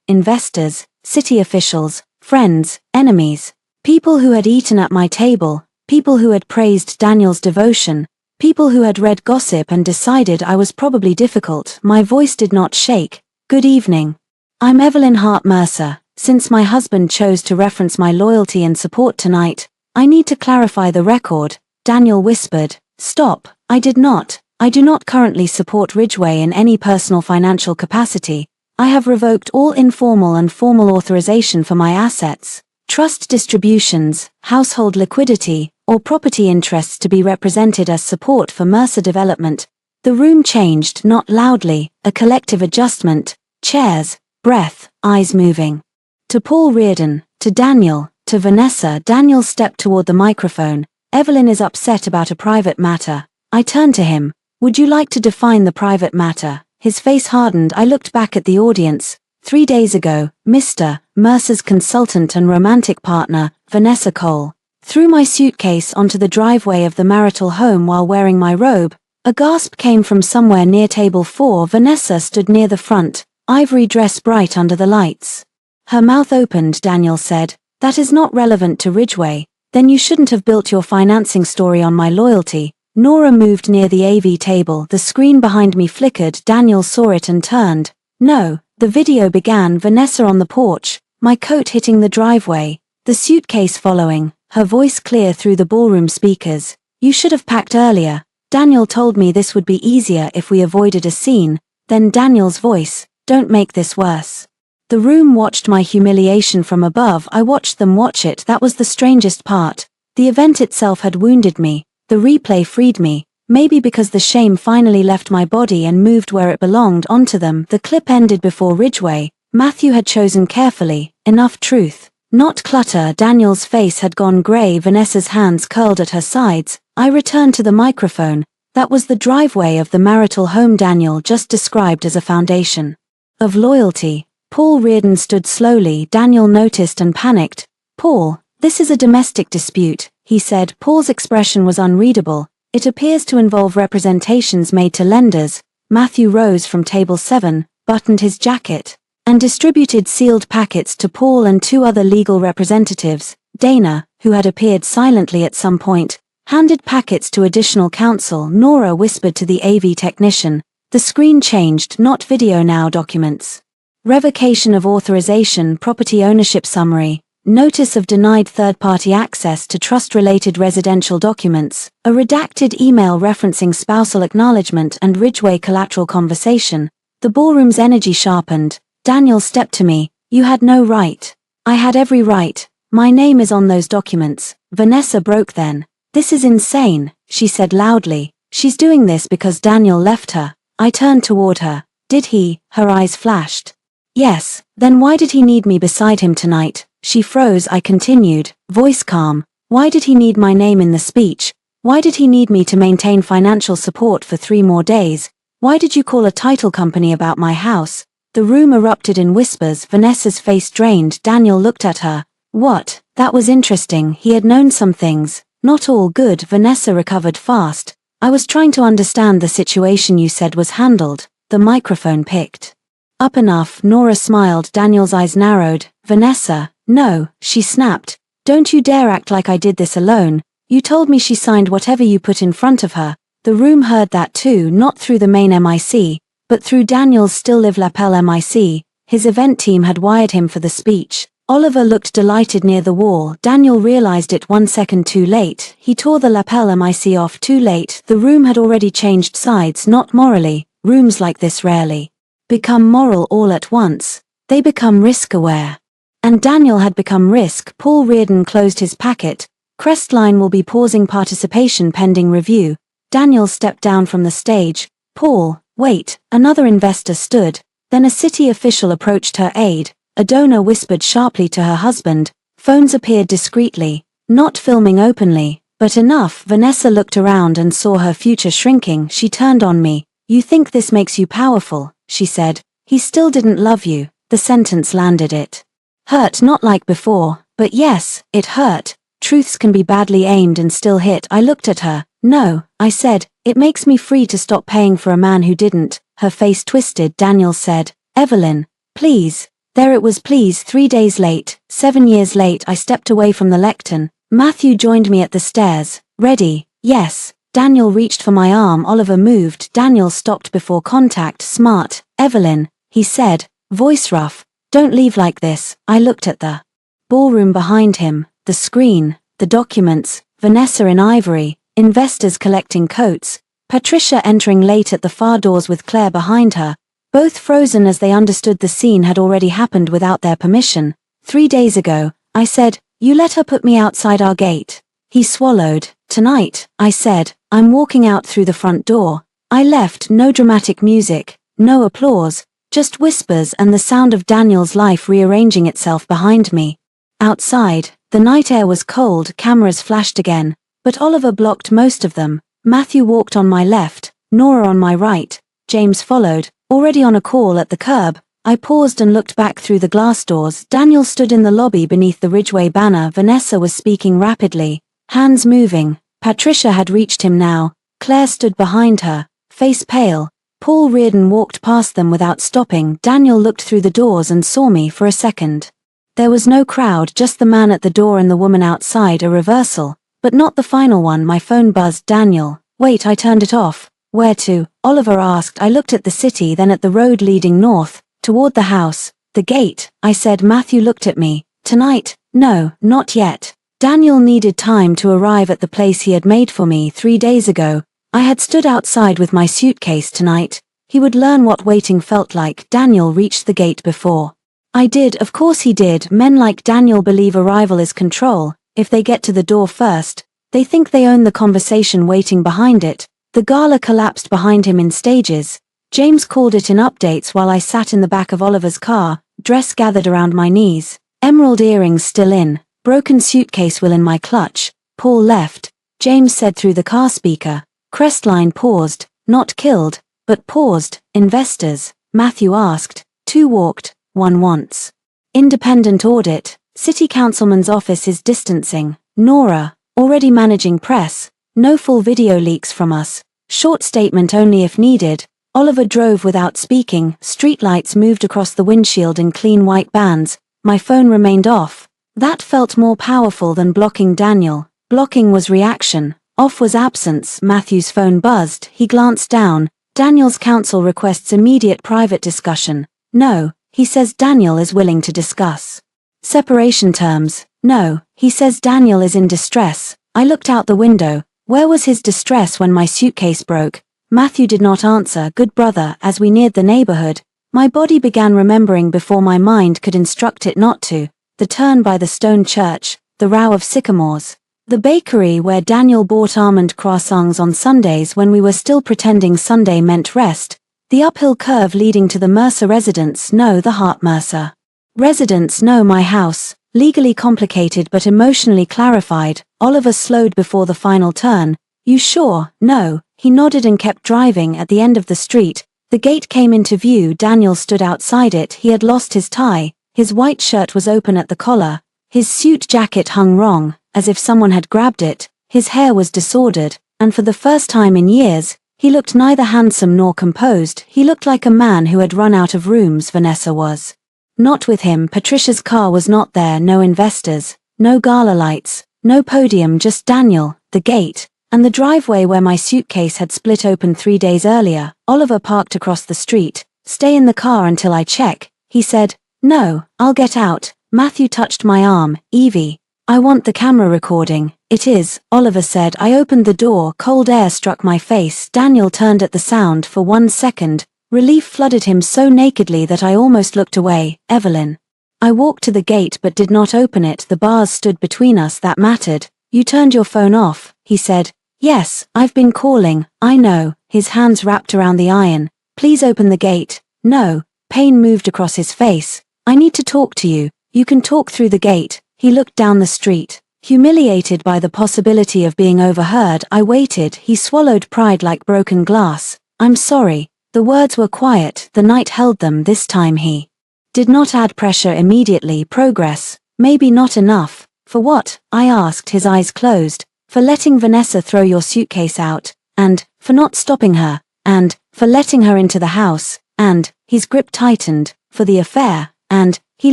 investors, city officials, friends, enemies. People who had eaten at my table. People who had praised Daniel's devotion. People who had read gossip and decided I was probably difficult. My voice did not shake. Good evening. I'm Evelyn Hart Mercer. Since my husband chose to reference my loyalty and support tonight, I need to clarify the record. Daniel whispered. Stop. I did not. I do not currently support Ridgeway in any personal financial capacity. I have revoked all informal and formal authorization for my assets, trust distributions, household liquidity, or property interests to be represented as support for Mercer development. The room changed, not loudly, a collective adjustment. Chairs, breath, eyes moving. To Paul Reardon, to Daniel, to Vanessa. Daniel stepped toward the microphone. Evelyn is upset about a private matter. I turned to him. Would you like to define the private matter? His face hardened. I looked back at the audience. 3 days ago, Mr. Mercer's consultant and romantic partner, Vanessa Cole, threw my suitcase onto the driveway of the marital home while wearing my robe. A gasp came from somewhere near table 4. Vanessa stood near the front, ivory dress bright under the lights. Her mouth opened. Daniel said, "That is not relevant to Ridgeway. Then you shouldn't have built your financing story on my loyalty." Nora moved near the AV table. The screen behind me flickered. Daniel saw it and turned. "No." The video began. Vanessa on the porch, my coat hitting the driveway, the suitcase following, her voice clear through the ballroom speakers. "You should have packed earlier. Daniel told me this would be easier if we avoided a scene." Then Daniel's voice, "Don't make this worse." The room watched my humiliation from above. I watched them watch it. That was the strangest part. The event itself had wounded me. The replay freed me. Maybe because the shame finally left my body and moved where it belonged, onto them. The clip ended before Ridgeway. Matthew had chosen carefully, enough truth, not clutter. Daniel's face had gone grey. Vanessa's hands curled at her sides. I returned to the microphone. That was the driveway of the marital home Daniel just described as a foundation of loyalty. Paul Reardon stood slowly. Daniel noticed and panicked. "Paul, this is a domestic dispute," he said. Paul's expression was unreadable. "It appears to involve representations made to lenders." Matthew rose from table 7, buttoned his jacket, and distributed sealed packets to Paul and 2 other legal representatives. Dana, who had appeared silently at some point, handed packets to additional counsel. Nora whispered to the AV technician. The screen changed. "Not video now. Documents. Revocation of authorization. Property ownership summary. Notice of denied third-party access to trust-related residential documents, a redacted email referencing spousal acknowledgement and Ridgeway collateral conversation." The ballroom's energy sharpened. Daniel stepped to me. "You had no right." "I had every right. My name is on those documents." Vanessa broke then. "This is insane," she said loudly. "She's doing this because Daniel left her." I turned toward her. "Did he?" Her eyes flashed. "Yes." "Then why did he need me beside him tonight?" She froze. I continued, voice calm. "Why did he need my name in the speech? Why did he need me to maintain financial support for 3 more days? Why did you call a title company about my house?" The room erupted in whispers. Vanessa's face drained. Daniel looked at her. "What?" That was interesting. He had known some things. Not all good. Vanessa recovered fast. "I was trying to understand the situation you said was handled." The microphone picked up enough. Nora smiled. Daniel's eyes narrowed. "Vanessa." "No," she snapped. "Don't you dare act like I did this alone. You told me she signed whatever you put in front of her." The room heard that too, not through the main MIC, but through Daniel's Still Live Lapel MIC. His event team had wired him for the speech. Oliver looked delighted near the wall. Daniel realized it 1 second too late. He tore the lapel MIC off too late. The room had already changed sides. Not morally. Rooms like this rarely become moral all at once. They become risk-aware. And Daniel had become risk. Paul Reardon closed his packet. "Crestline will be pausing participation pending review." Daniel stepped down from the stage. "Paul, wait." Another investor stood. Then a city official approached her aide. A donor whispered sharply to her husband. Phones appeared discreetly, not filming openly, but enough. Vanessa looked around and saw her future shrinking. She turned on me. "You think this makes you powerful," she said. "He still didn't love you." The sentence landed. It hurt, not like before, but yes, it hurt. Truths can be badly aimed and still hit. I looked at her. "No," I said, "it makes me free to stop paying for a man who didn't." Her face twisted. Daniel said, "Evelyn, please." There it was. Please. 3 days late, 7 years late. I stepped away from the lectern. Matthew joined me at the stairs. "Ready?" "Yes." Daniel reached for my arm. Oliver moved. Daniel stopped before contact. "Smart, Evelyn," he said, voice rough. "Don't leave like this." I looked at the ballroom behind him, the screen, the documents, Vanessa in ivory, investors collecting coats, Patricia entering late at the far doors with Claire behind her, both frozen as they understood the scene had already happened without their permission. 3 days ago, I said, "You let her put me outside our gate." He swallowed. "Tonight," I said, "I'm walking out through the front door." I left. No dramatic music, no applause, just whispers and the sound of Daniel's life rearranging itself behind me. Outside, the night air was cold. Cameras flashed again, but Oliver blocked most of them. Matthew walked on my left, Nora on my right. James followed, already on a call at the curb. I paused and looked back through the glass doors. Daniel stood in the lobby beneath the Ridgeway banner. Vanessa was speaking rapidly, hands moving. Patricia had reached him now. Claire stood behind her, face pale. Paul Reardon walked past them without stopping. Daniel looked through the doors and saw me for a second. There was no crowd, just the man at the door and the woman outside. A reversal, but not the final one. My phone buzzed. Daniel. Wait, I turned it off. Where to? Oliver asked. I looked at the city, then at the road leading north, toward the house. The gate, I said. Matthew looked at me. Tonight? No, not yet. Daniel needed time to arrive at the place he had made for me 3 days ago. I had stood outside with my suitcase. Tonight, he would learn what waiting felt like. Daniel reached the gate before I did. Of course he did. Men like Daniel believe arrival is control. If they get to the door first, they think they own the conversation waiting behind it. The gala collapsed behind him in stages. James called it in updates while I sat in the back of Oliver's car, dress gathered around my knees, emerald earrings still in, broken suitcase will in my clutch. Paul left, James said through the car speaker. Crestline paused, not killed, but paused. Investors, Matthew asked. 2 walked, 1 wants. Independent audit, city councilman's office is distancing. Nora, already managing press. No full video leaks from us. Short statement only if needed. Oliver drove without speaking. Streetlights moved across the windshield in clean white bands. My phone remained off. That felt more powerful than blocking Daniel. Blocking was reaction. Off was absence. Matthew's phone buzzed. He glanced down. Daniel's counsel requests immediate private discussion. No, he says Daniel is willing to discuss separation terms. No, he says Daniel is in distress. I looked out the window. Where was his distress when my suitcase broke? Matthew did not answer. Good brother. As we neared the neighborhood, my body began remembering before my mind could instruct it not to. The turn by the stone church, the row of sycamores, the bakery where Daniel bought almond croissants on Sundays when we were still pretending Sunday meant rest, the uphill curve leading to the Mercer residence. No, the Hart Mercer residence. No, my house. Legally complicated but emotionally clarified. Oliver slowed before the final turn. You sure? No. He nodded and kept driving. At the end of the street, the gate came into view. Daniel stood outside it. He had lost his tie. His white shirt was open at the collar. His suit jacket hung wrong, as if someone had grabbed it. His hair was disordered, and for the first time in years, he looked neither handsome nor composed. He looked like a man who had run out of rooms. Vanessa was not with him. Patricia's car was not there. No investors, no gala lights, no podium, just Daniel, the gate, and the driveway where my suitcase had split open 3 days earlier. Oliver parked across the street. Stay in the car until I check, he said. No, I'll get out. Matthew touched my arm. Evie, I want the camera recording. It is, Oliver said. I opened the door. Cold air struck my face. Daniel turned at the sound. For 1 second, relief flooded him so nakedly that I almost looked away. Evelyn. I walked to the gate but did not open it. The bars stood between us. That mattered. You turned your phone off, he said. Yes, I've been calling. I know. His hands wrapped around the iron. Please open the gate. No. Pain moved across his face. I need to talk to you. You can talk through the gate. He looked down the street. Humiliated by the possibility of being overheard, I waited. He swallowed pride like broken glass. I'm sorry. The words were quiet. The night held them. This time he did not add pressure immediately. Progress. Maybe not enough. For what? I asked, his eyes closed. For letting Vanessa throw your suitcase out, and for not stopping her, and for letting her into the house, and his grip tightened, for the affair, and he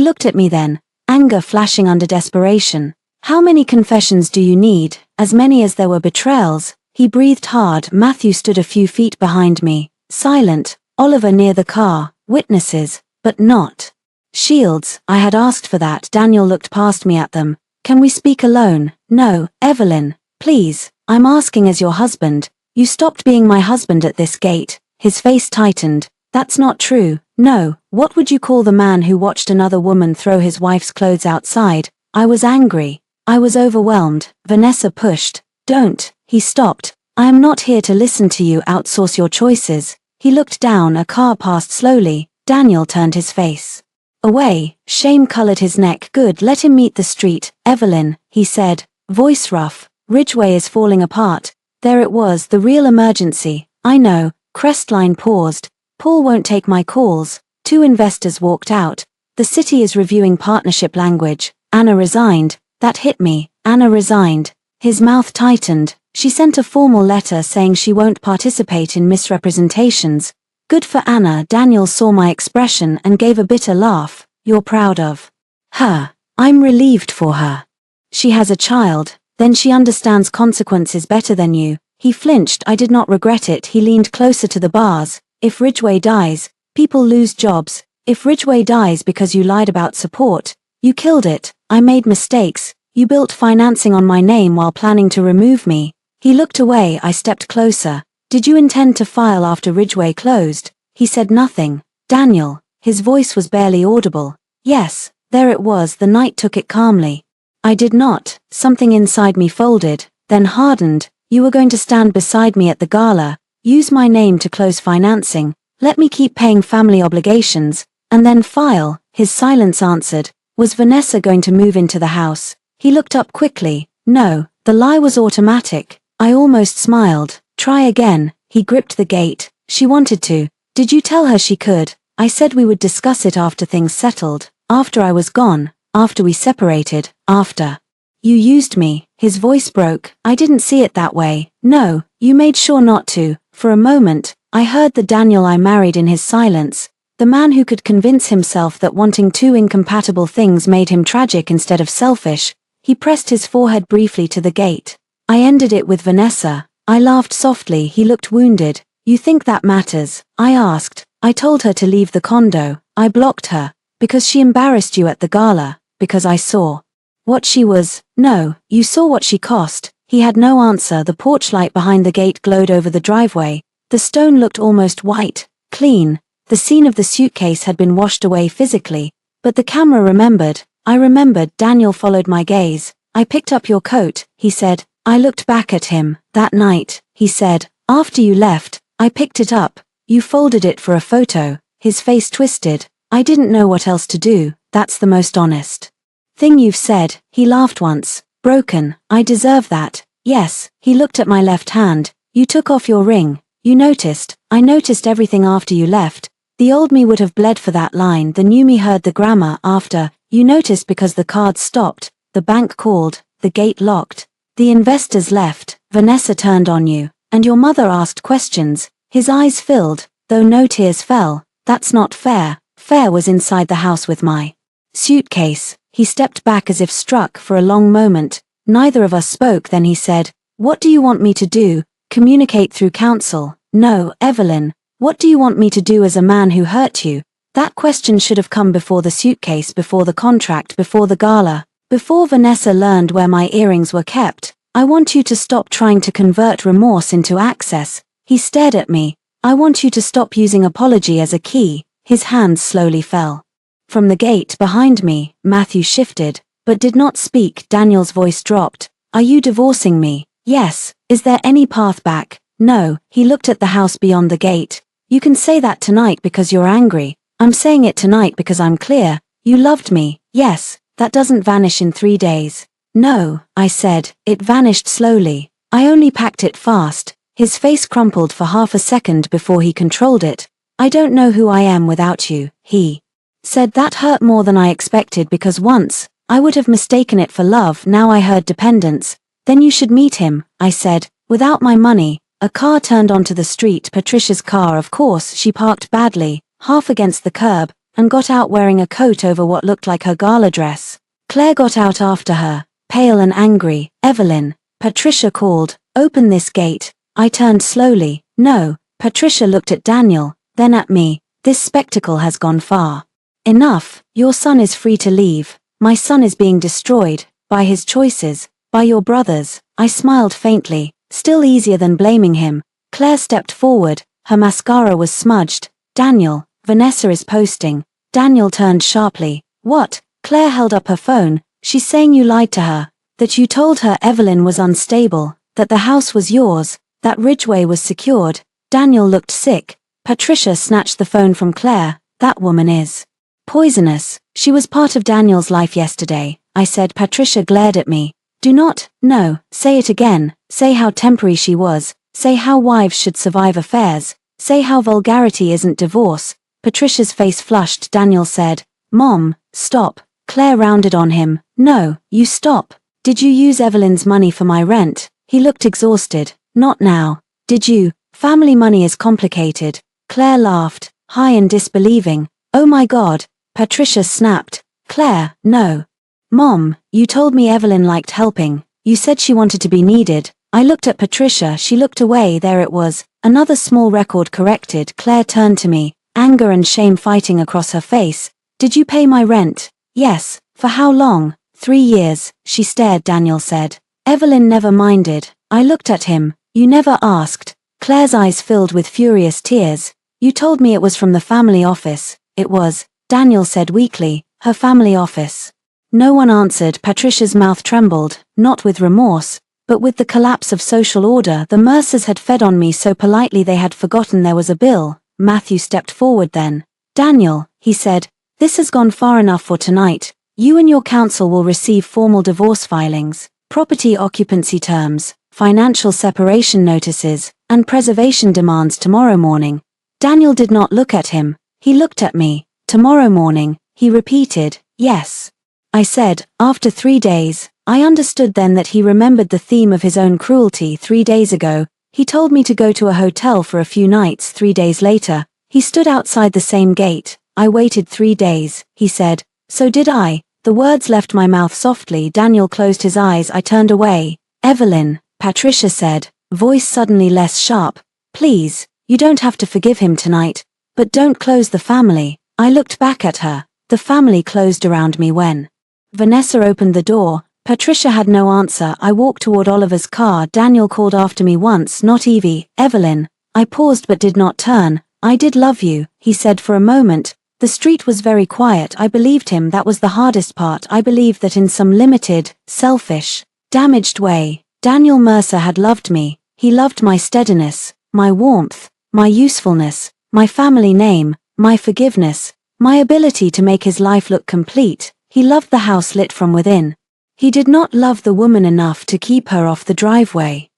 looked at me then, anger flashing under desperation. How many confessions do you need? As many as there were betrayals. He breathed hard. Matthew stood a few feet behind me, silent. Oliver near the car. Witnesses, but not shields. I had asked for that. Daniel looked past me at them. Can we speak alone? No, Evelyn, please. I'm asking as your husband. You stopped being my husband at this gate. His face tightened. That's not true. No, what would you call the man who watched another woman throw his wife's clothes outside? I was angry. I was overwhelmed. Vanessa pushed. Don't. He stopped. I am not here to listen to you outsource your choices. He looked down. A car passed slowly. Daniel turned his face away. Shame colored his neck. Good, let him meet the street. Evelyn, he said, voice rough. Ridgeway is falling apart. There it was, the real emergency. I know. Crestline paused. Paul won't take my calls. 2 investors walked out. The city is reviewing partnership language. Anna resigned. That hit me. Anna resigned. His mouth tightened. She sent a formal letter saying she won't participate in misrepresentations. Good for Anna. Daniel saw my expression and gave a bitter laugh. You're proud of her. I'm relieved for her. She has a child. Then she understands consequences better than you. He flinched. I did not regret it. He leaned closer to the bars. If Ridgway dies, people lose jobs. If Ridgway dies because you lied about support, you killed it. I made mistakes. You built financing on my name while planning to remove me. He looked away. I stepped closer. Did you intend to file after Ridgway closed? He said nothing. Daniel. His voice was barely audible. Yes, there it was. The night took it calmly. I did not. Something inside me folded, then hardened. You were going to stand beside me at the gala, use my name to close financing, let me keep paying family obligations, and then file. His silence answered. Was Vanessa going to move into the house? He looked up quickly. No, the lie was automatic. I almost smiled. Try again. He gripped the gate. She wanted to. Did you tell her she could? I said we would discuss it after things settled, after I was gone, after we separated, after. You used me. His voice broke. I didn't see it that way. No, you made sure not to. For a moment, I heard the Daniel I married in his silence. The man who could convince himself that wanting 2 incompatible things made him tragic instead of selfish. He pressed his forehead briefly to the gate. I ended it with Vanessa. I laughed softly. He looked wounded. You think that matters? I asked. I told her to leave the condo. I blocked her. Because she embarrassed you at the gala. Because I saw what she was. No, you saw what she cost. He had no answer. The porch light behind the gate glowed over the driveway. The stone looked almost white, clean. The scene of the suitcase had been washed away physically, but the camera remembered. I remembered. Daniel followed my gaze. I picked up your coat, he said. I looked back at him. That night, he said, after you left, I picked it up. You folded it for a photo. His face twisted. I didn't know what else to do. That's the most honest thing you've said. He laughed once. Broken. I deserve that. Yes. He looked at my left hand. You took off your ring. You noticed. I noticed everything after you left. The old me would have bled for that line. The new me heard the grammar after. You noticed because the cards stopped. The bank called. The gate locked. The investors left. Vanessa turned on you. And your mother asked questions. His eyes filled, though no tears fell. That's not fair. Fair was inside the house with my suitcase. He stepped back as if struck. For a long moment. Neither of us spoke. Then he said, what do you want me to do? Communicate through counsel? No, Evelyn. What do you want me to do as a man who hurt you? That question should have come before the suitcase, before the contract, before the gala, before Vanessa learned where my earrings were kept. I want you to stop trying to convert remorse into access. He stared at me. I want you to stop using apology as a key. His hands slowly fell. From the gate behind me, Matthew shifted, but did not speak. Daniel's voice dropped. Are you divorcing me? Yes. Is there any path back? No. He looked at the house beyond the gate. You can say that tonight because you're angry. I'm saying it tonight because I'm clear. You loved me. Yes. That doesn't vanish in 3 days. No, I said. It vanished slowly. I only packed it fast. His face crumpled for half a second before he controlled it. I don't know who I am without you, he said. That hurt more than I expected because once, I would have mistaken it for love. Now I heard dependence. Then you should meet him, I said. Without my money. A car turned onto the street. Patricia's car, of course. She parked badly, half against the curb, and got out wearing a coat over what looked like her gala dress. Claire got out after her, pale and angry. Evelyn. Patricia called. Open this gate. I turned slowly. No. Patricia looked at Daniel, then at me. This spectacle has gone far. Enough. Your son is free to leave. My son is being destroyed, by his choices, by your brothers. I smiled faintly. Still easier than blaming him. Claire stepped forward. Her mascara was smudged. Daniel, Vanessa is posting. Daniel turned sharply. What? Claire held up her phone. She's saying you lied to her. That you told her Evelyn was unstable. That the house was yours. That Ridgway was secured. Daniel looked sick. Patricia snatched the phone from Claire. That woman is poisonous. She was part of Daniel's life yesterday, I said. Patricia glared at me. Do not, no, say it again. Say how temporary she was. Say how wives should survive affairs. Say how vulgarity isn't divorce. Patricia's face flushed. Daniel said, "Mom, stop." Claire rounded on him. "No, you stop. Did you use Evelyn's money for my rent?" He looked exhausted. "Not now. Did you? Family money is complicated." Claire laughed, high and disbelieving. "Oh my God." Patricia snapped. "Claire, no. Mom, you told me Evelyn liked helping. You said she wanted to be needed." I looked at Patricia. She looked away. There it was. Another small record corrected. Claire turned to me, anger and shame fighting across her face. "Did you pay my rent?" "Yes." "For how long?" 3 years. She stared. Daniel said. "Evelyn never minded." I looked at him. "You never asked." Claire's eyes filled with furious tears. "You told me it was from the family office." "It was," Daniel said weakly. "Her family office." No one answered. Patricia's mouth trembled, not with remorse, but with the collapse of social order. The Mercers had fed on me so politely they had forgotten there was a bill. Matthew stepped forward then. "Daniel," he said, "this has gone far enough for tonight. You and your counsel will receive formal divorce filings, property occupancy terms, financial separation notices, and preservation demands tomorrow morning." Daniel did not look at him. He looked at me. "Tomorrow morning," he repeated. "Yes." I said, "After 3 days." I understood then that he remembered the theme of his own cruelty 3 days ago. He told me to go to a hotel for a few nights. 3 days later, he stood outside the same gate. "I waited 3 days, he said. "So did I." The words left my mouth softly. Daniel closed his eyes. I turned away. "Evelyn," Patricia said, voice suddenly less sharp. "Please, you don't have to forgive him tonight. But don't close the family." I looked back at her. The family closed around me when Vanessa opened the door. Patricia had no answer. I walked toward Oliver's car. Daniel called after me once. "Not Evie, Evelyn." I paused but did not turn. "I did love you," he said for a moment. The street was very quiet. I believed him. That was the hardest part. I believed that in some limited, selfish, damaged way, Daniel Mercer had loved me. He loved my steadiness, my warmth, my usefulness, my family name, my forgiveness, my ability to make his life look complete. He loved the house lit from within. He did not love the woman enough to keep her off the driveway.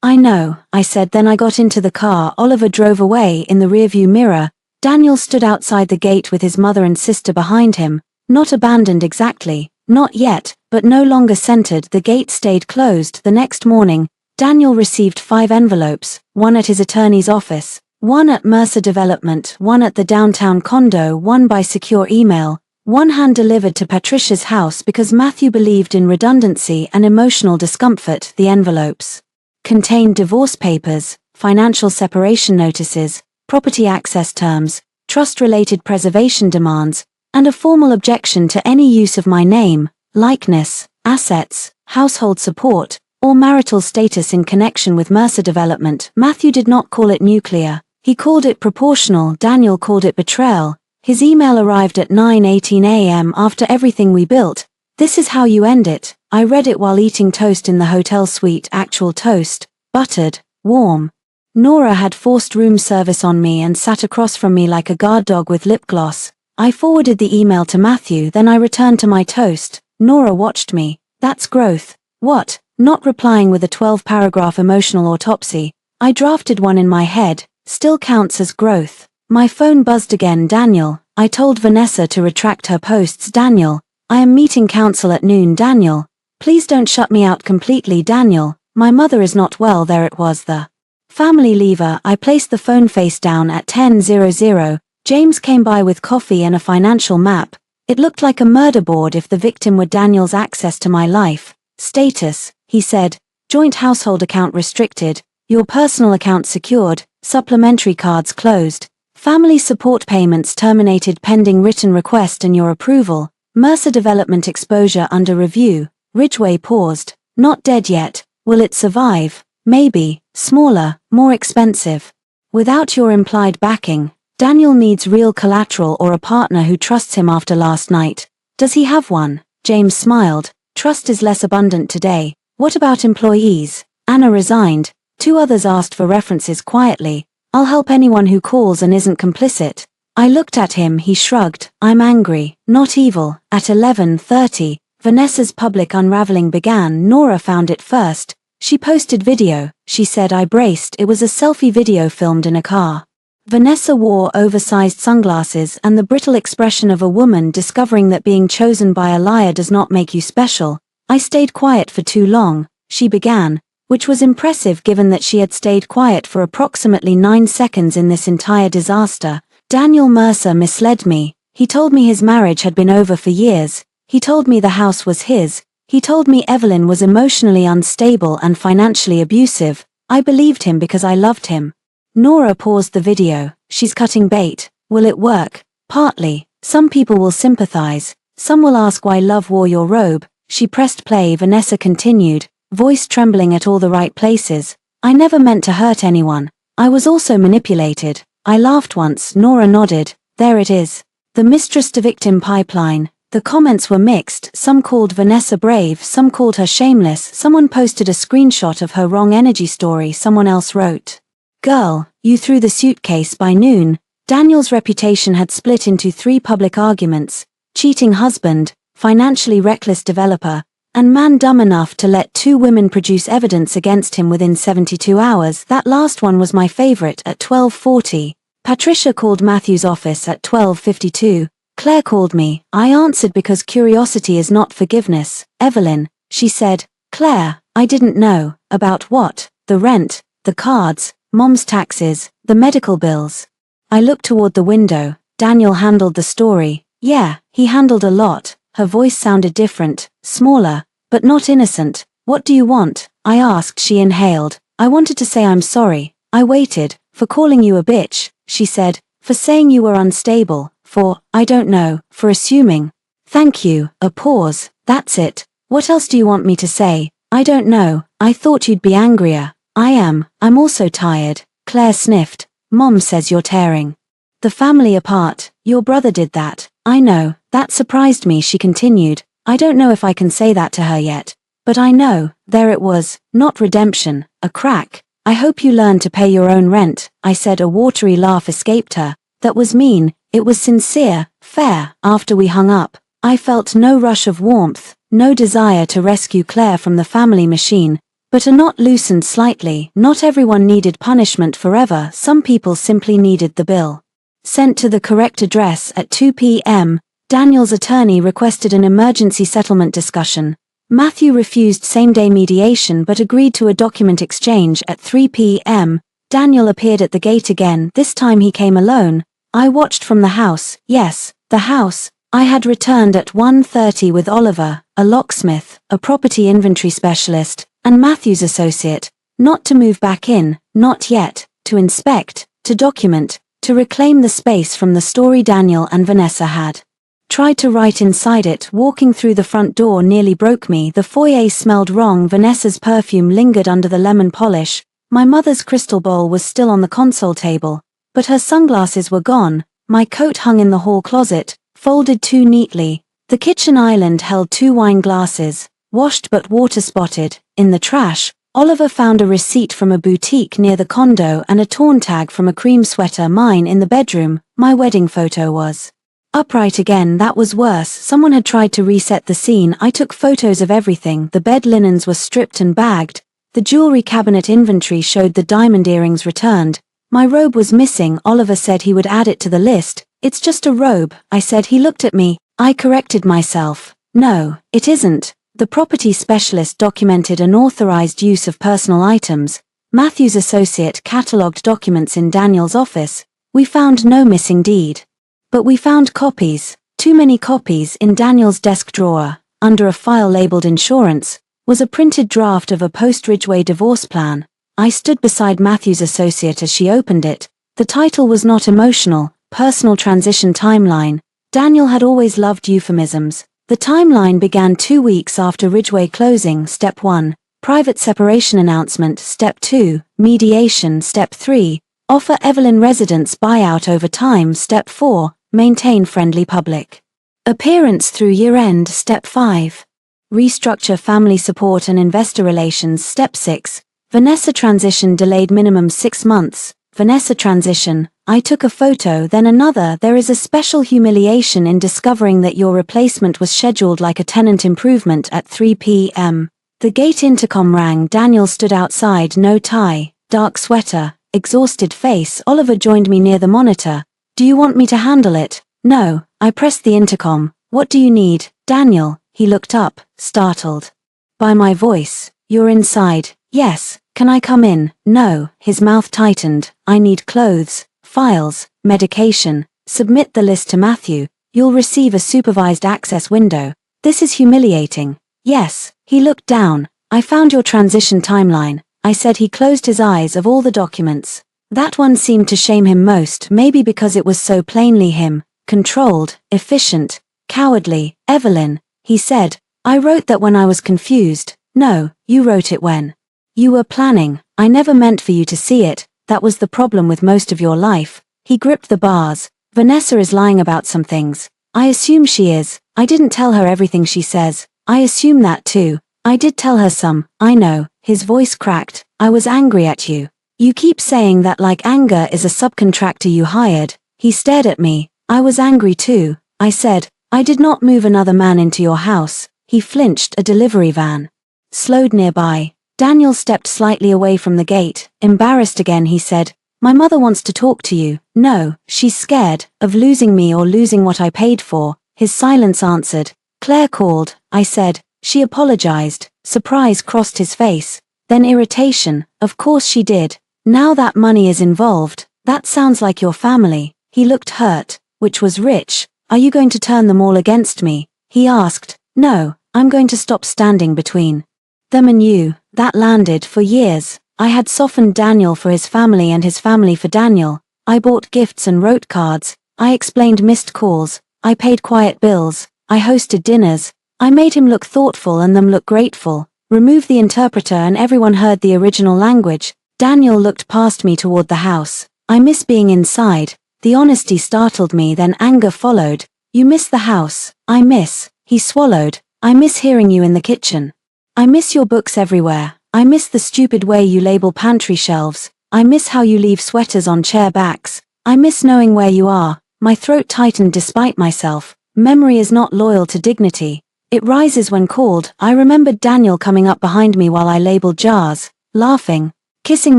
"I know," I said. Then I got into the car. Oliver drove away. In the rearview mirror, Daniel stood outside the gate with his mother and sister behind him. Not abandoned exactly, not yet, but no longer centered. The gate stayed closed. The next morning, Daniel received 5 envelopes, 1 at his attorney's office, 1 at Mercer Development, 1 at the downtown condo, 1 by secure email, 1 hand-delivered to Patricia's house because Matthew believed in redundancy and emotional discomfort. The envelopes contained divorce papers, financial separation notices, property access terms, trust-related preservation demands, and a formal objection to any use of my name, likeness, assets, household support, or marital status in connection with Mercer Development. Matthew did not call it nuclear. He called it proportional. Daniel called it betrayal. His email arrived at 9:18 a.m. "After everything we built, this is how you end it." I read it while eating toast in the hotel suite. Actual toast, buttered, warm. Nora had forced room service on me and sat across from me like a guard dog with lip gloss. I forwarded the email to Matthew. Then I returned to my toast. Nora watched me. "That's growth." "What?" Not replying with a 12-paragraph emotional autopsy. I drafted one in my head. "Still counts as growth." My phone buzzed again. "Daniel." I told Vanessa to retract her posts. "Daniel, I am meeting counsel at noon." "Daniel, please don't shut me out completely." "Daniel, my mother is not well." There it was, the family lever. I placed the phone face down at 10:00. James came by with coffee and a financial map. It looked like a murder board if the victim were Daniel's access to my life. "Status," he said. "Joint household account restricted. Your personal account secured. Supplementary cards closed. Family support payments terminated pending written request and your approval. Mercer Development exposure under review." Ridgway paused. "Not dead yet. Will it survive?" "Maybe. Smaller, more expensive." "Without your implied backing, Daniel needs real collateral or a partner who trusts him after last night. Does he have one?" James smiled. "Trust is less abundant today." "What about employees?" "Anna resigned. 2 others asked for references quietly. I'll help anyone who calls and isn't complicit." I looked at him. He shrugged. "I'm angry, not evil." At 11:30, Vanessa's public unraveling began. Nora found it first. She posted video. She said. I braced. It was a selfie video filmed in a car. Vanessa wore oversized sunglasses and the brittle expression of a woman discovering that being chosen by a liar does not make you special. I stayed quiet for too long, she began, which was impressive given that she had stayed quiet for approximately 9 seconds in this entire disaster. Daniel Mercer misled me. He told me his marriage had been over for years. He told me the house was his. He told me Evelyn was emotionally unstable and financially abusive. I believed him because I loved him. Nora paused the video. She's cutting bait. Will it work? Partly. Some people will sympathize. Some will ask why love wore your robe. She pressed play. Vanessa continued, voice trembling at all the right places. I never meant to hurt anyone. I was also manipulated. I laughed once. Nora nodded. There it is. The mistress to victim pipeline. The comments were mixed. Some called Vanessa brave, some called her shameless. Someone posted a screenshot of her wrong energy story. Someone else wrote, "Girl, you threw the suitcase by noon." Daniel's reputation had split into 3 public arguments: cheating husband, financially reckless developer, and man dumb enough to let 2 women produce evidence against him within 72 hours. That last one was my favorite at 12:40. Patricia called Matthew's office at 12:52. Claire called me. I answered because curiosity is not forgiveness. Evelyn, she said. Claire, I didn't know. About what? The rent, the cards, Mom's taxes, the medical bills. I looked toward the window. Daniel handled the story. Yeah, he handled a lot. Her voice sounded different, smaller, but not innocent. What do you want? I asked. She inhaled. I wanted to say I'm sorry. I waited. For calling you a bitch, she said. For saying you were unstable. For, I don't know, for assuming. Thank you. A pause. That's it. What else do you want me to say? I don't know. I thought you'd be angrier. I am. I'm also tired. Claire sniffed. Mom says you're tearing the family apart. Your brother did that. I know. That surprised me, she continued. I don't know if I can say that to her yet. But I know. There it was. Not redemption. A crack. I hope you learn to pay your own rent. I said. A watery laugh escaped her. That was mean. It was sincere, fair. After we hung up, I felt no rush of warmth, no desire to rescue Claire from the family machine, but a knot loosened slightly. Not everyone needed punishment forever. Some people simply needed the bill sent to the correct address at 2 p.m. Daniel's attorney requested an emergency settlement discussion. Matthew refused same-day mediation but agreed to a document exchange at 3 p.m. Daniel appeared at the gate again. This time he came alone. I watched from the house. Yes, the house. I had returned at 1:30 with Oliver, a locksmith, a property inventory specialist, and Matthew's associate. Not to move back in, not yet, to inspect, to document, to reclaim the space from the story Daniel and Vanessa had tried to write inside it. Walking through the front door nearly broke me. The foyer smelled wrong. Vanessa's perfume lingered under the lemon polish. My mother's crystal bowl was still on the console table, but her sunglasses were gone. My coat hung in the hall closet, folded too neatly. The kitchen island held 2 wine glasses, washed but water-spotted. In the trash, Oliver found a receipt from a boutique near the condo and a torn tag from a cream sweater. Mine in the bedroom. My wedding photo was upright again. That was worse. Someone had tried to reset the scene. I took photos of everything. The bed linens were stripped and bagged. The jewelry cabinet inventory showed the diamond earrings returned. My robe was missing. Oliver said he would add it to the list. It's just a robe, I said. He looked at me. I corrected myself. No, it isn't. The property specialist documented unauthorized use of personal items. Matthew's associate catalogued documents in Daniel's office. We found no missing deed. But we found copies. Too many copies. In Daniel's desk drawer, under a file labeled insurance, was a printed draft of a post-Ridgway divorce plan. I stood beside Matthew's associate as she opened it. The title was not emotional. Personal transition timeline. Daniel had always loved euphemisms. The timeline began 2 weeks after Ridgway closing. Step 1. Private separation announcement. Step 2. Mediation. Step 3. Offer Evelyn residence buyout over time. Step 4. Maintain friendly public appearance through year-end. Step 5. Restructure family support and investor relations. Step 6. Vanessa transition delayed minimum 6 months. Vanessa transition. I took a photo, then another. There is a special humiliation in discovering that your replacement was scheduled like a tenant improvement at 3 p.m. The gate intercom rang. Daniel stood outside. No tie, dark sweater, exhausted face, Oliver joined me near the monitor. Do you want me to handle it? No. I pressed the intercom. What do you need, Daniel? He looked up, startled by my voice. You're inside. Yes. Can I come in? No. His mouth tightened. I need clothes, files, medication. Submit the list to Matthew. You'll receive a supervised access window. This is humiliating. Yes. He looked down. I found your transition timeline. I said. He closed his eyes. Of all the documents, that one seemed to shame him most, maybe because it was so plainly him. Controlled, efficient, cowardly. Evelyn, he said. I wrote that when I was confused. No, you wrote it when you were planning. I never meant for you to see it. That was the problem with most of your life. He gripped the bars. Vanessa is lying about some things. I assume she is. I didn't tell her everything she says. I assume that too. I did tell her some. I know. His voice cracked. I was angry at you. You keep saying that like anger is a subcontractor you hired. He stared at me. I was angry too. I said, I did not move another man into your house. He flinched. A delivery van slowed nearby. Daniel stepped slightly away from the gate. Embarrassed again, he said, my mother wants to talk to you. No, she's scared of losing me or losing what I paid for. His silence answered. Claire called. I said. She apologized. Surprise crossed his face. Then irritation. Of course she did. Now that money is involved. That sounds like your family. He looked hurt. Which was rich. Are you going to turn them all against me? He asked. No, I'm going to stop standing between them and you. That landed. For years, I had softened Daniel for his family and his family for Daniel. I bought gifts and wrote cards. I explained missed calls. I paid quiet bills. I hosted dinners. I made him look thoughtful and them look grateful. Remove the interpreter and everyone heard the original language. Daniel looked past me toward the house. I miss being inside. The honesty startled me, then anger followed. You miss the house. I miss. He swallowed. I miss hearing you in the kitchen. I miss your books everywhere. I miss the stupid way you label pantry shelves. I miss how you leave sweaters on chair backs. I miss knowing where you are. My throat tightened despite myself. Memory is not loyal to dignity. It rises when called. I remembered Daniel coming up behind me while I labeled jars, laughing, kissing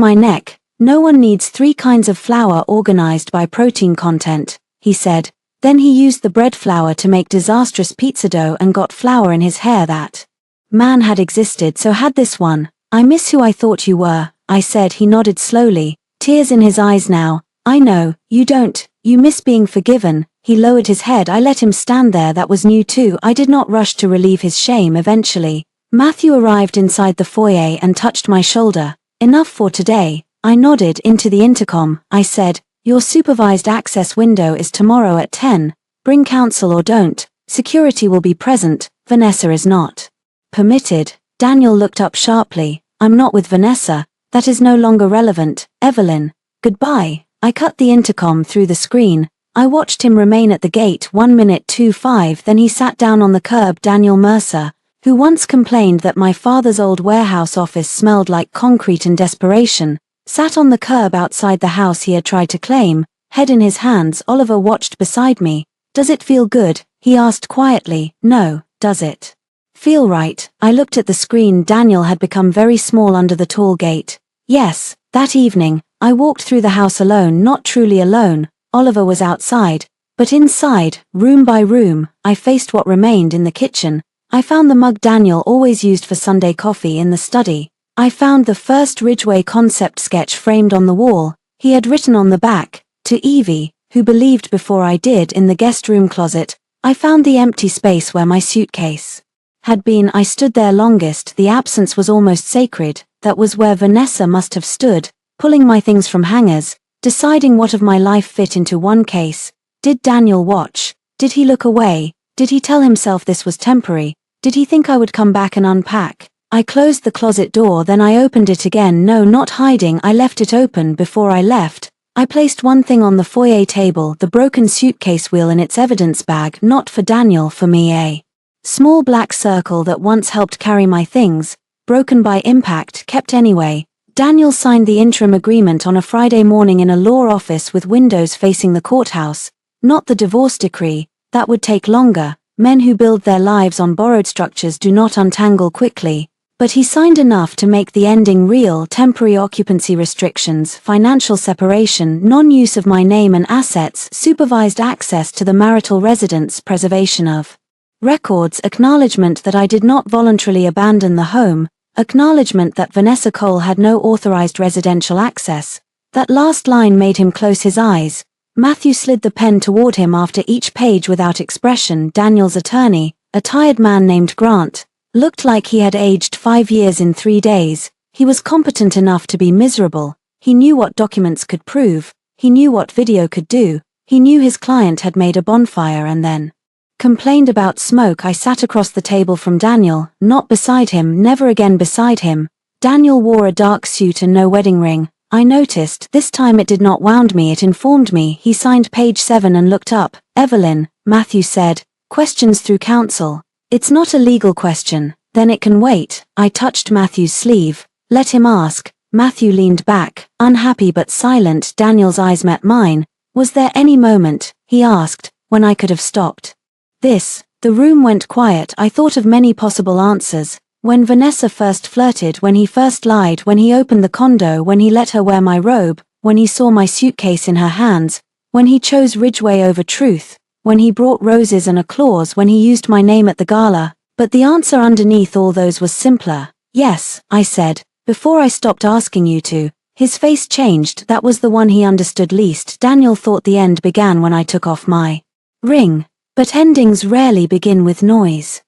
my neck. No one needs 3 kinds of flour organized by protein content, he said. Then he used the bread flour to make disastrous pizza dough and got flour in his hair. That man had existed, so had this one. I miss who I thought you were, I said. He nodded slowly, tears in his eyes now. I know, you don't. You miss being forgiven. He lowered his head. I let him stand there. That was new too. I did not rush to relieve his shame. Eventually, Matthew arrived inside the foyer and touched my shoulder. Enough for today. I nodded. Into the intercom, I said, your supervised access window is tomorrow at 10. Bring counsel or don't. Security will be present. Vanessa is not permitted. Daniel looked up sharply. I'm not with Vanessa. That is no longer relevant. Evelyn. Goodbye. I cut the intercom through the screen. I watched him remain at the gate 1:25. Then he sat down on the curb. Daniel Mercer, who once complained that my father's old warehouse office smelled like concrete and desperation, sat on the curb outside the house he had tried to claim, head in his hands. Oliver watched beside me. Does it feel good? He asked quietly. No. Does it feel right? I looked at the screen. Daniel had become very small under the tall gate. Yes. That evening, I walked through the house alone. Not truly alone. Oliver was outside, but inside, room by room, I faced what remained in the kitchen. I found the mug Daniel always used for Sunday coffee in the study. I found the first Ridgeway concept sketch framed on the wall. He had written on the back, to Evie, who believed before I did. In the guest room closet, I found the empty space where my suitcase had been. I stood there longest. The absence was almost sacred. That was where Vanessa must have stood, pulling my things from hangers, deciding what of my life fit into one case. Did Daniel watch? Did he look away? Did he tell himself this was temporary? Did he think I would come back and unpack? I closed the closet door, then I opened it again. No, not hiding. I left it open. Before I left, I placed one thing on the foyer table, the broken suitcase wheel in its evidence bag. Not for Daniel, for me. A small black circle that once helped carry my things, broken by impact, kept anyway. Daniel signed the interim agreement on a Friday morning in a law office with windows facing the courthouse. Not the divorce decree. That would take longer. Men who build their lives on borrowed structures do not untangle quickly. But he signed enough to make the ending real: temporary occupancy restrictions, financial separation, non-use of my name and assets, supervised access to the marital residence, preservation of records, acknowledgement that I did not voluntarily abandon the home, acknowledgement that Vanessa Cole had no authorized residential access. That last line made him close his eyes. Matthew slid the pen toward him after each page without expression. Daniel's attorney, a tired man named Grant, looked like he had aged 5 years in 3 days. He was competent enough to be miserable. He knew what documents could prove. He knew what video could do. He knew his client had made a bonfire and then complained about smoke. I sat across the table from Daniel, not beside him, never again beside him. Daniel wore a dark suit and no wedding ring. I noticed. This time it did not wound me, it informed me. He signed page 7 and looked up. Evelyn, Matthew said, questions through counsel. It's not a legal question. Then it can wait. I touched Matthew's sleeve. Let him ask. Matthew leaned back, unhappy but silent. Daniel's eyes met mine. Was there any moment, he asked, when I could have stopped this? The room went quiet. I thought of many possible answers. When Vanessa first flirted, when he first lied, when he opened the condo, when he let her wear my robe, when he saw my suitcase in her hands, when he chose Ridgeway over truth, when he brought roses and a clause, when he used my name at the gala. But the answer underneath all those was simpler. Yes, I said, before I stopped asking you to. His face changed. That was the one he understood least. Daniel thought the end began when I took off my ring. But endings rarely begin with noise.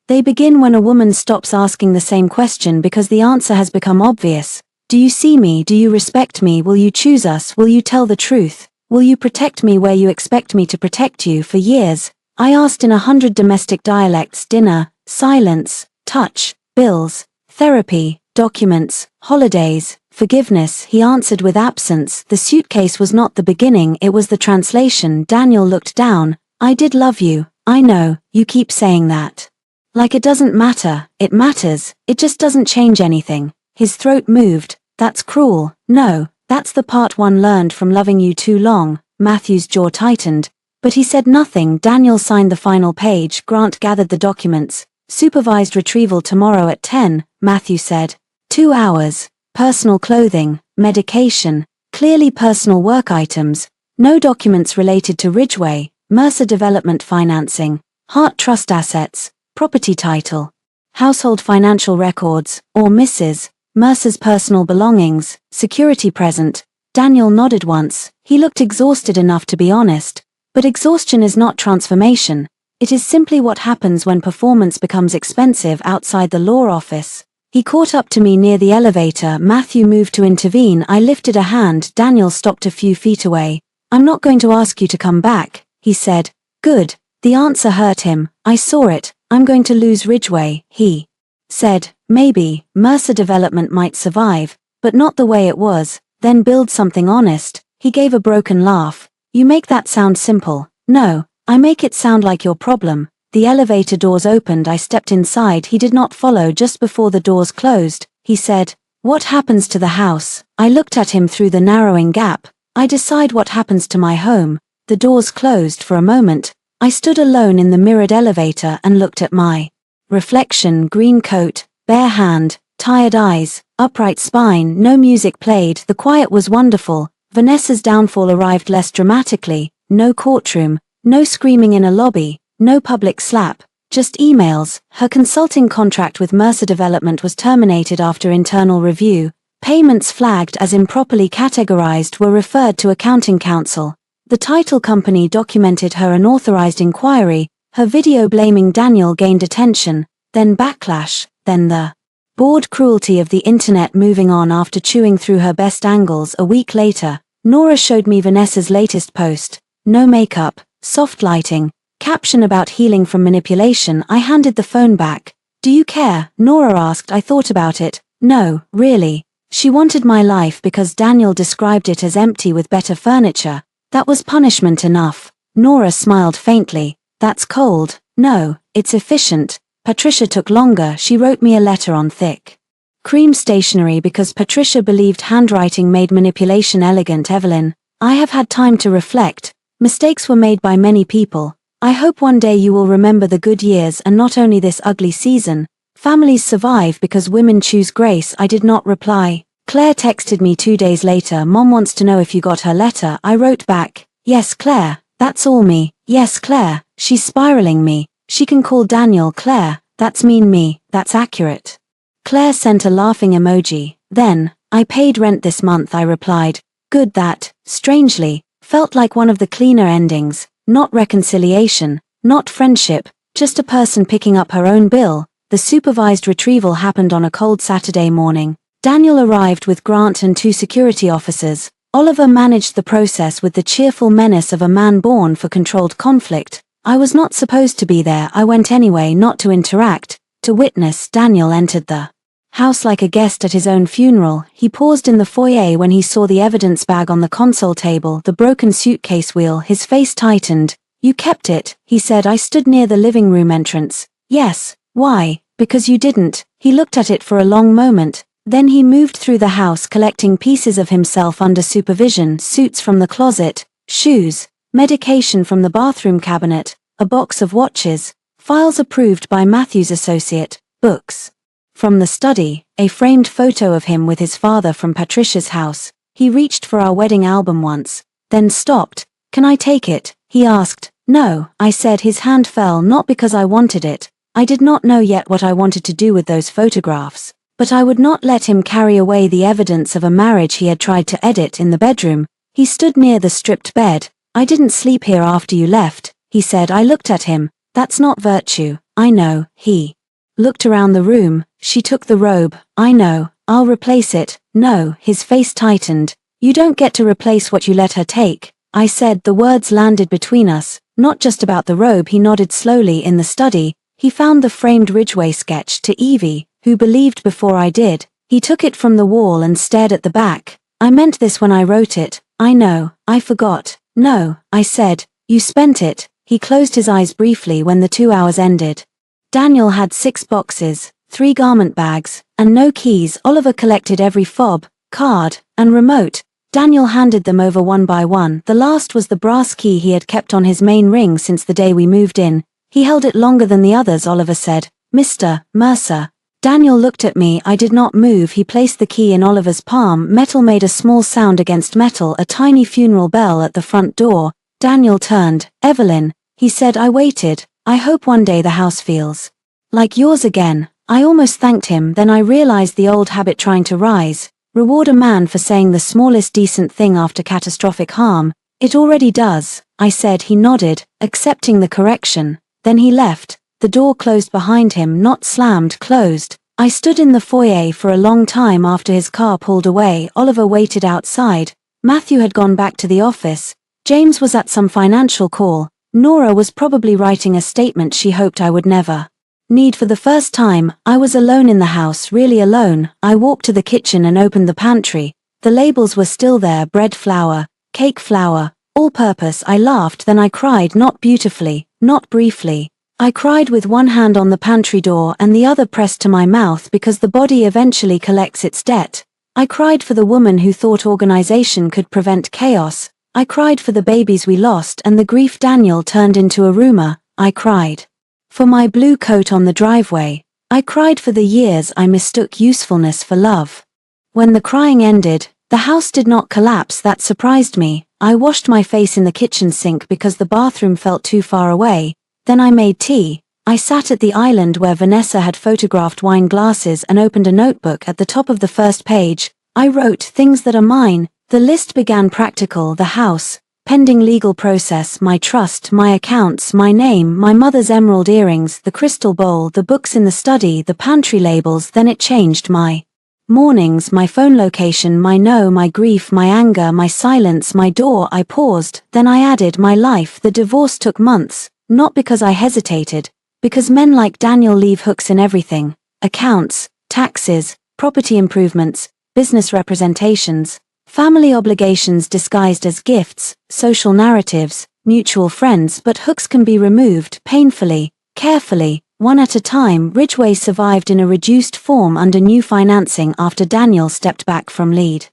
They begin when a woman stops asking the same question because the answer has become obvious. Do you see me? Do you respect me? Will you choose us? Will you tell the truth? Will you protect me where you expect me to protect you? For years, I asked in 100 domestic dialects: dinner, silence, touch, bills, therapy, documents, holidays, forgiveness. He answered with absence. The suitcase was not the beginning, it was the translation. Daniel looked down. I did love you. I know, you keep saying that. Like it doesn't matter. It matters. It just doesn't change anything. His throat moved. That's cruel. No, that's the part one learned from loving you too long. Matthew's jaw tightened. But he said nothing. Daniel signed the final page. Grant gathered the documents. Supervised retrieval tomorrow at 10, Matthew said. 2 hours. Personal clothing, medication, clearly personal work items. No documents related to Ridgeway, Mercer Development financing, Hart Trust assets, property title, household financial records, or Mrs. Mercer's personal belongings, security present. Daniel nodded once. He looked exhausted enough to be honest. But exhaustion is not transformation. It is simply what happens when performance becomes expensive outside the law office. He caught up to me near the elevator. Matthew moved to intervene. I lifted a hand. Daniel stopped a few feet away. I'm not going to ask you to come back, he said. Good. The answer hurt him. I saw it. I'm going to lose Ridgeway, he said. Maybe, Mercer Development might survive, but not the way it was. Then build something honest. He gave a broken laugh. You make that sound simple. No, I make it sound like your problem. The elevator doors opened. I stepped inside. He did not follow. Just before the doors closed, he said, "What happens to the house?" I looked at him through the narrowing gap. I decide what happens to my home. The doors closed. For a moment, I stood alone in the mirrored elevator and looked at my reflection. Green coat, bare hand, tired eyes, upright spine. No music played. The quiet was wonderful. Vanessa's downfall arrived less dramatically. No courtroom, no screaming in a lobby, no public slap, just emails. Her consulting contract with Mercer Development was terminated after internal review. Payments flagged as improperly categorized were referred to accounting counsel. The title company documented her unauthorized inquiry. Her video blaming Daniel gained attention, then backlash, then the bored cruelty of the internet. Moving on after chewing through her best angles. A week later, Nora showed me Vanessa's latest post. No makeup, soft lighting, caption about healing from manipulation. I handed the phone back. Do you care? Nora asked. I thought about it. No, really. She wanted my life because Daniel described it as empty with better furniture. That was punishment enough. Nora smiled faintly. That's cold. No, it's efficient. Patricia took longer. She wrote me a letter on thick cream stationery because Patricia believed handwriting made manipulation elegant. Evelyn, I have had time to reflect. Mistakes were made by many people. I hope one day you will remember the good years and not only this ugly season. Families survive because women choose grace. I did not reply. Claire texted me 2 days later. Mom wants to know if you got her letter. I wrote back, yes Claire, that's all me. Yes Claire, she's spiraling me. She can call Daniel Claire, that's mean me, that's accurate. Claire sent a laughing emoji. Then, I paid rent this month, I replied. Good. That, strangely, felt like one of the cleaner endings. Not reconciliation, not friendship, just a person picking up her own bill. The supervised retrieval happened on a cold Saturday morning. Daniel arrived with Grant and 2 security officers. Oliver managed the process with the cheerful menace of a man born for controlled conflict. I was not supposed to be there. I went anyway, not to interact, to witness. Daniel entered the house like a guest at his own funeral. He paused in the foyer when he saw the evidence bag on the console table, the broken suitcase wheel. His face tightened. You kept it, he said. I stood near the living room entrance. Yes. Why? Because you didn't. He looked at it for a long moment. Then he moved through the house collecting pieces of himself under supervision, suits from the closet, shoes, medication from the bathroom cabinet, a box of watches, files approved by Matthew's associate, books. From the study, a framed photo of him with his father from Patricia's house. He reached for our wedding album once, then stopped. Can I take it? He asked. No, I said. His hand fell, not because I wanted it. I did not know yet what I wanted to do with those photographs. But I would not let him carry away the evidence of a marriage he had tried to edit in the bedroom. He stood near the stripped bed. I didn't sleep here after you left, he said. I looked at him. That's not virtue. I know. He looked around the room. She took the robe. I know. I'll replace it. No. His face tightened. You don't get to replace what you let her take. I said. The words landed between us. Not just about the robe. He nodded slowly. In the study, he found the framed Ridgway sketch to Evie, who believed before I did. He took it from the wall and stared at the back. I meant this when I wrote it. I know. I forgot. No, I said. You spent it. He closed his eyes briefly when the 2 hours ended. Daniel had 6 boxes, 3 garment bags, and no keys. Oliver collected every fob, card, and remote. Daniel handed them over one by one. The last was the brass key he had kept on his main ring since the day we moved in. He held it longer than the others. Oliver said, Mr. Mercer. Daniel looked at me. I did not move. He placed the key in Oliver's palm. Metal made a small sound against metal, a tiny funeral bell at the front door. Daniel turned. Evelyn, he said. I waited. I hope one day the house feels like yours again. I almost thanked him, then I realized the old habit trying to rise. Reward a man for saying the smallest decent thing after catastrophic harm. It already does, I said. He nodded, accepting the correction. Then he left. The door closed behind him, not slammed, closed. I stood in the foyer for a long time after his car pulled away. Oliver waited outside. Matthew had gone back to the office. James was at some financial call. Nora was probably writing a statement she hoped I would never need. For the first time, I was alone in the house, really alone. I walked to the kitchen and opened the pantry. The labels were still there: bread flour, cake flour, all-purpose. I laughed, then I cried, not beautifully, not briefly. I cried with one hand on the pantry door and the other pressed to my mouth, because the body eventually collects its debt. I cried for the woman who thought organization could prevent chaos. I cried for the babies we lost and the grief Daniel turned into a rumor. I cried for my blue coat on the driveway. I cried for the years I mistook usefulness for love. When the crying ended, the house did not collapse. That surprised me. I washed my face in the kitchen sink because the bathroom felt too far away. Then I made tea. I sat at the island where Vanessa had photographed wine glasses and opened a notebook. At the top of the first page, I wrote things that are mine. The list began: practical, the house, pending legal process, my trust, my accounts, my name, my mother's emerald earrings, the crystal bowl, the books in the study, the pantry labels. Then it changed: my mornings, my phone location, my no, my grief, my anger, my silence, my door. I paused, then I added my life. The divorce took months. Not because I hesitated, because men like Daniel leave hooks in everything: accounts, taxes, property improvements, business representations, family obligations disguised as gifts, social narratives, mutual friends. But hooks can be removed painfully, carefully, one at a time. Ridgway survived in a reduced form under new financing after Daniel stepped back from lead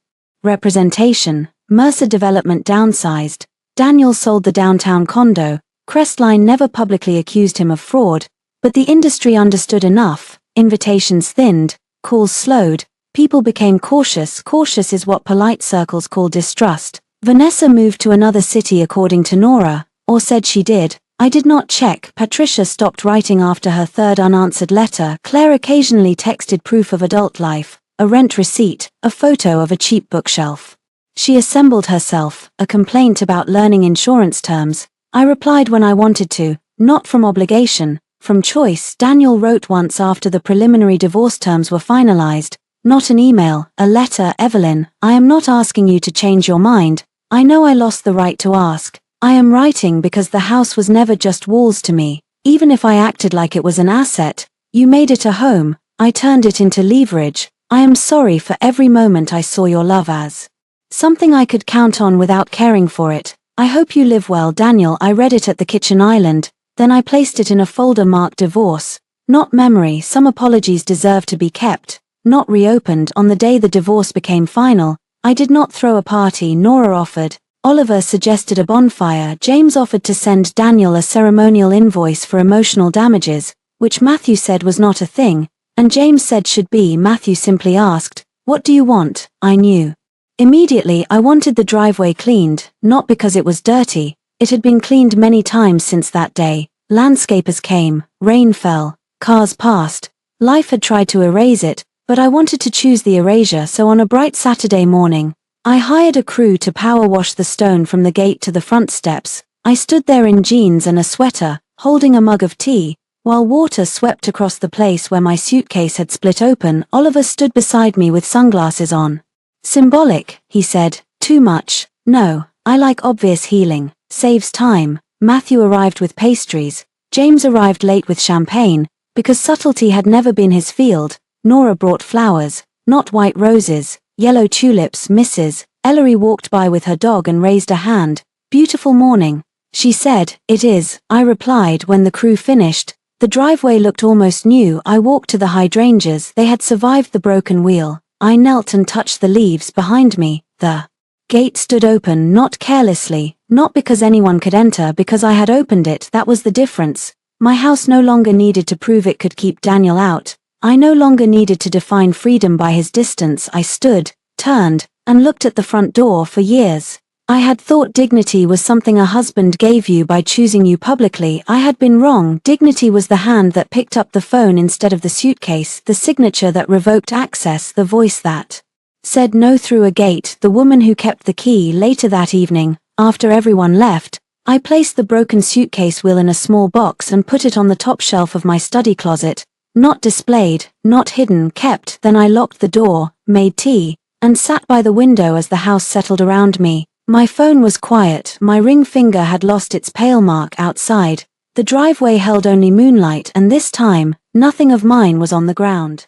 representation. Mercer Development downsized. Daniel sold the downtown condo. Crestline never publicly accused him of fraud, but the industry understood enough. Invitations thinned, calls slowed, people became cautious. Cautious is what polite circles call distrust. Vanessa moved to another city according to Nora, or said she did. I did not check. Patricia stopped writing after her third unanswered letter. Claire occasionally texted proof of adult life, a rent receipt, a photo of a cheap bookshelf. She assembled herself, a complaint about learning insurance terms. I replied when I wanted to, not from obligation, from choice. Daniel wrote once after the preliminary divorce terms were finalized, not an email, a letter. Evelyn, I am not asking you to change your mind. I know I lost the right to ask. I am writing because the house was never just walls to me. Even if I acted like it was an asset, you made it a home. I turned it into leverage. I am sorry for every moment I saw your love as something I could count on without caring for it. I hope you live well, Daniel. I read it at the kitchen island, then I placed it in a folder marked divorce. Not memory. Some apologies deserve to be kept, not reopened. On the day the divorce became final, I did not throw a party. Nora offered. Oliver suggested a bonfire. James offered to send Daniel a ceremonial invoice for emotional damages, which Matthew said was not a thing, and James said should be. Matthew simply asked, "What do you want?" I knew. Immediately I wanted the driveway cleaned, not because it was dirty. It had been cleaned many times since that day. Landscapers came, rain fell, cars passed. Life had tried to erase it, but I wanted to choose the erasure. So on a bright Saturday morning, I hired a crew to power wash the stone from the gate to the front steps. I stood there in jeans and a sweater, holding a mug of tea, while water swept across the place where my suitcase had split open. Oliver stood beside me with sunglasses on. "Symbolic," he said. "Too much." "No, I like obvious healing. Saves time." Matthew arrived with pastries. James arrived late with champagne, because subtlety had never been his field. Nora brought flowers, not white roses, yellow tulips. Mrs. Ellery walked by with her dog and raised a hand. "Beautiful morning," she said. "It is," I replied when the crew finished. The driveway looked almost new. I walked to the hydrangeas. They had survived the broken wheel. I knelt and touched the leaves behind me. The gate stood open, not carelessly, not because anyone could enter, because I had opened it. That was the difference. My house no longer needed to prove it could keep Daniel out. I no longer needed to define freedom by his distance. I stood, turned, and looked at the front door. For years, I had thought dignity was something a husband gave you by choosing you publicly. I had been wrong. Dignity was the hand that picked up the phone instead of the suitcase, the signature that revoked access, the voice that said no through a gate, the woman who kept the key. Later that evening, after everyone left, I placed the broken suitcase wheel in a small box and put it on the top shelf of my study closet. Not displayed, not hidden, kept. Then I locked the door, made tea, and sat by the window as the house settled around me. My phone was quiet. My ring finger had lost its pale mark outside. The driveway held only moonlight, and this time, nothing of mine was on the ground.